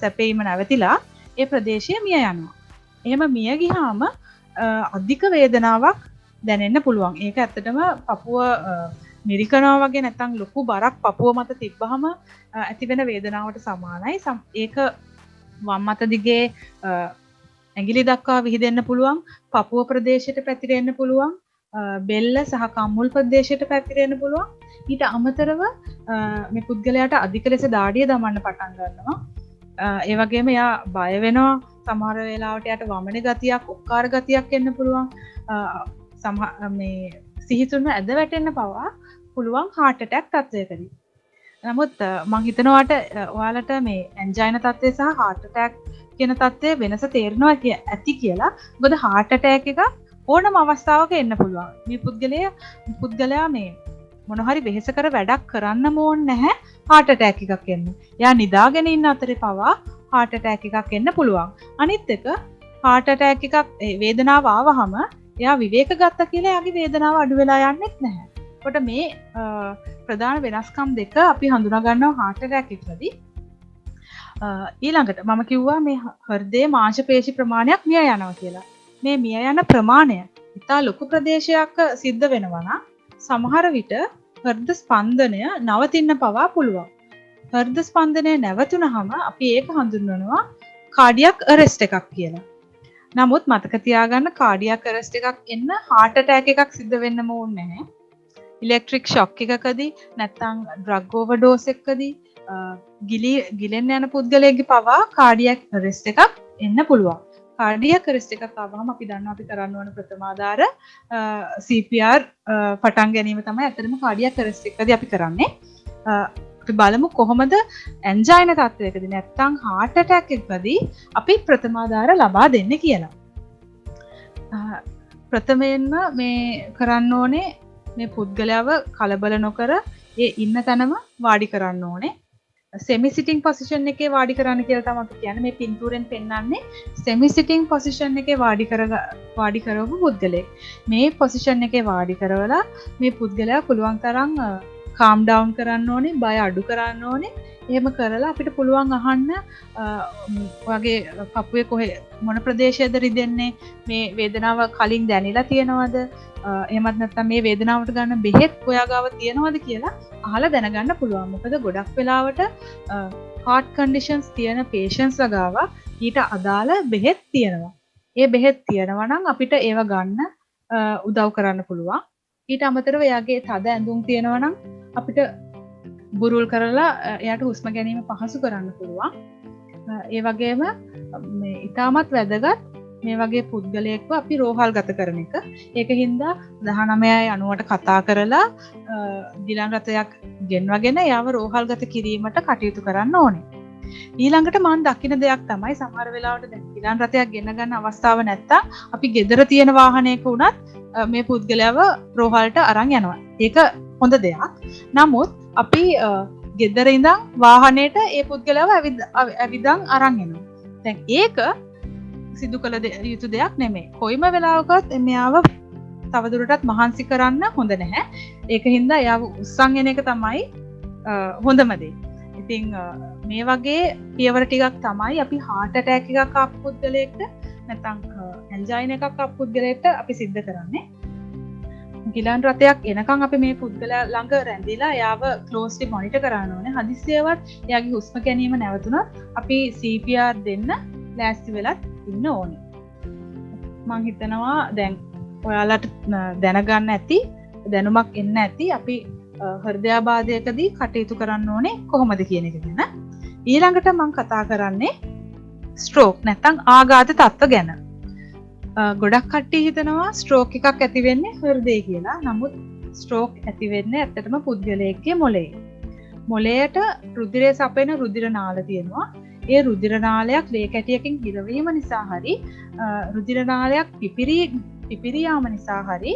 සැපීම නැවතිලා ඒ ප්‍රදේශය මිය යනවා. එහෙම මිය ගියාම අධික වේදනාවක් දැනෙන්න පුළුවන්. ඒක ඇත්තටම පපුව මිරිකනවා වගේ නැත්නම් ලොකු බරක් පපුව මත තිබ්බහම ඇතිවෙන වේදනාවට සමානයි. ඒක වම් අත දිගේ ඇඟිලි දක්වා විහිදෙන්න පුළුවන්, පපුව ප්‍රදේශයට පැතිරෙන්න පුළුවන්, බෙල්ල සහ කම්මුල් ප්‍රදේශයට පැතිරෙන්න පුළුවන්. ඊට අමතරව මේ පුද්ගලයාට අධික ලෙස දාඩිය දමන්න පටන් ගන්නවා. ඒ වගේම එයා බය වෙනවා. සමහර වෙලාවට එයාට වමනේ ගතියක්, ඔක්කාර ගතියක් එන්න පුළුවන්. මේ සිහිතුන්ව ඇද වැටෙන්න පවා පුළුවන් heart attack තත්ත්වයකදී. නමුත් මම හිතනවාට ඔයාලට මේ ඇන්ජයිනා තත්ත්වය සහ heart attack කියන තත්ත්වයේ වෙනස තේරෙනවා ඇති කියලා. මොකද heart attack එක ඕනම අවස්ථාවක එන්න පුළුවන්. මේ පුද්ගලයා මේ මොන හරි වෙහෙස කර වැඩක් කරන්නම ඕනේ නැහැ heart attack එකක් එන්න. එයා නිදාගෙන ඉන්න අතරේ පවා heart attack එකක් එන්න පුළුවන්. අනිත් එක heart attack එකක් වේදනාව ආවහම එයා විවේක ගත්තා කියලා එයාගේ වේදනාව අඩු වෙලා යන්නේත් නැහැ. කොට මේ ප්‍රධාන වෙනස්කම් දෙක අපි හඳුනා ගන්නවා heart attack එකදී. ඊළඟට මම කිව්වා මේ හෘදයේ මාංශ පේශි ප්‍රමාණයක් මිය යනවා කියලා. මේ මිය යන ප්‍රමාණය ඉතා ලොකු ප්‍රදේශයක සිද්ධ වෙනවා නම් සමහර විට හෘද ස්පන්දනය නවතින්න පවා පුළුවන්. හෘද ස්පන්දනය නැවතුනහම අපි ඒක හඳුන්වනවා කාඩියක් අරෙස්ට් එකක් කියලා. නමුත් මතක තියාගන්න කාඩියක් අරෙස්ට් එකක් එන්න heart attack එකක් සිද්ධ වෙන්නම ඕනේ නැහැ. ඉලෙක්ට්‍රික් ෂොක් එකකදී නැත්නම් ඩ්‍රග් ඕවර්ඩෝස් එකකදී ගිලෙන්න යන පුද්ගලයෙක්ගේ පවා කාඩියක් අරෙස්ට් එකක් එන්න පුළුවන්. කාඩියක් අරෙස්ට් එකක් ආවම අපි දන්නවා අපි කරන්න ඕන ප්‍රථම ආධාර CPR පටන් ගැනීම තමයි අතරම කාඩියක් අරෙස්ට් එකදී අපි කරන්නේ. අපි බලමු කොහොමද ඇන්ජයිනා තත්ත්වයකදී නැත්නම් heart attack එකකදී අපි ප්‍රථම ආධාර ලබා දෙන්නේ කියලා. ප්‍රථමයෙන්ම මේ කරන්න ඕනේ මේ පුද්ගලයාව කලබල නොකර ඒ ඉන්න තැනම වාඩි කරන්න ඕනේ. semi sitting position එකේ වාඩි කරන්න කියලා තමයි අපි කියන්නේ. මේ පින්තූරෙන් පෙන්වන්නේ semi sitting position එකේ වාඩි කරවපු පුද්ගලයෙක්. මේ position එකේ වාඩි කරවලා මේ පුද්ගලයා පුළුවන් තරම් calm down කරන්න ඕනේ, බය අඩු කරන්න ඕනේ. එහෙම කරලා අපිට පුළුවන් අහන්න වගේ කපුවේ කොහේ මොන ප්‍රදේශයේද රිදෙන්නේ, මේ වේදනාව කලින් දැනෙලා තියෙනවද, එහෙමත් නැත්නම් මේ වේදනාවට ගන්න බෙහෙත් ඔයා ගාව තියෙනවද කියලා අහලා දැනගන්න පුළුවන්. මොකද ගොඩක් වෙලාවට heart conditions තියෙන patients ගාව ඊට අදාළ බෙහෙත් තියෙනවා. ඒ බෙහෙත් තියෙනවා නම් අපිට ඒව ගන්න උදව් කරන්න පුළුවන්. ඊට අමතරව එයාගේ තද ඇඳුම් තියෙනවා නම් අපිට බුරුල් කරලා එයාට හුස්ම ගැනීම පහසු කරන්න පුළුවන්. ඒ වගේම මේ ඊටමත් වැදගත් මේ වගේ පුද්ගලයෙක්ව අපි රෝහල් ගත කරන එක. ඒක හින්දා 1990ට කතා කරලා ගිලන් රථයක් ගෙන්වගෙන යාව රෝහල් ගත කිරීමට කටයුතු කරන්න ඕනේ. ඊළඟට මම දකින දෙයක් තමයි සමහර වෙලාවට දැන් ගිලන් රථයක් ගෙන ගන්න අවස්ථාව නැත්තම් අපි ගෙදර තියෙන வாகනයක වුණත් මේ පුද්ගලයාව රෝහලට අරන් යනවා. ඒක හොඳ දෙයක්. නමුත් අපි ගෙදර ඉඳන් වාහනේට ඒ පුද්ගලයාව ඇවිදන් අරන් එනවා. දැන් ඒක සිදු කළ යුතු දෙයක් නෙමෙයි. කොයිම වෙලාවකවත් මෙයාව තවදුරටත් මහන්සි කරන්න හොඳ නැහැ. ඒක හින්දා එයාව උස්සන් එන එක තමයි හොඳම දේ. ඉතින් මේ වගේ පියවර ටිකක් තමයි අපි heart attack එකක් ආපු පුද්ගලයෙක්ට නැත්නම් ඇන්ජයිනා එකක් ආපු පුද්ගලයෙක්ට අපි සිද්ධ කරන්නේ. ගිලන් රථයක් එනකන් අපි මේ පුද්ගලයා ළඟ රැඳිලා එයාව ක්ලෝස්ලි මොනිටර් කරන්න ඕනේ. හදිස්සියවත් එයාගේ හුස්ම ගැනීම නැවතුනොත් අපි CPR දෙන්න ලෑස්ති වෙලත් ඉන්න ඕනේ. මම හිතනවා දැන් ඔයාලට දැනගන්න ඇති දැනුමක් එන්න ඇති අපි හෘදයාබාධයකදී කටයුතු කරන්න ඕනේ කොහොමද කියන එක ගැන. ඊළඟට මම කතා කරන්නේ ස්ට්‍රෝක් නැත්නම් ආඝාත තත්ත්ව ගැන. ගොඩක් කට්ටිය හිතනවා ස්ට්‍රෝක් එකක් ඇති වෙන්නේ හෘදේ කියලා. නමුත් ස්ට්‍රෝක් ඇති වෙන්නේ ඇත්තටම පුද්ගලයෙක්ගේ මොළයේ. මොළයට රුධිරය සපයන රුධිර නාල තියෙනවා. ඒ රුධිර නාලයක් ලේ කැටියකින් හිරවීම නිසා හරි රුධිර නාලයක් පිපිරී යාම නිසා හරි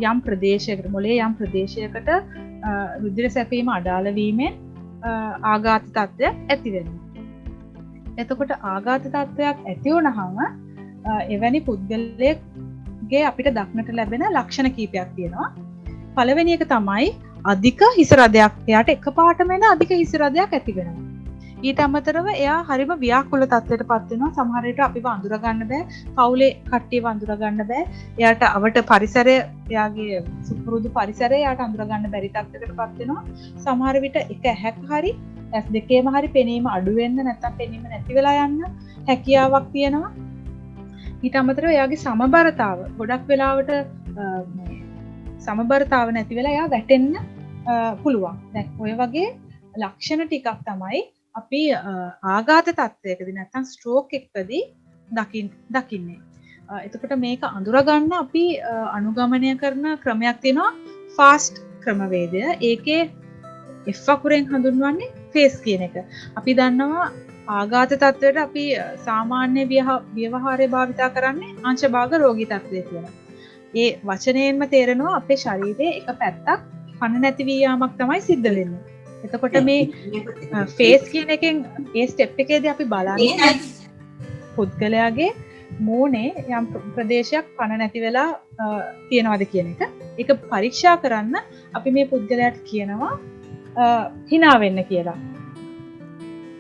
යම් ප්‍රදේශයකට මොළයේ යම් ප්‍රදේශයකට රුධිර සැපීම අඩාල වීමෙන් ආඝාත තත්ත්වයක් ඇති වෙනවා. එතකොට ආඝාත තත්ත්වයක් ඇති වුණාම එවැනි පුද්ගලයෙක්ගේ අපිට දක්නට ලැබෙන ලක්ෂණ කීපයක් තියෙනවා. පළවෙනි එක තමයි අධික හිස රදයක්. එයාට එකපාරටම එන අධික හිස රදයක් ඇති වෙනවා. ඊට අමතරව එයා හරිම ව්‍යාකූල තත්ත්වයට පත් වෙනවා. සමහර විට අපිව අඳුර ගන්න බෑ. පවුලේ කට්ටියව අඳුර ගන්න බෑ. එයාට අවට පරිසරය එයාගේ සුපුරුදු පරිසරය එයාට අඳුර ගන්න බැරි තත්ත්වයකට පත් වෙනවා. සමහර විට එක ඇහැක් හරි ඇස් දෙකේම හරි පෙනීම අඩු වෙන්න නැත්නම් පෙනීම නැති වෙලා යන්න හැකියාවක් තියෙනවා. ඊට අමතරව එයාගේ සමබරතාව ගොඩක් වෙලාවට සමබරතාව නැති වෙලා එයා වැටෙන්න පුළුවන්. දැන් ඔය වගේ ලක්ෂණ ටිකක් තමයි අපි ආඝාත තත්ත්වයකදී නැත්නම් ස්ට්‍රෝක් එකකදී දකින්නේ. එතකොට මේක අඳුරගන්න අපි අනුගමනය කරන ක්‍රමයක් තියෙනවා ෆාස්ට් ක්‍රමවේදය. ඒකේ F අකුරෙන් හඳුන්වන්නේ ෆේස් කියන එක. අපි දන්නවා ආඝාත තත්ත්වයට අපි සාමාන්‍ය ව්‍යවහාරය භාවිතා කරන්නේ අංශභාග රෝගී තත්ත්වය කියලා. ඒ වචනයෙන්ම තේරෙනවා අපේ ශරීරයේ එක පැත්තක් පණ නැති වී යාමක් තමයි සිද්ධ වෙන්නේ. එතකොට මේ ෆේස් කියන එකෙන් ඒ ස්ටෙප් එකේදී අපි බලන්නේ පුද්ගලයාගේ මූණේ යම් ප්‍රදේශයක් පණ නැති වෙලා තියෙනවද කියන එක. ඒක පරීක්ෂා කරන්න අපි මේ පුද්ගලයාට කියනවා hina වෙන්න කියලා.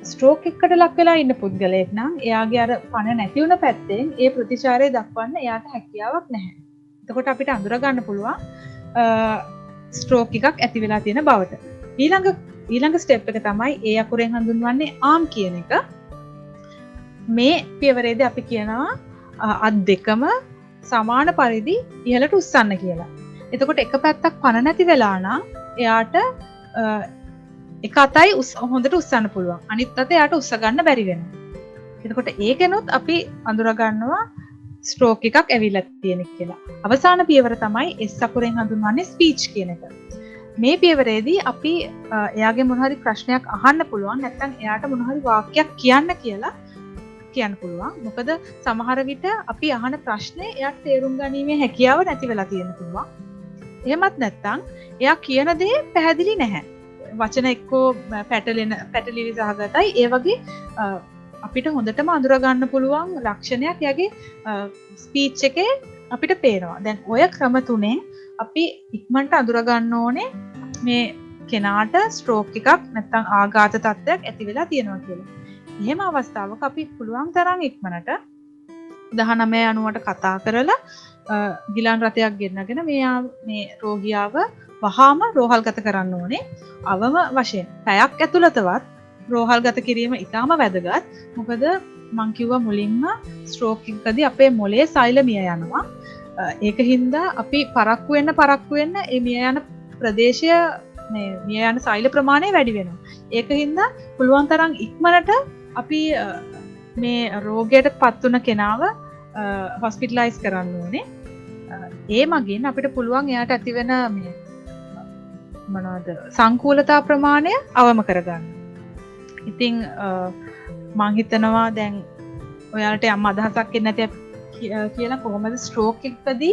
ස්ට්‍රෝක් එකකට ලක් වෙලා ඉන්න පුද්ගලයෙක් නම් එයාගේ අර පණ නැති වුණ පැත්තෙන් ඒ ප්‍රතිචාරය දක්වන්න එයාට හැකියාවක් නැහැ. එතකොට අපිට අඳුර ගන්න පුළුවන් ස්ට්‍රෝක් එකක් ඇති වෙලා තියෙන බවට. ඊළඟ ස්ටෙප් එක තමයි ඒ අකුරෙන් හඳුන්වන්නේ ආම් කියන එක. මේ පියවරේදී අපි කියනවා අත් දෙකම සමාන පරිදි ඉහළට උස්සන්න කියලා. එතකොට එක පැත්තක් පණ නැති වෙලා නම් එයාට එක අතයි හොඳට උස්සන්න පුළුවන්. අනිත් අත එයාට උස්ස ගන්න බැරි වෙනවා. එතකොට ඒකෙනොත් අපි අඳුර ගන්නවා ස්ට්‍රෝක් එකක් ඇවිල්ලා තියෙන කියලා. අවසාන පියවර තමයි S අකුරෙන් හඳුන්වන්නේ ස්පීච් කියන එක. මේ පියවරේදී අපි එයාගේ මොන හරි ප්‍රශ්නයක් අහන්න පුළුවන්. නැත්නම් එයාට මොන හරි වාක්‍යයක් කියන්න කියලා කියන්න පුළුවන්. මොකද සමහර විට අපි අහන ප්‍රශ්නේ එයාට තේරුම් ගැනීමේ හැකියාව නැති වෙලා තියෙන්න පුළුවන්. එහෙමත් නැත්නම් එයා කියන දේ පැහැදිලි නැහැ. වචන එක්කෝ පැටලිලි සහගතයි. ඒ වගේ අපිට හොඳටම අඳුර ගන්න පුළුවන් ලක්ෂණයක් එයාගේ ස්පීච් එකේ අපිට පේනවා. දැන් ඔය ක්‍රම තුනෙන් අපි ඉක්මනට අඳුර ගන්න ඕනේ මේ කෙනාට ස්ට්‍රෝක් එකක් නැත්නම් ආඝාත තත්ත්වයක් ඇති වෙලා තියෙනවා කියලා. එහෙම අවස්ථාවක අපි පුළුවන් තරම් ඉක්මනට 1990ට කතා කරලා ගිලන් රථයක් ගෙන්නගෙන මේ රෝගියාව වහාම රෝහල්ගත කරන්න ඕනේ. අවම වශයෙන් පැයක් ඇතුළතවත් රෝහල්ගත කිරීම ඉතාම වැදගත්. මොකද මං කිව්වා මුලින්ම ස්ට්‍රෝක් එකකදී අපේ මොළයේ සෛල මිය යනවා. ඒක හින්දා අපි පරක්කු වෙන්න ඒ මිය යන ප්‍රදේශය මිය යන සෛල ප්‍රමාණය වැඩි වෙනවා. ඒක හින්දා පුළුවන් තරම් ඉක්මනට අපි මේ රෝගයට පත් වුණ කෙනාව හොස්පිටලයිස් කරන්න ඕනේ. ඒ මගින් අපිට පුළුවන් එයාට ඇතිවෙන මේ මොනවද සංකූලතා ප්‍රමාණය අවම කරගන්න. ඉතින් මං හිතනවා දැන් ඔයාලට යම් අදහසක් එන්නේ නැති කියලා කොහොමද ස්ට්‍රෝක් එකකදී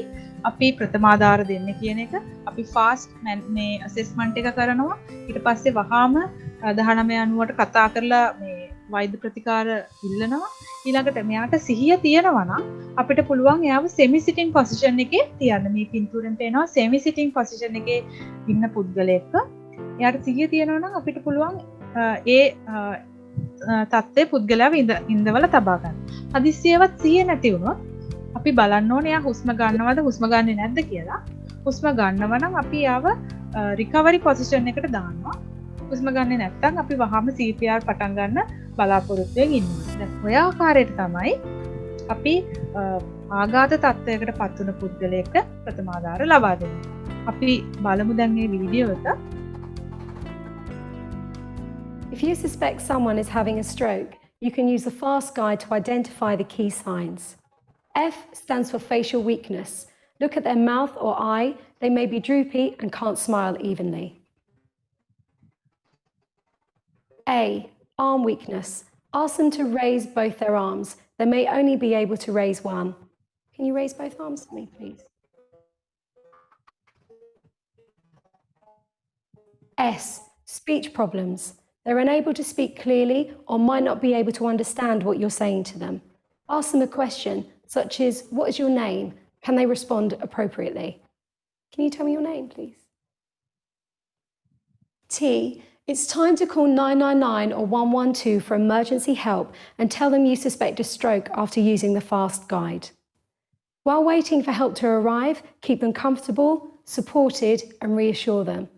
අපි ප්‍රථමාධාර දෙන්නේ කියන එක අපි ෆාස්ට් මේ ඇසෙස්මන්ට් එක කරනවා. ඊට පස්සේ වහාම 1990ට කතා කරලා මේ වෛද්‍ය ප්‍රතිකාර ඉල්ලනවා. ඊළඟට මෙයාට සිහිය තියෙනවා නම් අපිට පුළුවන් එයාව සෙමි සිටින් පොසිෂන් එකේ තියන්න. මේ පින්තූරෙන් පේනවා සෙමි සිටින් පොසිෂන් එකේ ඉන්න පුද්ගලයෙක්. එයාට සිහිය තියෙනවා නම් අපිට පුළුවන් ඒ තත්ත්වයේ පුද්ගලයාව ඉඳවල තබා ගන්න. හදිස්සියවත් සිහිය නැති වුණොත් අපි බලන්න ඕනේ එයා හුස්ම ගන්නවද හුස්ම ගන්නේ නැද්ද කියලා. හුස්ම ගන්නව නම් අපි යාව රිකවරි පොසිෂන් එකට දානවා. හුස්ම ගන්නේ නැත්නම් අපි වහාම CPR පටන් ගන්න බලාපොරොත්තු වෙමින් ඉන්නවා. දැන් ඔය ආකාරයට තමයි අපි ආඝාත තත්ත්වයකට පත් වුණ පුද්ගලයෙක්ට ප්‍රථමාධාර ලබා දෙන්නේ. අපි බලමු දැන් මේ වීඩියෝ එක.
If you suspect someone is having a stroke, you can use the FAST guide to identify the key signs. F stands for facial weakness. Look at their mouth or eye, they may be droopy and can't smile evenly. A, arm weakness. Ask them to raise both their arms. They may only be able to raise one. Can you raise both arms for me, please? S, speech problems. They're unable to speak clearly or might not be able to understand what you're saying to them. Ask them a question such as, what is your name? Can they respond appropriately? Can you tell me your name, please? T, it's time to call 999 or 112 for emergency help and tell them you suspect a stroke after using the FAST guide. While waiting for help to arrive, keep them comfortable, supported and reassure them.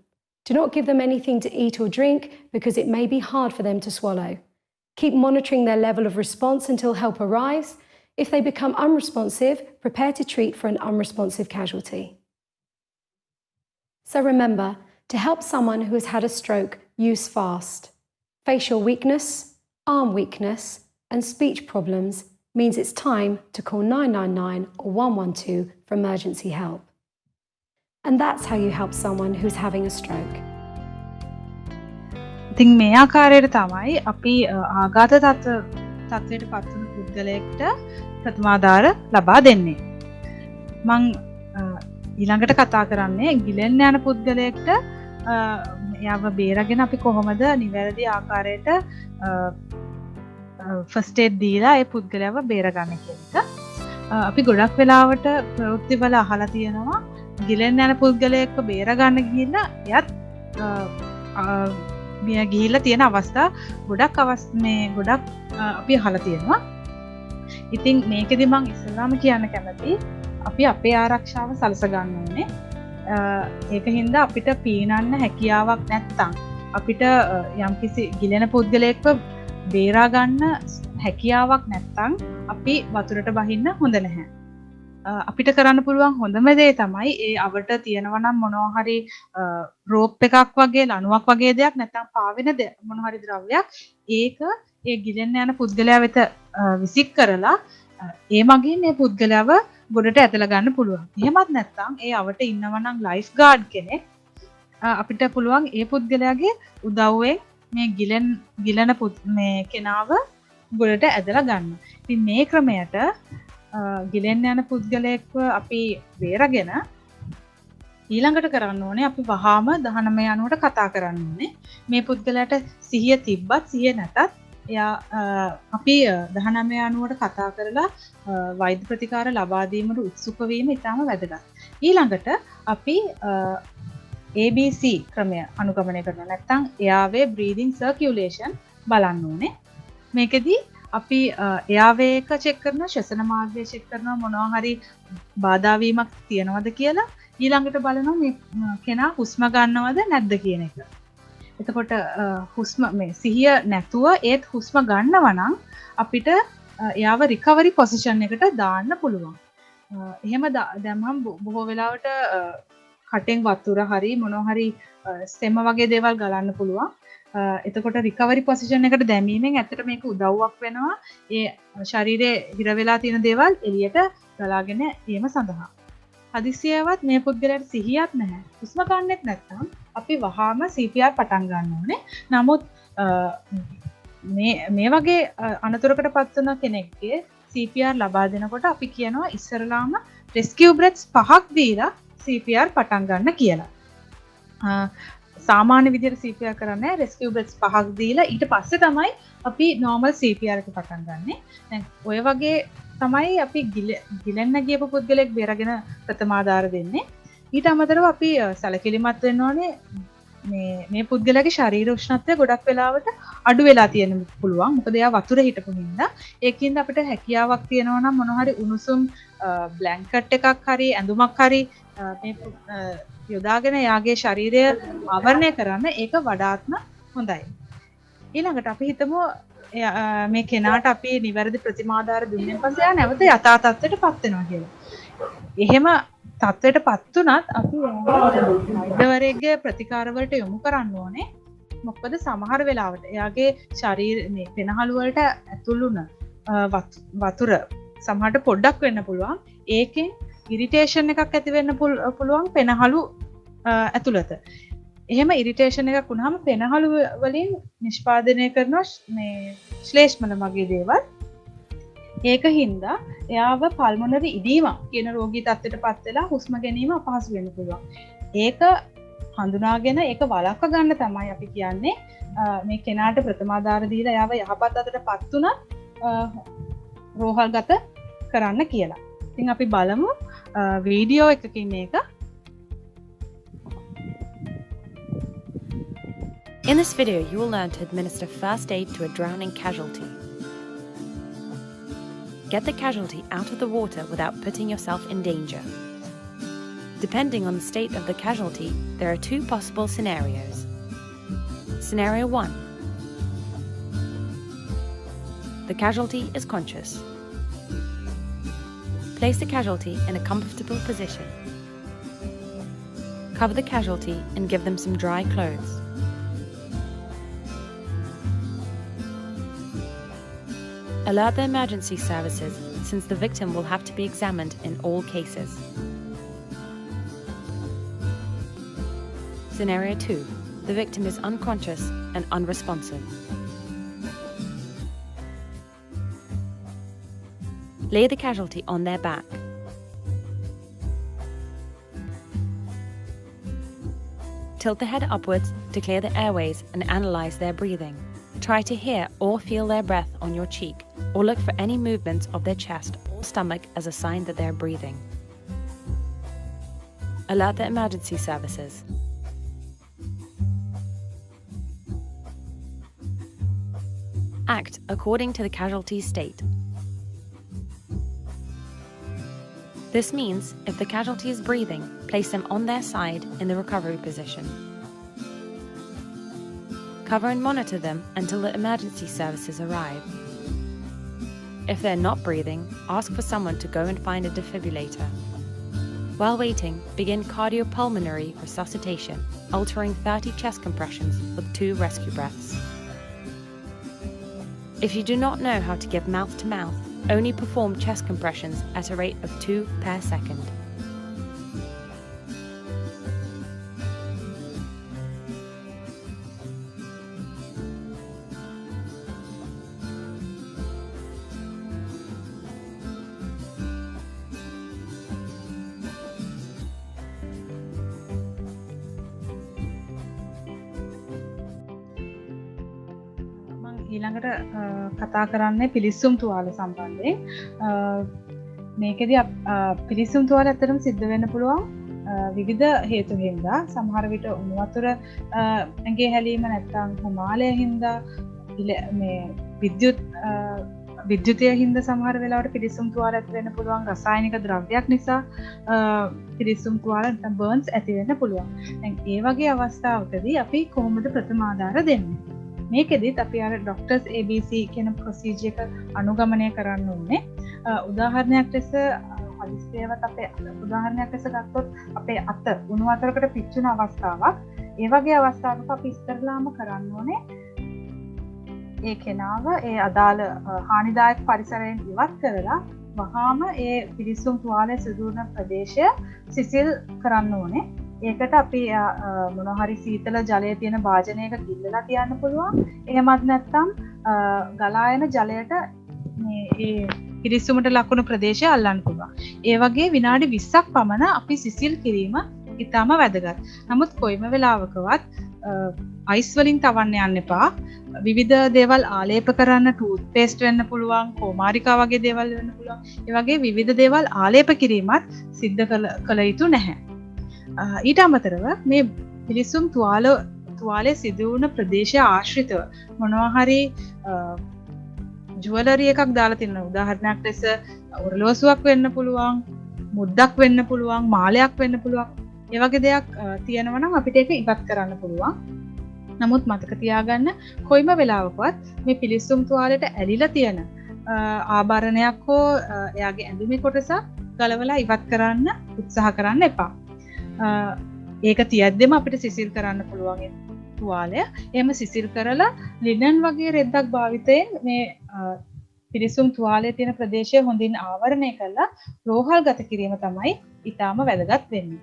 Do not give them anything to eat or drink because it may be hard for them to swallow. Keep monitoring their level of response until help arrives. If they become unresponsive, prepare to treat for an unresponsive casualty. So remember, to help someone who has had a stroke, use FAST. Facial weakness, arm weakness, and speech problems means it's time to call 999 or 112 for emergency help. And that's how you help someone who's having a stroke.
ඉතින් මේ ආකාරයට තමයි අපි ආඝාත තත්ත්වයට පත්වන පුද්ගලයෙක්ට ප්‍රථමාධාර ලබා දෙන්නේ. මං ඊළඟට කතා කරන්නේ ගිලෙන්න යන පුද්ගලයෙක්ට එයාව බේරගෙන අපි කොහොමද නිවැරදි ආකාරයට ෆස්ට් ඒඩ් දීලා ඒ පුද්ගලයාව බේරගන්න කියන එක. අපි ගොඩක් වෙලාවට ප්‍රවෘත්තිවල අහලා තියෙනවා ගිලෙන්න යන පුද්ගලයෙක්ව බේරගන්න ගිහිල්ලා එයත් මිය ගිහිල්ලා තියෙන අවස්ථා ගොඩක් අපි අහලා තියෙනවා. ඉතින් මේකෙදි මම ඉස්සෙල්ලාම කියන්න කැමතියි අපි අපේ ආරක්ෂාව සලස ගන්න ඕනේ. ඒක හින්දා අපිට පීනන්න හැකියාවක් නැත්තම් අපිට යම්කිසි ගිලෙන පුද්ගලයෙක්ව බේරා ගන්න හැකියාවක් නැත්තම් අපි වතුරට බහින්න හොඳ නැහැ. අපිට කරන්න පුළුවන් හොඳම දේ තමයි ඒ අවට තියෙනවා නම් මොනවා හරි රෝප් එකක් වගේ ලණුවක් වගේ දෙයක් නැත්තම් පාවෙන මොනවා හරි ද්‍රව්‍යයක් ඒක ඒ ගිලෙන්න යන පුද්ගලයා වෙත විසික් කරලා ඒ මගින් මේ පුද්ගලයාව ගොඩට ඇදලා ගන්න පුළුවන්. එහෙමත් නැත්නම් ඒ අවට ඉන්නවා නම් ලයිෆ් ගාඩ් කෙනෙක් අපිට පුළුවන් ඒ පුද්ගලයාගේ උදව්වෙන් මේ ගිලන මේ කෙනාව ගොඩට ඇදලා ගන්න. ඉතින් මේ ක්‍රමයට ගිලෙන්න යන පුද්ගලයෙක්ව අපි බේරගෙන ඊළඟට කරන්න ඕනේ අපි වහාම 19 යනුවට කතා කරන්න ඕනේ. මේ පුද්ගලයාට සිහිය තිබ්බත් සිහිය නැතත් එයා අපි 19 යනුවට කතා කරලා වෛද්‍ය ප්‍රතිකාර ලබා දීමට උත්සුක වීම ඉතාම වැදගත්. ඊළඟට අපි ABC ක්‍රමය අනුගමනය කරනවා. නැත්නම් එයාවේ breathing circulation බලන්න ඕනේ. මේකෙදි අපි එයාවේ එක චෙක් කරනවා, ශ්වසන මාර්ගය චෙක් කරනවා, මොනවා හරි බාධා වීමක් තියනවද කියලා. ඊළඟට බලනවා මේ කෙනා හුස්ම ගන්නවද නැද්ද කියන එක. එතකොට හුස්ම මේ සිහිය නැතුව ඒත් හුස්ම ගන්නවා නම් අපිට එයාව රිකවරි පොසිෂන් එකට දාන්න පුළුවන්. එහෙම දැම්මම බොහෝ වෙලාවට කටෙන් වතුර හරි මොනවා හරි සෙම වගේ දේවල් ගලන්න පුළුවන්. එතකොට රිකවරි පොසිෂන් එකට දැමීමෙන් ඇත්තට මේක උදව්වක් වෙනවා. ඒ ශරීරයේ හිර වෙලා තියෙන දේවල් එළියට ගලාගෙන ඒම සඳහා. හදිසියවත් මේ පුද්ගලයාට සිහියක් නැහැ. හුස්ම ගන්නෙත් නැත්නම් අපි වහාම CPR පටන් ගන්න ඕනේ. නමුත් මේ වගේ අනතුරකට පත් වෙන කෙනෙක්ගේ CPR ලබා දෙනකොට අපි කියනවා ඉස්සරලාම rescue breaths 5ක් දීලා CPR පටන් ගන්න කියලා. සාමාන්‍ය විදිහට CPR කරන්නේ rescue breaths 5ක් දීලා ඊට පස්සේ තමයි අපි normal CPR එක පටන් ගන්නෙ. දැන් ඔය වගේ තමයි අපි ගිලෙන්න ගියපු පුද්ගලෙක් බේරගෙන ප්‍රථමාධාර දෙන්නේ. ඊට අමතරව අපි සැලකිලිමත් වෙන්න ඕනේ මේ පුද්ගලයාගේ ශරීර උෂ්ණත්වය ගොඩක් වෙලාවට අඩු වෙලා තියෙන පුළුවන්. මොකද එයා වතුරේ හිටපු හින්දා. ඒකින්ද අපිට හැකියාවක් තියෙනවා නම් මොන හරි උණුසුම් බ්ලැන්කට් එකක් හරි ඇඳුමක් හරි මේ යොදාගෙන එයාගේ ශරීරය ආවරණය කරන්න ඒක වඩාත්ම හොඳයි. ඊළඟට අපි හිතමු මේ කෙනාට අපි නිවැරදි ප්‍රතිමාධාර දුන්නෙන් පස්සේ එයා නැවත යථා තත්ත්වයට පත් වෙනවා කියලා. එහෙම තත්ත්වයට පත් වුණත් අපි වෛද්‍යවරයෙක්ගේ ප්‍රතිකාර වලට යොමු කරන්න ඕනේ. මොකද සමහර වෙලාවට එයාගේ ශරීර මේ පෙනහළු වලට ඇතුළු වුණ වතුර සමහරට පොඩ්ඩක් වෙන්න පුළුවන්. ඒකෙන් ඉරිටේෂන් එකක් ඇති වෙන්න පුළුවන් පෙනහළු ඇතුළත. එහෙම ඉරිටේෂන් එකක් වුණාම පෙනහළු වලින් නිෂ්පාදනය කරන මේ ශ්ලේෂ්මල වගේ දේවල් ඒක හින්දා එයාව පල්මොනරි ඉදීමා කියන රෝගී තත්ත්වයට පත් වෙලා හුස්ම ගැනීම අපහසු වෙන්න පුළුවන්. ඒක හඳුනාගෙන ඒක වළක්ව ගන්න තමයි අපි කියන්නේ මේ කෙනාට ප්‍රථමාධාර දීලා එයාව යහපත් අතට පත් වුණා රෝහල්ගත කරන්න කියලා. ඉතින් අපි බලමු වීඩියෝ එකකින් මේක.
In this video, you will learn to administer first aid to a drowning casualty. Get the casualty out of the water without putting yourself in danger. Depending on the state of the casualty, there are two possible scenarios. Scenario 1. The casualty is conscious. Place the casualty in a comfortable position. Cover the casualty and give them some dry clothes. Alert the emergency services since the victim will have to be examined in all cases. Scenario 2. the victim is unconscious and unresponsive. Lay the casualty on their back. Tilt the head upwards to clear the airways and analyze their breathing. Try to hear or feel their breath on your cheek, or look for any movements of their chest or stomach as a sign that they're breathing. Alert the emergency services. Act according to the casualty's state. This means if the casualty is breathing, place them on their side in the recovery position. Cover and monitor them until the emergency services arrive. If they're not breathing, ask for someone to go and find a defibrillator. While waiting, begin cardiopulmonary resuscitation, altering 30 chest compressions with 2 rescue breaths. If you do not know how to give mouth-to-mouth, only perform chest compressions at a rate of 2 per second.
ඊළඟට කතා කරන්නේ පිලිස්සුම් තුවාල සම්බන්ධයෙන්. මේකෙදි පිලිස්සුම් තුවාල ඇත්තටම සිද්ධ වෙන්න පුළුවන් විවිධ හේතු හින්දා. සමහර විට උණු වතුර ඇඟේ හැලීම නැත්නම් හිමාලය හින්දා මේ විද්‍යුතය හින්දා සමහර වෙලාවට පිලිස්සුම් තුවාල ඇති වෙන්න පුළුවන්. රසායනික ද්‍රව්‍යයක් නිසා පිලිස්සුම් තුවාල නැත්නම් බර්න්ස් ඇති වෙන්න පුළුවන්. දැන් ඒ වගේ අවස්ථාවකදී අපි කොහොමද ප්‍රථම ආධාර දෙන්නේ? මේකෙදිත් අපි අර ඩොක්ටර්ස් ABC කියන ප්‍රොසීජර් එක අනුගමනය කරන්න ඕනේ. උදාහරණයක් ලෙස හදිස්සියවත් අපේ උදාහරණයක් ලෙස ගත්තොත් අපේ අත උණු වතුරකට පිච්චුන අවස්ථාවක්. ඒ වගේ අවස්ථාවක අපි ඉස්සරලාම කරන්න ඕනේ ඒ කෙනාව ඒ අදාළ හානිදායක පරිසරයෙන් ඉවත් කරලා වහාම ඒ පිලිස්සුම් තුවාලයේ සිදුවන ප්‍රදේශය සිසිල් කරන්න ඕනේ. ඒකට අපි මොනහරි සීතල ජලය තියෙන භාජනයක ගිල්ලලා තියන්න පුළුවන්. එහෙමත් නැත්නම් ගලා යන ජලයට මේ පිරිස්සුමට ලකුණු ප්‍රදේශය අල්ලන්න පුළුවන්. ඒ වගේ විනාඩි 20ක් පමණ අපි සිසිල් කිරීම ඉතාම වැදගත්. නමුත් කොයිම වෙලාවකවත් අයිස් වලින් තවන්න යන්න එපා. විවිධ දේවල් ආලේප කරන්න ටූත් පේස්ට් වෙන්න පුළුවන්, කොමාරිකා වගේ දේවල් වෙන්න පුළුවන්. ඒ වගේ විවිධ දේවල් ආලේප කිරීමත් සිද්ධ කළ යුතු නැහැ. ඊට අමතරව මේ පිලිස්සුම් තුවාලයේ සිදුවන ප්‍රදේශය ආශ්‍රිතව මොනවා හරි ජුවලරි එකක් දාලා තියෙනවා. උදාහරණයක් ලෙස ඔරලෝසුවක් වෙන්න පුළුවන්, මුද්දක් වෙන්න පුළුවන්, මාලයක් වෙන්න පුළුවන්. ඒ වගේ දෙයක් තියෙනවා නම් අපිට ඒක ඉවත් කරන්න පුළුවන්. නමුත් මතක තියාගන්න කොයිම වෙලාවකවත් මේ පිලිස්සුම් තුවාලයට ඇලිලා තියෙන ආභරණයක් හෝ එයාගේ ඇඳුමේ කොටසක් ගලවලා ඉවත් කරන්න උත්සාහ කරන්න එපා. ඒක තියද්දිම අපිට සිසිල් කරන්න පුළුවන් තුවාලය. එහෙම සිසිල් කරලා ලිනන් වගේ රෙද්දක් භාවිතයෙන් මේ පිලිස්සුම් තුවාලයේ තියෙන ප්‍රදේශය හොඳින් ආවරණය කරලා රෝහල් ගත කිරීම තමයි ඊටාම වැදගත් වෙන්නේ.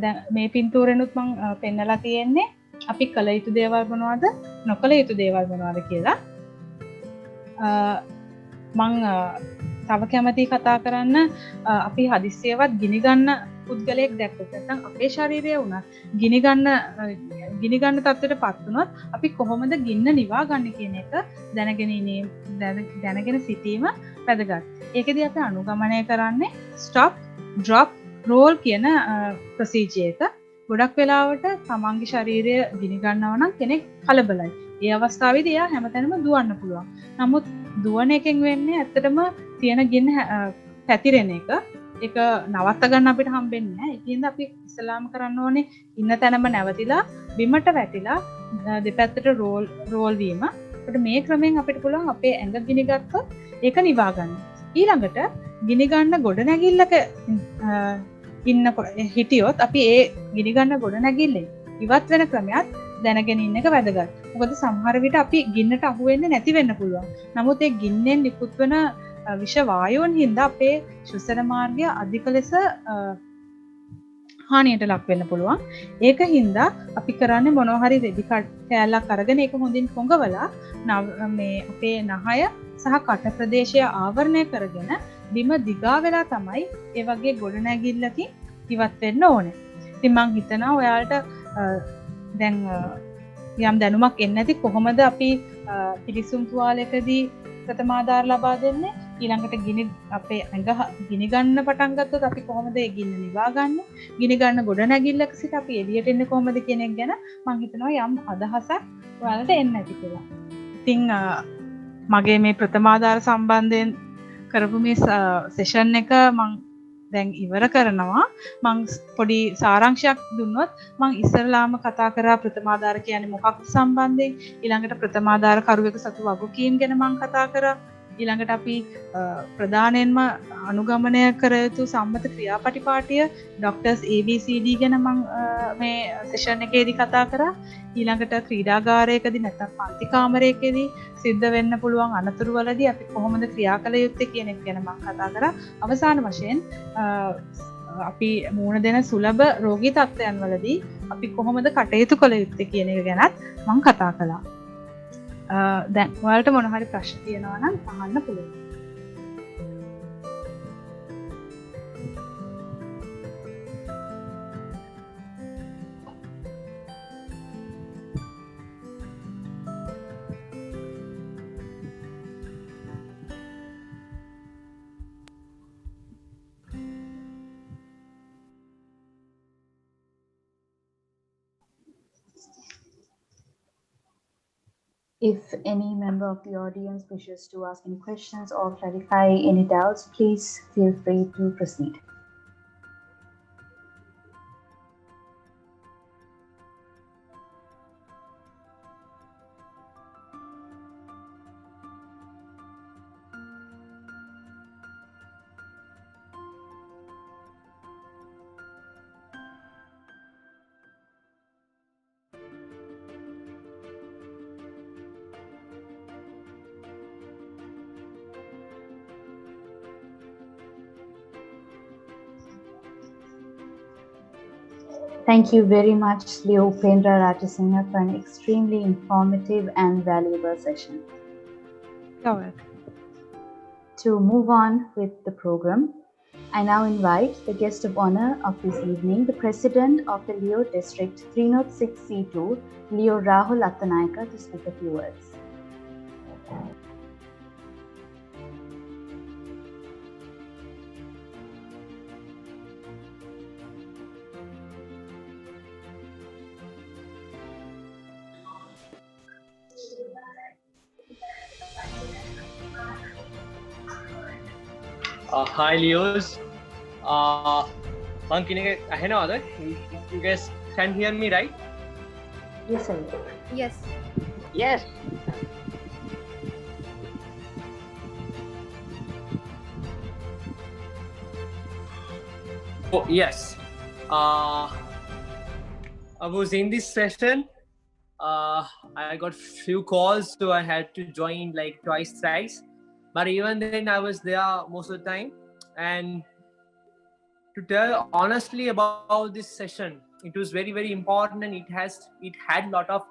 දැන් මේ පින්තූරෙනුත් මම පෙන්නලා තියෙන්නේ අපි කළ යුතු දේවල් මොනවද, නොකළ යුතු දේවල් මොනවද කියලා. මම තව කැමති කතා කරන්න අපි හදිස්සියවත් ගිනි ගන්න පුද්ගලයෙක් දැක්කොත් නැත්නම් අපේ ශරීරය උනත් ගිනි ගන්න තත්ත්වයට පත් වුණොත් අපි කොහොමද ගින්න නිවා ගන්න කියන එක දැනගෙන සිටීම වැදගත්. ඒකෙදී අපි අනුගමනය කරන්නේ stop, drop, roll කියන ප්‍රොසීජර් එක. ගොඩක් වෙලාවට තමන්ගේ ශරීරය ගිනි ගන්නවා නම් කෙනෙක් කලබලයි. ඒ අවස්ථාවේදී එයා හැමතැනම දුවන්න පුළුවන්. නමුත් දුවන එකෙන් වෙන්නේ ඇත්තටම තියෙන ගින්න පැතිරෙන එක. ඒක නවත්ත ගන්න අපිට හම්බෙන්නේ නැහැ. ඒකින්ද අපි ඉස්සලාම කරන්න ඕනේ ඉන්න තැනම නැවතිලා බිමට වැටිලා දෙපැත්තට රෝල් වීම. ඒකට මේ ක්‍රමයෙන් අපිට පුළුවන් අපේ ඇඟ ගිනි ගත්තොත් ඒක නිවා ගන්න. ඊළඟට ගිනි ගන්න ගොඩනැගිල්ලක හිටියොත් අපි ඒ ගිනි ගන්න ගොඩනැගිල්ලෙන් ඉවත් වෙන ක්‍රමයක් දැනගෙන ඉන්න එක වැදගත්. මොකද සමහර විට අපි ගින්නට අහු වෙන්නේ නැති වෙන්න පුළුවන්. නමුත් ඒ ගින්නෙන් නිකුත් වෙන විෂ වායුන් හින්දා අපේ ශ්වසන මාර්ගය අධික ලෙස හානියට ලක් වෙන්න පුළුවන්. ඒක හින්දා අපි කරන්නේ මොනවා හරි රෙදි කෑල්ලක් අරගෙන ඒක හොඳින් පොඟවලා මේ අපේ නහය සහ කට ප්‍රදේශය ආවරණය කරගෙන බිම දිගා වෙලා තමයි ඒ වගේ ගොඩනැගිල්ලකින් ඉවත් වෙන්න ඕනේ. ඉතින් මං හිතනවා ඔයාලට දැන් යම් දැනුමක් එන්නේ නැති කොහොමද අපි පිලිසුම් තුවාලයකදී ප්‍රථමාධාර ලබා දෙන්නේ, ඊළඟට අපේ ඇඟ ගිනි ගන්න පටන් ගත්තොත් අපි කොහොමද ඒ ගින්න නිවා ගන්න, ගිනි ගන්න ගොඩනැගිල්ලක සිට අපි එළියට එන්නේ කොහොමද කියන එක ගැන මං හිතනවා යම් අදහසක් ඔයාලට එන්න ඇති කියලා. ඉතින් මගේ මේ ප්‍රථමාධාර සම්බන්ධයෙන් කරපු මේ සෙෂන් එක මං දැන් ඉවර කරනවා. මං පොඩි සාරාංශයක් දුන්නොත් මං ඉස්සරලාම කතා කරා ප්‍රථමාධාර කියන්නේ මොකක්ද සම්බන්ධයෙන්, ඊළඟට ප්‍රථමාධාර කරුවෙකු සතු වගකීම් ගැන මං කතා කරා, ඊළඟට අපි ප්‍රධානයෙන්ම අනුගමනය කර යුතු සම්මත ක්‍රියාපටිපාටිය ඩොක්ටර්ස් ABCD ගැන මං මේ සෙෂන් එකේදී කතා කරා. ඊළඟට ක්‍රීඩාගාරයකදී නැත්නම් පන්ති කාමරයකදී සිද්ධ වෙන්න පුළුවන් අනතුරු වලදී අපි කොහොමද ක්‍රියා කළ යුත්තේ කියන එක ගැන මං කතා කරා. අවසාන වශයෙන් අපි මුහුණ දෙන සුලභ රෝගී තත්ත්වයන් වලදී අපි කොහොමද කටයුතු කළ යුත්තේ කියන එක ගැනත් මං කතා කළා. දැන් ඔයාලට මොන හරි ප්‍රශ්න තියෙනවා නම් අහන්න පුළුවන්.
If any member of the audience wishes to ask any questions or clarify any doubts, please feel free to proceed. Thank you very much, Leo Upendra Rajasinghe, for an extremely informative and valuable session. To move on with the program, I now invite the guest of honor of this evening, the President of the Leo District 306C2, Leo Rahul Attanayaka, to speak a few words.
Hi Leos. You guys can hear me, right?
Yes, sir.
Yes.
Yes. Oh yes. I was in this session. I got few calls, so I had to join like twice, thrice. But even then, I was there most of the time. And to tell honestly about this session, it was very, very important, and it had a lot of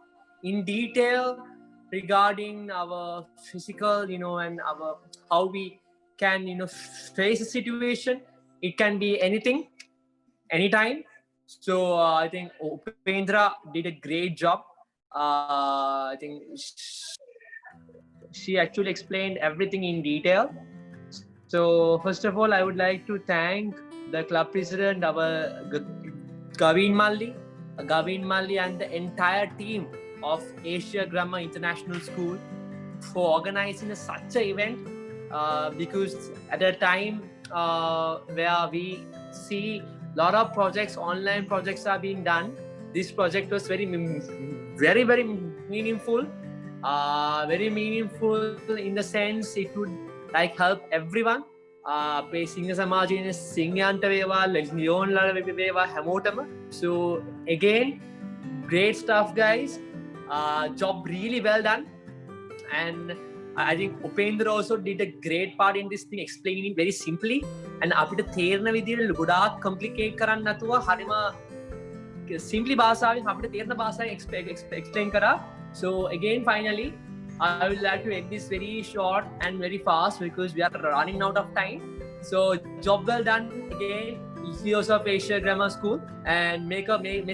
in detail regarding our physical, and our how we can, face a situation. It can be anything, anytime. So I think Upendra did a great job. I think she actually explained everything in detail. So first of all, I would like to thank the club president, our Gavin Malli and the entire team of Asia Grammar International School for organizing such an event, because at a time where we see a lot of projects, online projects are being done, this project was very, very meaningful. Very meaningful in the sense it would like help everyone. අපේ සිංහ සමාජයේ සිංහයන්ට වේවා ලියෝන්ලට වේවා හැමෝටම. So again, great stuff guys. Job really well done. And I think Upendra also did a great part in this thing, explaining it very simply. And අපිට තේරෙන විදිහට ගොඩාක් complicate කරන්න නැතුව හරිම simply භාෂාවෙන් අපිට තේරෙන භාෂාවෙන් explain කරා. So again, finally, I would like to end this very short and very fast because we are running out of time. So job well done again, CEOs of Asia Grammar School, and make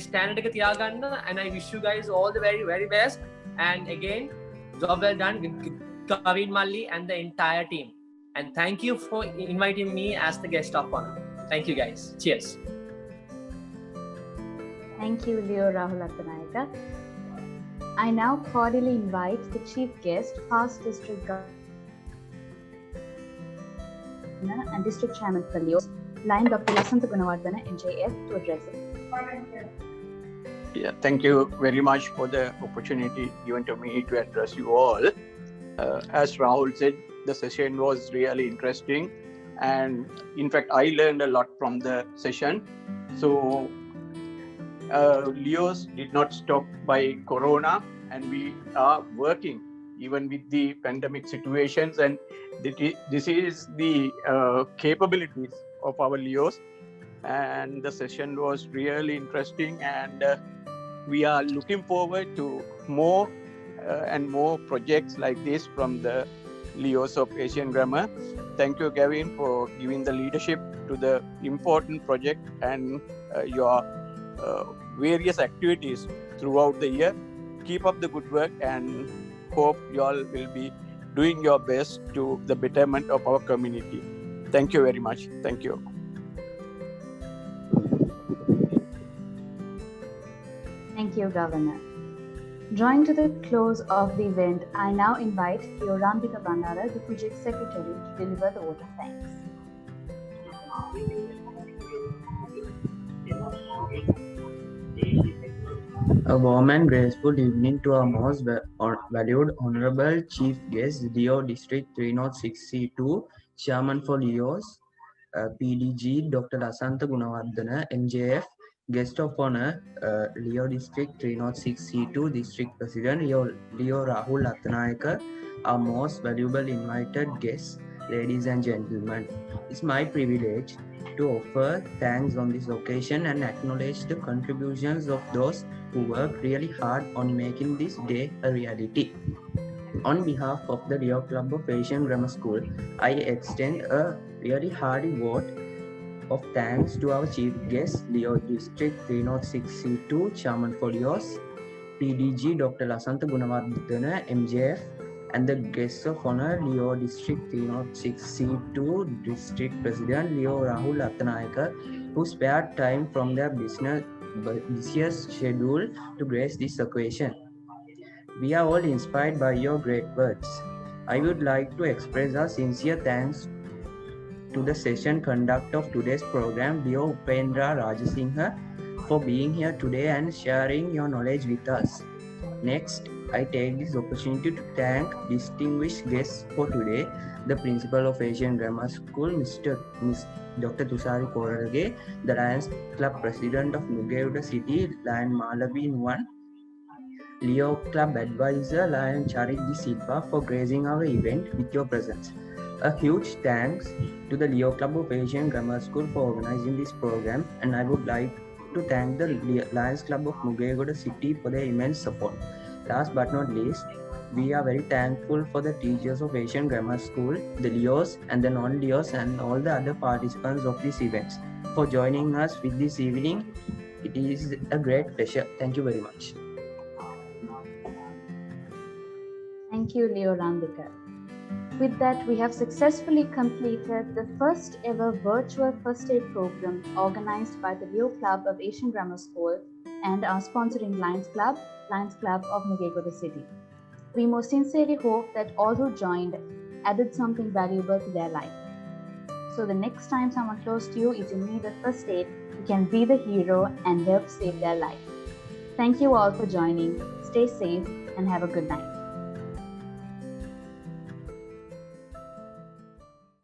standard එක තියාගන්න, and I wish you guys all the very very best. And again, job well done, Kavin Malli and the entire team. And thank you for inviting me as the guest of honor. Thank you guys. Cheers.
Thank you, Leo Rahul Attanayaka. I now cordially invite the chief guest, past district governor and district chairman for Leo, Lion Dr. Lasantha Gunawardana, MJF, to address it.
Yeah, thank you very much for the opportunity given to me to address you all. As Rahul said, the session was really interesting, and in fact, I learned a lot from the session. So, Leos did not stop by Corona, and we are working even with the pandemic situations, and this is the capabilities of our Leos. And the session was really interesting, and we are looking forward to more and more projects like this from the Leos of Asian Grammar. Thank you, Gavin, for giving the leadership to the important project and your various activities throughout the year. Keep up the good work, and hope you all will be doing your best to the betterment of our community. Thank you very much. Thank you.
Thank you, Governor. Drawing to the close of the event, I now invite Yorambika Bandara, the project secretary, to deliver the vote of thanks.
A warm and graceful evening to our most valued Honorable Chief Guest, Leo District 306C2, Chairman for Leos, PDG Dr. Lasantha Gunawardana, MJF, Guest of Honor, Leo District 306C2 District President Leo Rahul Attanayaka, our most valuable invited guests, ladies and gentlemen. It's my privilege to offer thanks on this occasion and acknowledge the contributions of those who worked really hard on making this day a reality. On behalf of the Leo Club of Asian Grammar School, I extend a really hearty vote of thanks to our chief guest, Leo District 306C2, Chairman for Leos, PDG Dr. Lasantha Gunawardana, MJF, and the guests of honor, Leo District 306C2 District President Leo Rahul Attanayaka, who spared time from their busiest schedule to grace this occasion. We are all inspired by your great words. I would like to express our sincere thanks to the session conductor of today's program, Leo Upendra Rajasinghe, for being here today and sharing your knowledge with us. Next, I take this opportunity to thank distinguished guests for today, the Principal of Asian Grammar School, Dr. Thusari Koralage, the Lions Club President of Nugewda City, Lion Malavi Nuwan, Leo Club Advisor, Lion Charit D. Silva, for gracing our event with your presence. A huge thanks to the Leo Club of Asian Grammar School for organizing this program, and I would like to thank the Lions Club of Nugewda City for their immense support. Last but not least, we are very thankful for the teachers of Asian Grammar School, the Leos and the non-Leos, and all the other participants of these events for joining us with this evening. It is a great pleasure. Thank you very much.
Thank you, Leo Rambika. With that, we have successfully completed the first ever virtual first aid program organized by the Leo Club of Asian Grammar School and our sponsoring Lions Club of Nugewda City. We most sincerely hope that all who joined added something valuable to their life. So the next time someone close to you is in need of first aid, you can be the hero and help save their life. Thank you all for joining. Stay safe and have a good night.